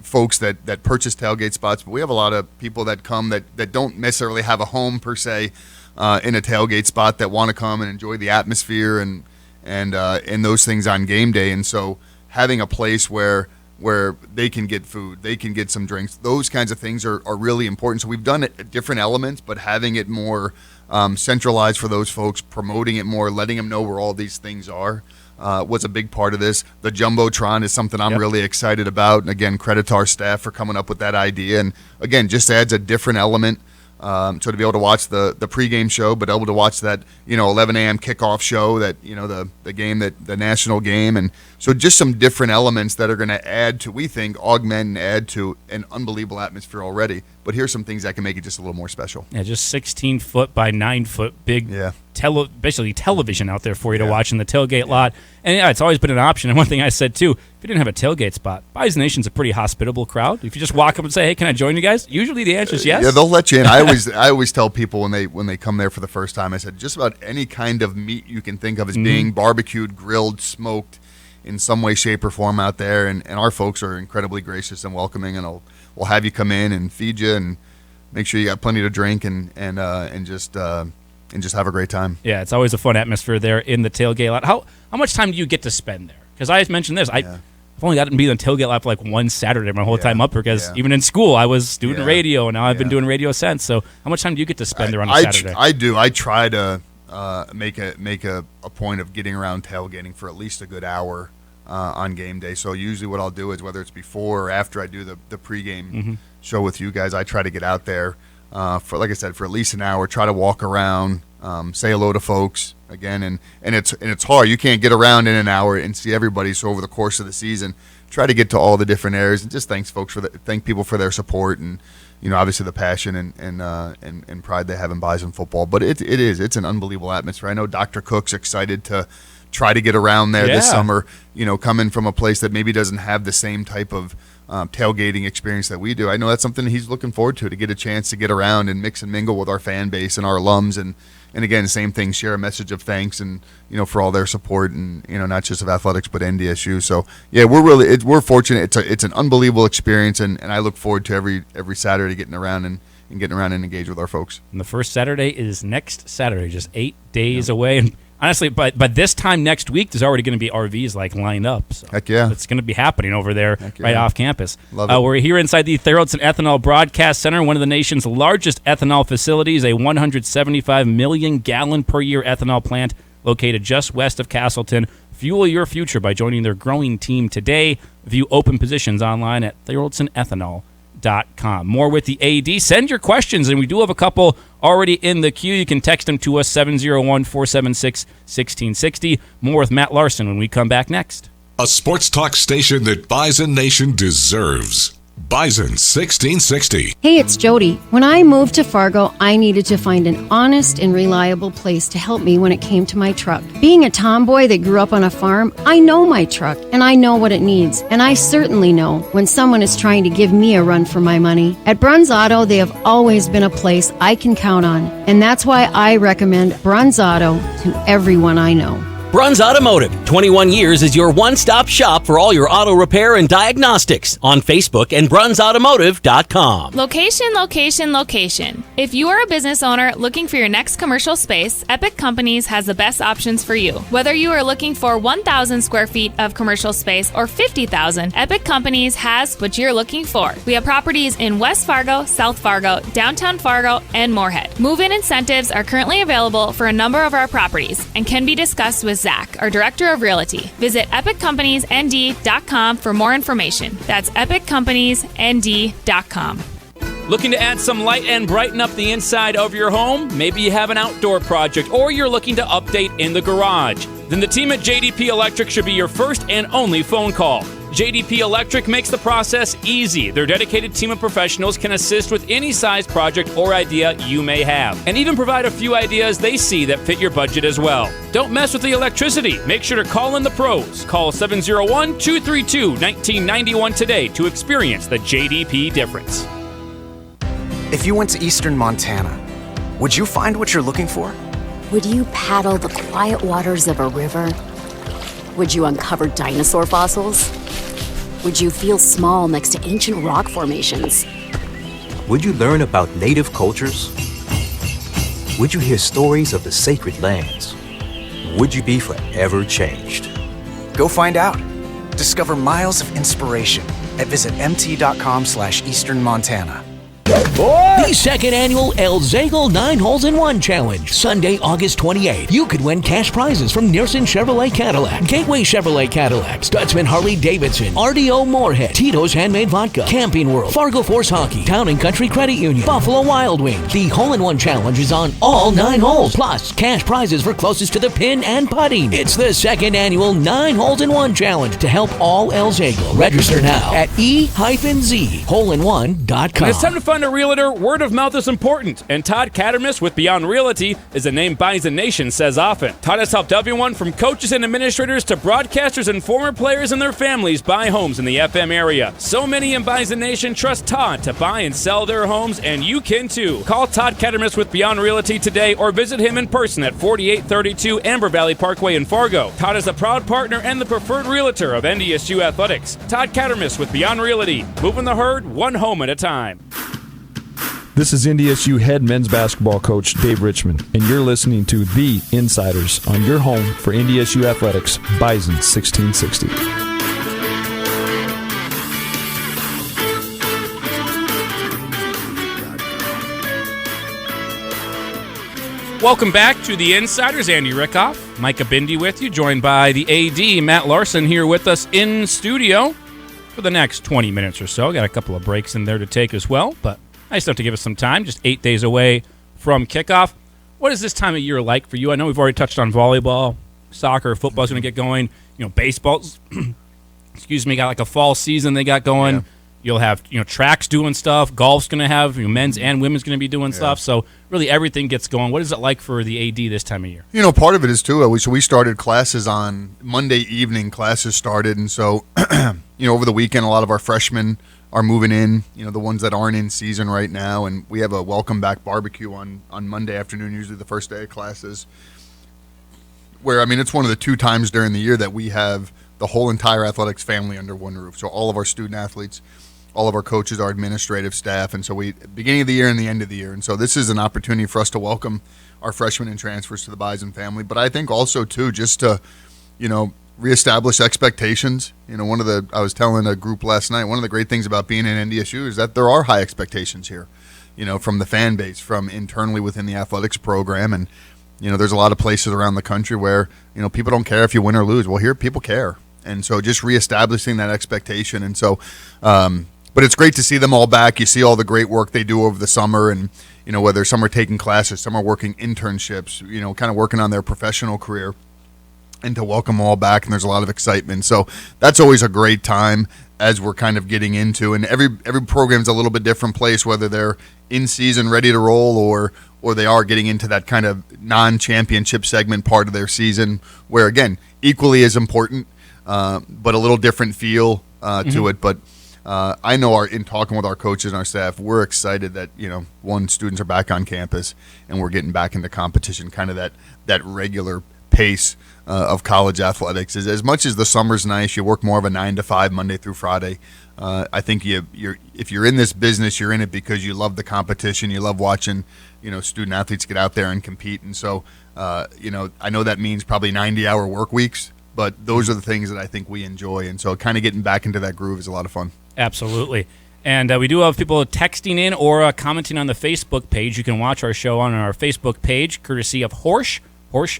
Speaker 22: folks that purchase tailgate spots, but we have a lot of people that come that don't necessarily have a home per se in a tailgate spot, that want to come and enjoy the atmosphere and those things on game day. And so having a place where they can get food, they can get some drinks, those kinds of things are really important. So we've done it at different elements, but having it more centralized for those folks, promoting it more, letting them know where all these things are, was a big part of this. The Jumbotron is something I'm really excited about. And again, credit to our staff for coming up with that idea. And again, just adds a different element. So to be able to watch the pregame show, but able to watch that 11 a.m. kickoff show, that the game, the national game, and so just some different elements that are going to add to, we think, augment and add to an unbelievable atmosphere already. But here's some things that can make it just a little more special.
Speaker 10: Yeah, just 16-foot by 9-foot big, basically television out there for you to watch in the tailgate lot. And it's always been an option. And one thing I said too, if you didn't have a tailgate spot, Bison Nation's a pretty hospitable crowd. If you just walk up and say, "Hey, can I join you guys?" Usually the answer is yes.
Speaker 22: Yeah, they'll let you in. I always tell people when they come there for the first time, I said, just about any kind of meat you can think of as being barbecued, grilled, smoked in some way, shape, or form out there, and our folks are incredibly gracious and welcoming, and we'll have you come in and feed you and make sure you got plenty to drink and just have a great time.
Speaker 10: Yeah, it's always a fun atmosphere there in the tailgate lot. How much time do you get to spend there? Because I mentioned this, I've only gotten to be in the tailgate lot for like one Saturday my whole time up here, because even in school I was student radio, and now I've been doing radio since. So how much time do you get to spend there on a Saturday?
Speaker 22: I do. I try to make a point of getting around tailgating for at least a good hour on game day. So usually what I'll do is, whether it's before or after I do the pregame show with you guys, I try to get out there for, like I said, for at least an hour, try to walk around, say hello to folks again, and it's hard. You can't get around in an hour and see everybody. So over the course of the season, try to get to all the different areas, and just thank people for their support, and obviously the passion and pride they have in Bison football. But it's an unbelievable atmosphere. I know Dr. Cook's excited to try to get around there this summer, coming from a place that maybe doesn't have the same type of tailgating experience that we do. I know that's something he's looking forward to get a chance to get around and mix and mingle with our fan base and our alums, and again, same thing, share a message of thanks and for all their support, and not just of athletics but NDSU. So yeah, we're fortunate. It's an unbelievable experience, and I look forward to every Saturday getting around and engage with our folks.
Speaker 10: And the first Saturday is next Saturday, just 8 days away. And honestly, but this time next week, there's already going to be RVs lined up. So
Speaker 22: heck yeah,
Speaker 10: it's going to be happening over there off campus.
Speaker 22: Love it.
Speaker 10: We're here inside the Tharaldson Ethanol Broadcast Center, one of the nation's largest ethanol facilities, a 175 million gallon per year ethanol plant located just west of Castleton. Fuel your future by joining their growing team today. View open positions online at tharaldsonethanol.com. More with the AD. Send your questions, and we do have a couple already in the queue. You can text them to us, 701-476-1660. More with Matt Larsen when we come back next.
Speaker 3: A sports talk station that Bison Nation deserves. Bison 1660.
Speaker 9: Hey, it's Jody. When I moved to Fargo, I needed to find an honest and reliable place to help me when it came to my truck. Being a tomboy that grew up on a farm, I know my truck and I know what it needs. And I certainly know when someone is trying to give me a run for my money. At Bruns Auto, they have always been a place I can count on. And that's why I recommend Bruns Auto to everyone I know.
Speaker 2: Bruns Automotive, 21 years is your one-stop shop for all your auto repair and diagnostics on Facebook and brunsautomotive.com.
Speaker 11: Location, location, location. If you are a business owner looking for your next commercial space, Epic Companies has the best options for you. Whether you are looking for 1,000 square feet of commercial space or 50,000, Epic Companies has what you're looking for. We have properties in West Fargo, South Fargo, downtown Fargo, and Moorhead. Move-in incentives are currently available for a number of our properties and can be discussed with Zach, our Director of Realty. Visit EpicCompaniesND.com for more information. That's EpicCompaniesND.com.
Speaker 10: Looking to add some light and brighten up the inside of your home? Maybe you have an outdoor project or you're looking to update in the garage. Then the team at JDP Electric should be your first and only phone call. JDP Electric makes the process easy. Their dedicated team of professionals can assist with any size project or idea you may have, and even provide a few ideas they see that fit your budget as well. Don't mess with the electricity. Make sure to call in the pros. Call 701-232-1991 today to experience the JDP difference.
Speaker 12: If you went to eastern Montana, would you find what you're looking for?
Speaker 13: Would you paddle the quiet waters of a river? Would you uncover dinosaur fossils? Would you feel small next to ancient rock formations?
Speaker 21: Would you learn about native cultures? Would you hear stories of the sacred lands? Would you be forever changed?
Speaker 12: Go find out. Discover miles of inspiration at visitmt.com/Eastern Montana.
Speaker 23: The second annual El Zagel 9 Holes in 1 Challenge, Sunday, August 28th. You could win cash prizes from Larsen Chevrolet Cadillac, Gateway Chevrolet Cadillac, Stutzman Harley Davidson, RDO Moorhead, Tito's Handmade Vodka, Camping World, Fargo Force Hockey, Town and Country Credit Union, Buffalo Wild Wings. The Hole-in-1 Challenge is on all 9 holes, plus cash prizes for closest to the pin and putting. It's the second annual 9 Holes in 1 Challenge to help all El Zagel. Register now at e-zholeinone.com.
Speaker 10: It's time to find a realtor. Word of mouth is important, and Todd Cattermas with Beyond Realty is a name Bison Nation says often. Todd has helped everyone from coaches and administrators to broadcasters and former players and their families buy homes in the FM area. So many in Bison Nation trust Todd to buy and sell their homes, and you can too. Call Todd Cattermas with Beyond Realty today or visit him in person at 4832 Amber Valley Parkway in Fargo. Todd is a proud partner and the preferred realtor of NDSU Athletics. Todd Cattermas with Beyond Realty, moving the herd one home at a time.
Speaker 24: This is NDSU head men's basketball coach Dave Richmond, and you're listening to The Insiders on your home for NDSU Athletics, Bison 1660.
Speaker 10: Welcome back to The Insiders. Andy Rickoff, Micah Bindi with you, joined by the AD, Matt Larsen, here with us in studio for the next 20 minutes or so. Got a couple of breaks in there to take as well, but nice enough to give us some time, just 8 days away from kickoff. What is this time of year like for you? I know we've already touched on volleyball, soccer, football's going to get going. You know, baseball's, got like a fall season they got going. Yeah. You'll have, tracks doing stuff. Golf's going to have, men's and women's going to be doing stuff. So really everything gets going. What is it like for the AD this time of year?
Speaker 22: Part of it is, too, we started classes on Monday evening. Classes started, and so, over the weekend, a lot of our freshmen are moving in, the ones that aren't in season right now, and we have a welcome back barbecue on Monday afternoon, usually the first day of classes, where, it's one of the 2 times during the year that we have the whole entire athletics family under one roof. So all of our student athletes, all of our coaches, our administrative staff, and so beginning of the year and the end of the year. And so this is an opportunity for us to welcome our freshmen and transfers to the Bison family, but I think also, too, just to, reestablish expectations. I was telling a group last night, one of the great things about being in NDSU is that there are high expectations here, from the fan base, from internally within the athletics program. And, there's a lot of places around the country where, people don't care if you win or lose. Well, here people care. And so just reestablishing that expectation. And so, but it's great to see them all back. You see all the great work they do over the summer, and, whether some are taking classes, some are working internships, kind of working on their professional career. And to welcome them all back, and there's a lot of excitement. So that's always a great time as we're kind of getting into, and every program's a little bit different place, whether they're in season ready to roll or they are getting into that kind of non-championship segment part of their season, where, again, equally as important, but a little different feel to it. But I know in talking with our coaches and our staff, we're excited that, students are back on campus and we're getting back into competition, kind of that regular pace of college athletics. Is as much as the summer's nice, you work more of a 9 to 5 Monday through Friday. I think if you're in this business, you're in it because you love the competition. You love watching, student athletes get out there and compete. And so, I know that means probably 90-hour work weeks, but those are the things that I think we enjoy. And so kind of getting back into that groove is a lot of fun. Absolutely.
Speaker 10: And we do have people texting in or commenting on the Facebook page. You can watch our show on our Facebook page, courtesy of Horsch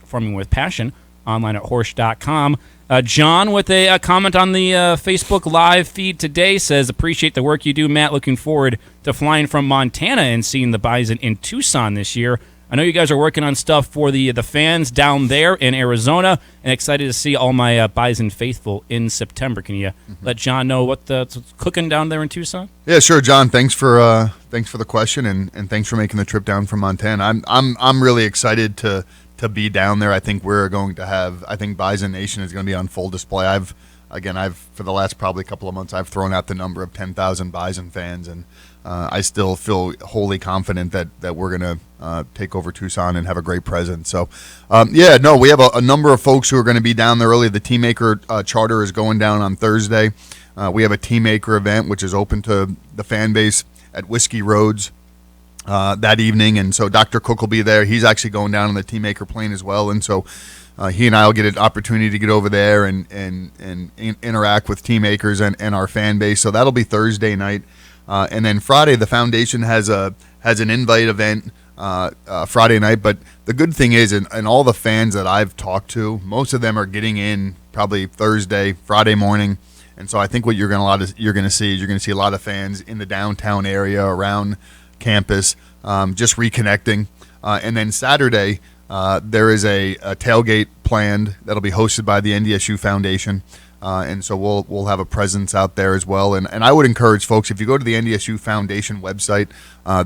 Speaker 10: Farming with Passion, online at horsch.com. John with a comment on the Facebook live feed today says, appreciate the work you do, Matt. Looking forward to flying from Montana and seeing the Bison in Tucson this year. I know you guys are working on stuff for the fans down there in Arizona, and excited to see all my Bison faithful in September. Can you let John know what's cooking down there in Tucson?
Speaker 22: Yeah, sure, John. Thanks for the question, and thanks for making the trip down from Montana. I'm really excited to be down there. I think we're going to have. I think Bison Nation is going to be on full display. I've for the last probably couple of months, I've thrown out the number of 10,000 Bison fans, and I still feel wholly confident that we're going to take over Tucson and have a great presence. So, we have a number of folks who are going to be down there early. The Teammaker charter is going down on Thursday. We have a Teammaker event, which is open to the fan base at Whiskey Roads that evening. And so Dr. Cook will be there. He's actually going down on the Teammaker plane as well. And so he and I will get an opportunity to get over there and interact with Teammakers and our fan base. So that'll be Thursday night. And then Friday, the foundation has an invite event Friday night. But the good thing is, and all the fans that I've talked to, most of them are getting in probably Thursday, Friday morning. And so I think what you're going to see a lot of fans in the downtown area around campus, just reconnecting. And then Saturday, there is a tailgate planned that'll be hosted by the NDSU Foundation. And so we'll have a presence out there as well. And I would encourage folks, if you go to the NDSU Foundation website,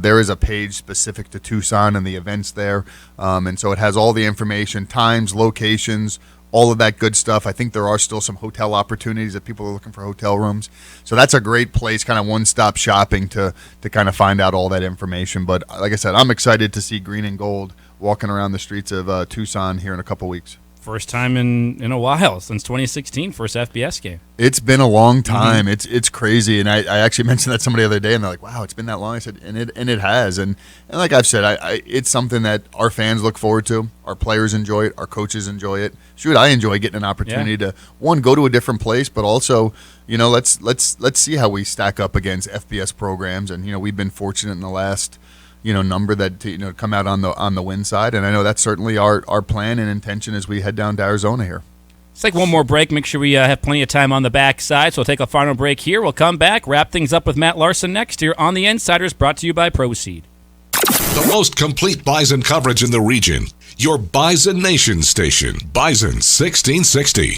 Speaker 22: there is a page specific to Tucson and the events there. And so it has all the information, times, locations, all of that good stuff. I think there are still some hotel opportunities that people are looking for hotel rooms. So that's a great place, kind of one-stop shopping to kind of find out all that information. But like I said, I'm excited to see green and gold walking around the streets of Tucson here in a couple weeks.
Speaker 10: First time in a while, since 2016, first FBS game.
Speaker 22: It's been a long time. It's crazy, and I actually mentioned that to somebody the other day, and they're like, "Wow, it's been that long." I said, and it has, and like I've said, it's something that our fans look forward to. Our players enjoy it. Our coaches enjoy it. Shoot, I enjoy getting an opportunity to go to a different place, but also, let's see how we stack up against FBS programs, and we've been fortunate in the last number that come out on the win side, and I know that's certainly our plan and intention as we head down to Arizona here.
Speaker 10: Let's take one more break. Make sure we have plenty of time on the backside, so we'll take a final break here. We'll come back, wrap things up with Matt Larsen next here on The Insiders, brought to you by Proceed.
Speaker 3: The most complete Bison coverage in the region. Your Bison Nation station, Bison 1660.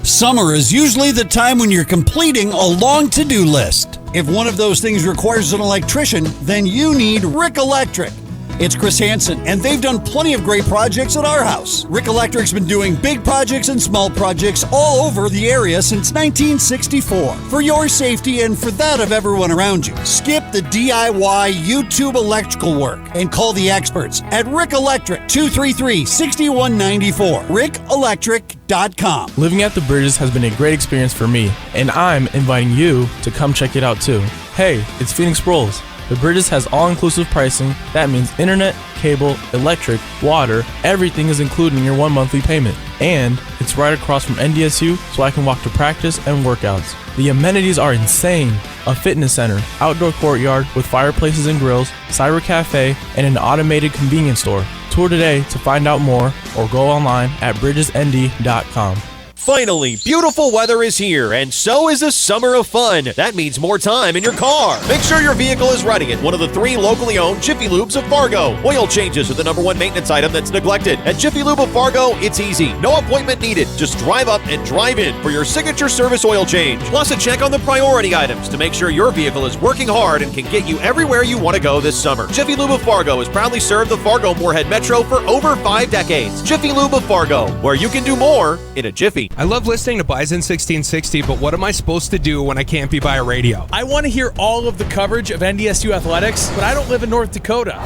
Speaker 16: Summer is usually the time when you're completing a long to-do list. If one of those things requires an electrician, then you need Rick Electric. It's Chris Hansen, and they've done plenty of great projects at our house. Rick Electric's been doing big projects and small projects all over the area since 1964. For your safety and for that of everyone around you, skip the DIY YouTube electrical work and call the experts at Rick Electric, 233-6194. RickElectric.com.
Speaker 1: Living at the Bridges has been a great experience for me, and I'm inviting you to come check it out too. Hey, it's Phoenix Rolls. The Bridges has all-inclusive pricing. That means internet, cable, electric, water, everything is included in your 1 monthly payment. And it's right across from NDSU, so I can walk to practice and workouts. The amenities are insane. A fitness center, outdoor courtyard with fireplaces and grills, cyber cafe, and an automated convenience store. Tour today to find out more or go online at bridgesnd.com.
Speaker 14: Finally, beautiful weather is here, and so is a summer of fun. That means more time in your car. Make sure your vehicle is running at one of the 3 locally owned Jiffy Lubes of Fargo. Oil changes are the #1 maintenance item that's neglected. At Jiffy Lube of Fargo, it's easy. No appointment needed. Just drive up and drive in for your signature service oil change. Plus, a check on the priority items to make sure your vehicle is working hard and can get you everywhere you want to go this summer. Jiffy Lube of Fargo has proudly served the Fargo-Moorhead Metro for over 5 decades. Jiffy Lube of Fargo, where you can do more in a jiffy.
Speaker 15: I love listening to Bison 1660, but what am I supposed to do when I can't be by a radio?
Speaker 17: I want to hear all of the coverage of NDSU athletics, but I don't live in North Dakota.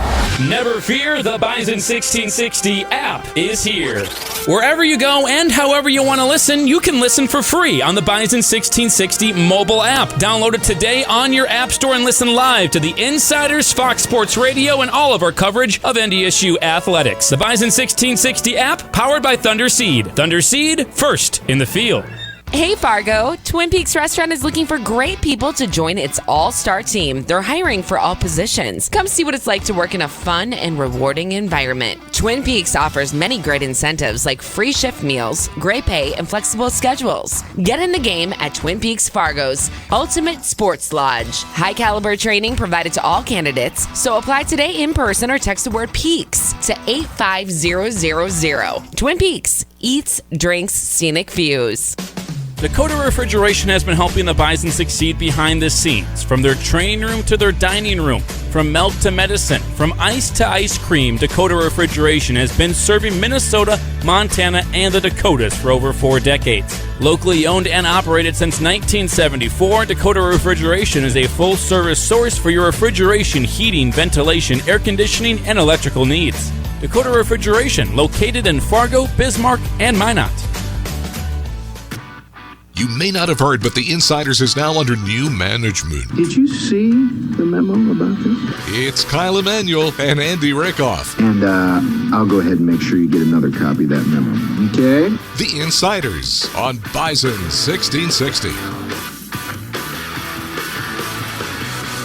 Speaker 2: Never fear, the Bison 1660 app is here. Wherever you go and however you want to listen, you can listen for free on the Bison 1660 mobile app. Download it today on your app store and listen live to the Insiders, Fox Sports Radio, and all of our coverage of NDSU athletics. The Bison 1660 app, powered by Thunder Seed. Thunder Seed, first in the field.
Speaker 20: Hey Fargo, Twin Peaks Restaurant is looking for great people to join its all-star team. They're hiring for all positions. Come see what it's like to work in a fun and rewarding environment. Twin Peaks offers many great incentives like free shift meals, great pay, and flexible schedules. Get in the game at Twin Peaks Fargo's Ultimate Sports Lodge. High caliber training provided to all candidates, so apply today in person or text the word PEAKS to 85000. Twin Peaks, eats, drinks, scenic views.
Speaker 10: Dakota Refrigeration has been helping the Bison succeed behind the scenes. From their training room to their dining room, from milk to medicine, from ice to ice cream, Dakota Refrigeration has been serving Minnesota, Montana, and the Dakotas for over 4 decades. Locally owned and operated since 1974, Dakota Refrigeration is a full-service source for your refrigeration, heating, ventilation, air conditioning, and electrical needs. Dakota Refrigeration, located in Fargo, Bismarck, and Minot.
Speaker 3: You may not have heard, but the Insiders is now under new management.
Speaker 4: Did you see the memo about this?
Speaker 3: It's Kyle Emanuel and Andy Rickoff.
Speaker 4: And I'll go ahead and make sure you get another copy of that memo, okay?
Speaker 3: The Insiders on Bison 1660.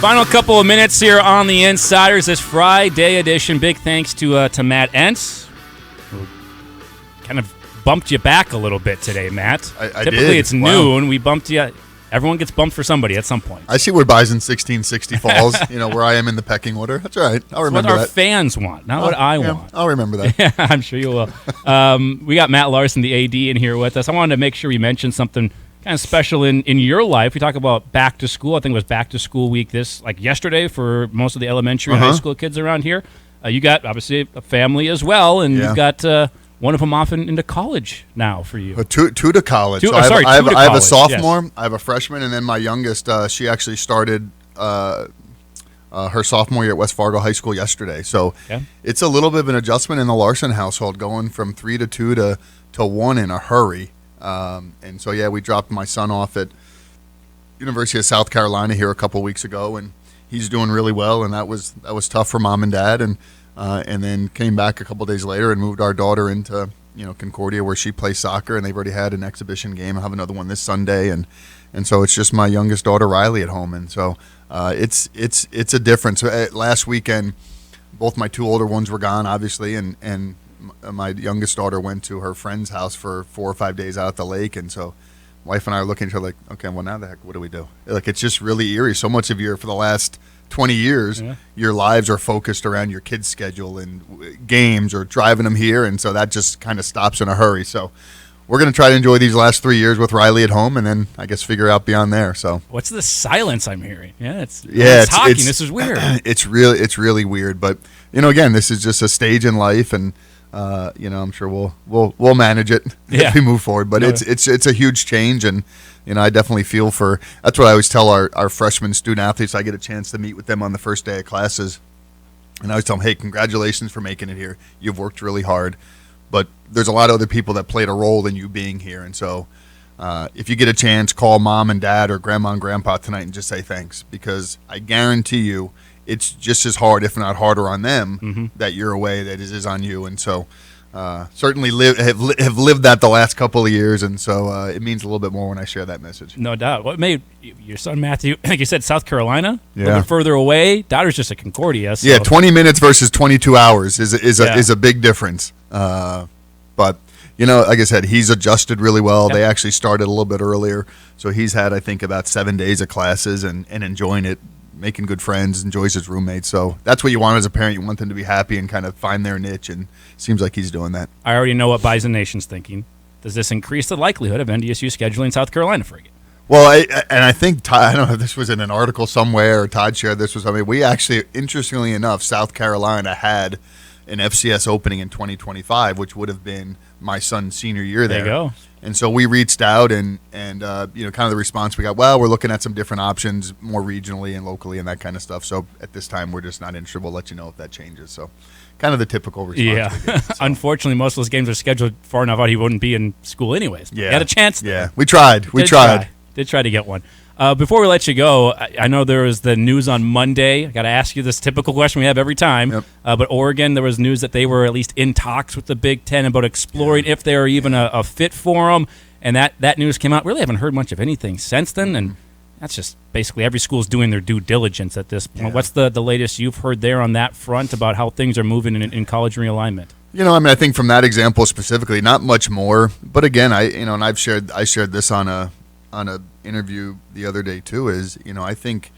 Speaker 10: Final couple of minutes here on the Insiders, this Friday edition. Big thanks to Matt Entz, who kind of bumped you back a little bit today, Matt.
Speaker 22: I
Speaker 10: Typically
Speaker 22: did.
Speaker 10: It's noon. We bumped you. Everyone gets bumped for somebody at some point.
Speaker 22: I see where Bison 1660 falls, where I am in the pecking order. That's all right. I'll remember
Speaker 10: what our
Speaker 22: that.
Speaker 10: fans want, not what I want.
Speaker 22: I'll remember that.
Speaker 10: Yeah, I'm sure you will. We got Matt Larsen, the AD, in here with us. I wanted to make sure we mentioned something kind of special in your life. We talk about back to school. I think it was back to school week yesterday for most of the elementary and high school kids around here. You got, obviously, a family as well, and you've got one of them off into college now for you.
Speaker 22: Two to college.
Speaker 10: I
Speaker 22: have a sophomore, yes. I have a freshman, and then my youngest, she actually started her sophomore year at West Fargo High School yesterday. So it's a little bit of an adjustment in the Larsen household, going from 3 to 2 to 1 in a hurry. And so, we dropped my son off at University of South Carolina here a couple weeks ago, and he's doing really well, and that was tough for mom and dad, and then came back a couple days later and moved our daughter into Concordia, where she plays soccer, and they've already had an exhibition game. I'll have another one this Sunday, and so it's just my youngest daughter Riley at home, and so it's a difference. Last weekend, both my 2 older ones were gone, obviously, and my youngest daughter went to her friend's house for 4 or 5 days out at the lake, and so wife and I are looking at her like, okay, well, now the heck, what do we do? Like, it's just really eerie. So much of for the last 20 years, your lives are focused around your kids' schedule and games or driving them here, and so that just kind of stops in a hurry. So we're going to try to enjoy these last 3 years with Riley at home, and then I guess figure out beyond there. So
Speaker 10: what's the silence I'm hearing? It's talking. This is weird.
Speaker 22: It's really weird, but again, this is just a stage in life, and I'm sure we'll manage it if we move forward. But it's a huge change, and I definitely feel for. That's what I always tell our freshman student athletes. I get a chance to meet with them on the first day of classes, and I always tell them, "Hey, congratulations for making it here. You've worked really hard, but there's a lot of other people that played a role in you being here, and so." If you get a chance, call mom and dad or grandma and grandpa tonight and just say thanks, because I guarantee you it's just as hard, if not harder, on them that you're away that it is on you. And so certainly have lived that the last couple of years, and so it means a little bit more when I share that message.
Speaker 10: No doubt. What made your son Matthew, like you said, South Carolina, a little bit further away? Daughter's just at Concordia. So.
Speaker 22: Yeah, 20 minutes versus 22 hours is a big difference. But like I said, he's adjusted really well. They actually started a little bit earlier, so he's had, I think, about 7 days of classes and enjoying it, making good friends, enjoys his roommates. So that's what you want as a parent. You want them to be happy and kind of find their niche, and it seems like he's doing that.
Speaker 10: I already know what Bison Nation's thinking. Does this increase the likelihood of NDSU scheduling South Carolina for you?
Speaker 22: Well, I think, I don't know if this was in an article somewhere or Todd shared this with somebody. We actually, interestingly enough, South Carolina had an FCS opening in 2025, which would have been my son's senior year there.
Speaker 10: There you go.
Speaker 22: And so we reached out, and kind of the response we got, well, we're looking at some different options more regionally and locally and that kind of stuff. So at this time, we're just not interested. We'll let you know if that changes. So kind of the typical response.
Speaker 10: Yeah.
Speaker 22: We get, so.
Speaker 10: Unfortunately, most of those games are scheduled far enough out he wouldn't be in school anyways.
Speaker 22: Yeah.
Speaker 10: He had a chance.
Speaker 22: Yeah. We tried.
Speaker 10: Did try to get one. Before we let you go, I know there was the news on Monday. I got to ask you this typical question we have every time.
Speaker 22: Yep.
Speaker 10: But Oregon, there was news that they were at least in talks with the Big Ten about exploring if they were even a fit for them. And that news came out. Really haven't heard much of anything since then. And that's just basically every school's doing their due diligence at this point. Yeah. What's the latest you've heard there on that front about how things are moving in college realignment?
Speaker 22: I think from that example specifically, not much more. But again, and I shared this on a interview the other day too. Is I think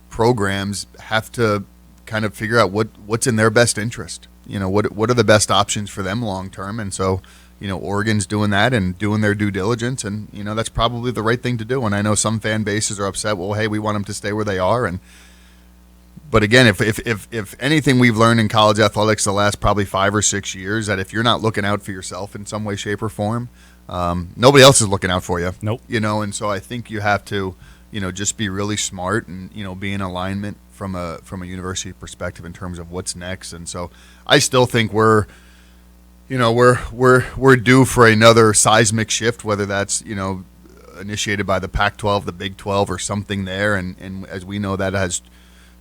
Speaker 22: programs have to kind of figure out what's in their best interest. What are the best options for them long term, and so. Oregon's doing that and doing their due diligence, and that's probably the right thing to do. And I know some fan bases are upset. Well, hey, we want them to stay where they are. But again, if anything we've learned in college athletics the last probably 5 or 6 years, that if you're not looking out for yourself in some way, shape, or form, nobody else is looking out for you.
Speaker 10: Nope.
Speaker 22: And so I think you have to, just be really smart and be in alignment from a university perspective in terms of what's next. And so I still think we're due for another seismic shift, whether that's, initiated by the Pac-12, the Big 12, or something there. And as we know, that has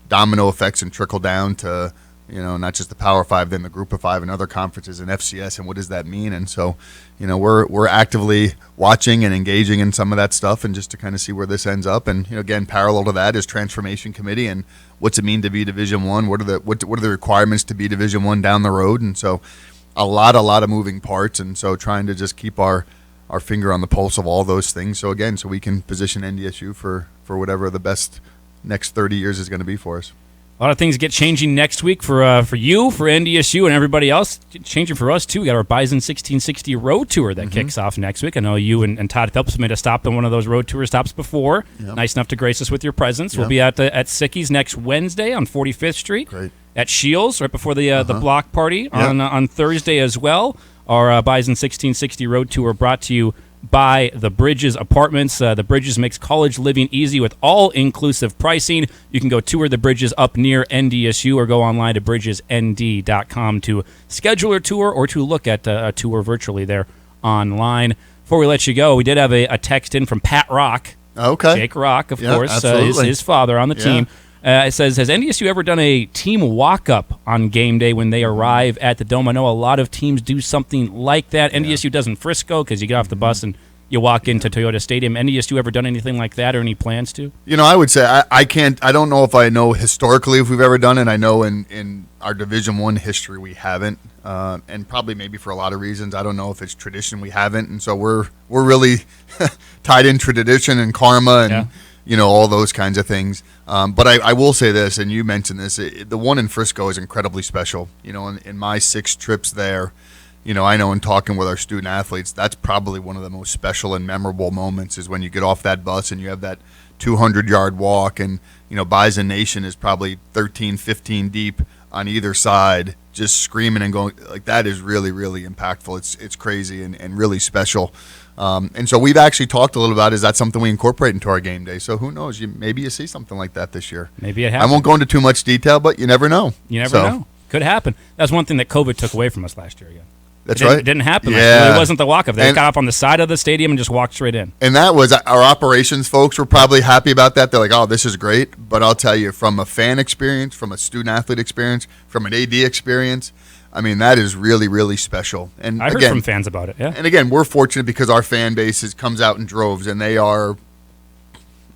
Speaker 22: domino effects and trickle down to, not just the Power 5, then the Group of 5 and other conferences and FCS. And what does that mean? And so, we're actively watching and engaging in some of that stuff, and just to kind of see where this ends up. And, again, parallel to that is Transformation Committee and what's it mean to be Division I? What are the requirements to be Division I down the road? And so, a lot of moving parts, and so trying to just keep our finger on the pulse of all those things. So again, so we can position NDSU for whatever the best next 30 years is going to be for us.
Speaker 10: A lot of things get changing next week for you, for NDSU, and everybody else. Changing for us, too. We got our Bison 1660 road tour that kicks off next week. I know you and Todd Phelps made a stop on one of those road tour stops before. Yep. Nice enough to grace us with your presence. Yep. We'll be at Sicky's next Wednesday on 45th Street. Great. At Shields, right before the block party on Thursday as well. Our Bison 1660 road tour brought to you by the Bridges Apartments. The Bridges makes college living easy with all-inclusive pricing. You can go tour the Bridges up near NDSU or go online to bridgesnd.com to schedule a tour or to look at a tour virtually there online. Before we let you go, we did have a text in from Pat Rock.
Speaker 22: Okay.
Speaker 10: Jake Rock, of course, is his father on the team. It says, has NDSU ever done a team walk-up on game day when they arrive at the Dome? I know a lot of teams do something like that. NDSU does in Frisco because you get off the bus and you walk into Toyota Stadium. NDSU ever done anything like that or any plans to?
Speaker 22: I would say I don't know if I know historically if we've ever done it. I know in our Division I history we haven't, and probably maybe for a lot of reasons. I don't know if it's tradition we haven't, and so we're really tied into tradition and karma and all those kinds of things. But I will say this, and you mentioned this, the one in Frisco is incredibly special. In my 6 trips there, I know in talking with our student athletes, that's probably one of the most special and memorable moments is when you get off that bus and you have that 200-yard walk, and, Bison Nation is probably 13, 15 deep on either side, just screaming and going. Like, that is really, really impactful. It's crazy and really special. And so we've actually talked a little about, is that something we incorporate into our game day? So who knows? Maybe you see something like that this year.
Speaker 10: Maybe it happens.
Speaker 22: I won't go into too much detail, but you never know.
Speaker 10: You never know. Could happen. That's one thing that COVID took away from us last year again.
Speaker 22: That's right.
Speaker 10: It didn't happen. Yeah. It wasn't the walk-up. They got up on the side of the stadium and just walked straight in.
Speaker 22: And that was, our operations folks were probably happy about that. They're like, oh, this is great. But I'll tell you, from a fan experience, from a student-athlete experience, from an AD experience, that is really, really special. And
Speaker 10: I heard from fans about it, yeah.
Speaker 22: And again, we're fortunate because our fan base comes out in droves, and they are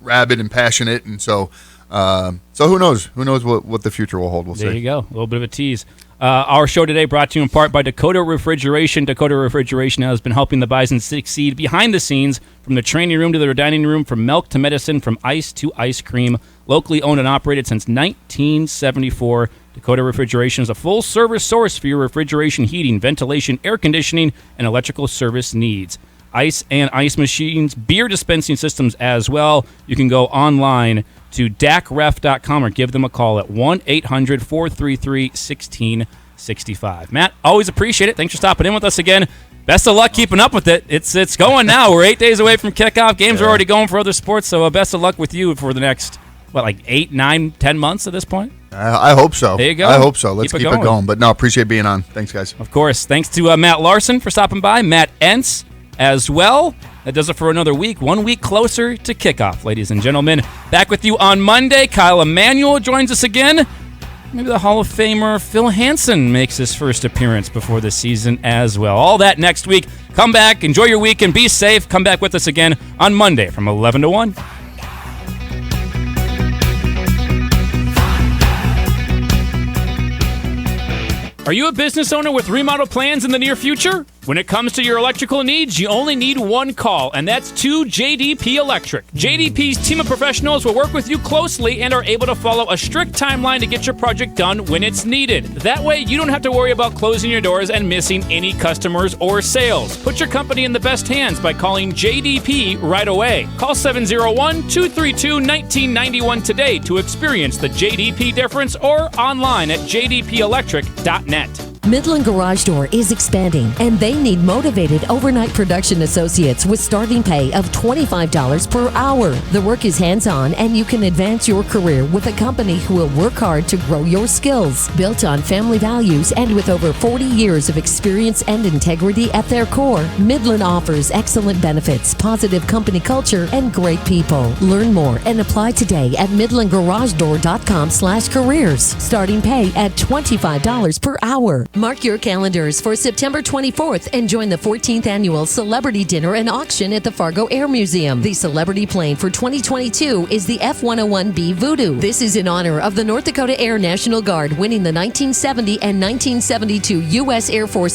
Speaker 22: rabid and passionate. And so who knows? Who knows what the future will hold? We'll see.
Speaker 10: There you go. A little bit of a tease. Our show today brought to you in part by Dakota Refrigeration. Dakota Refrigeration has been helping the Bison succeed behind the scenes, from the training room to their dining room, from milk to medicine, from ice to ice cream. Locally owned and operated since 1974. Dakota Refrigeration is a full-service source for your refrigeration, heating, ventilation, air conditioning, and electrical service needs. Ice and ice machines, beer dispensing systems as well. You can go online to dacref.com or give them a call at 1-800-433-1665. Matt, always appreciate it. Thanks for stopping in with us again. Best of luck keeping up with it. It's going now. We're 8 days away from kickoff. Games are already going for other sports, so best of luck with you for the next, 8, 9, 10 months at this point?
Speaker 22: I hope so.
Speaker 10: There you go.
Speaker 22: I hope so. Let's keep it going. But no, appreciate being on. Thanks, guys.
Speaker 10: Of course. Thanks to Matt Larsen for stopping by. Matt Entz as well. That does it for another week. 1 week closer to kickoff, ladies and gentlemen. Back with you on Monday. Kyle Emanuel joins us again. Maybe the Hall of Famer Phil Hansen makes his first appearance before the season as well. All that next week. Come back, enjoy your week, and be safe. Come back with us again on Monday from 11 to 1. Are you a business owner with remodel plans in the near future? When it comes to your electrical needs, you only need one call, and that's to JDP Electric. JDP's team of professionals will work with you closely and are able to follow a strict timeline to get your project done when it's needed. That way, you don't have to worry about closing your doors and missing any customers or sales. Put your company in the best hands by calling JDP right away. Call 701-232-1991 today to experience the JDP difference, or online at jdpelectric.net.
Speaker 5: Midland Garage Door is expanding, and they need motivated overnight production associates with starting pay of $25 per hour. The work is hands-on, and you can advance your career with a company who will work hard to grow your skills. Built on family values and with over 40 years of experience and integrity at their core, Midland offers excellent benefits, positive company culture, and great people. Learn more and apply today at midlandgaragedoor.com/careers. Starting pay at $25 per hour. Mark your calendars for September 24th and join the 14th Annual Celebrity Dinner and Auction at the Fargo Air Museum. The celebrity plane for 2022 is the F-101B Voodoo. This is in honor of the North Dakota Air National Guard winning the 1970 and 1972 U.S. Air Force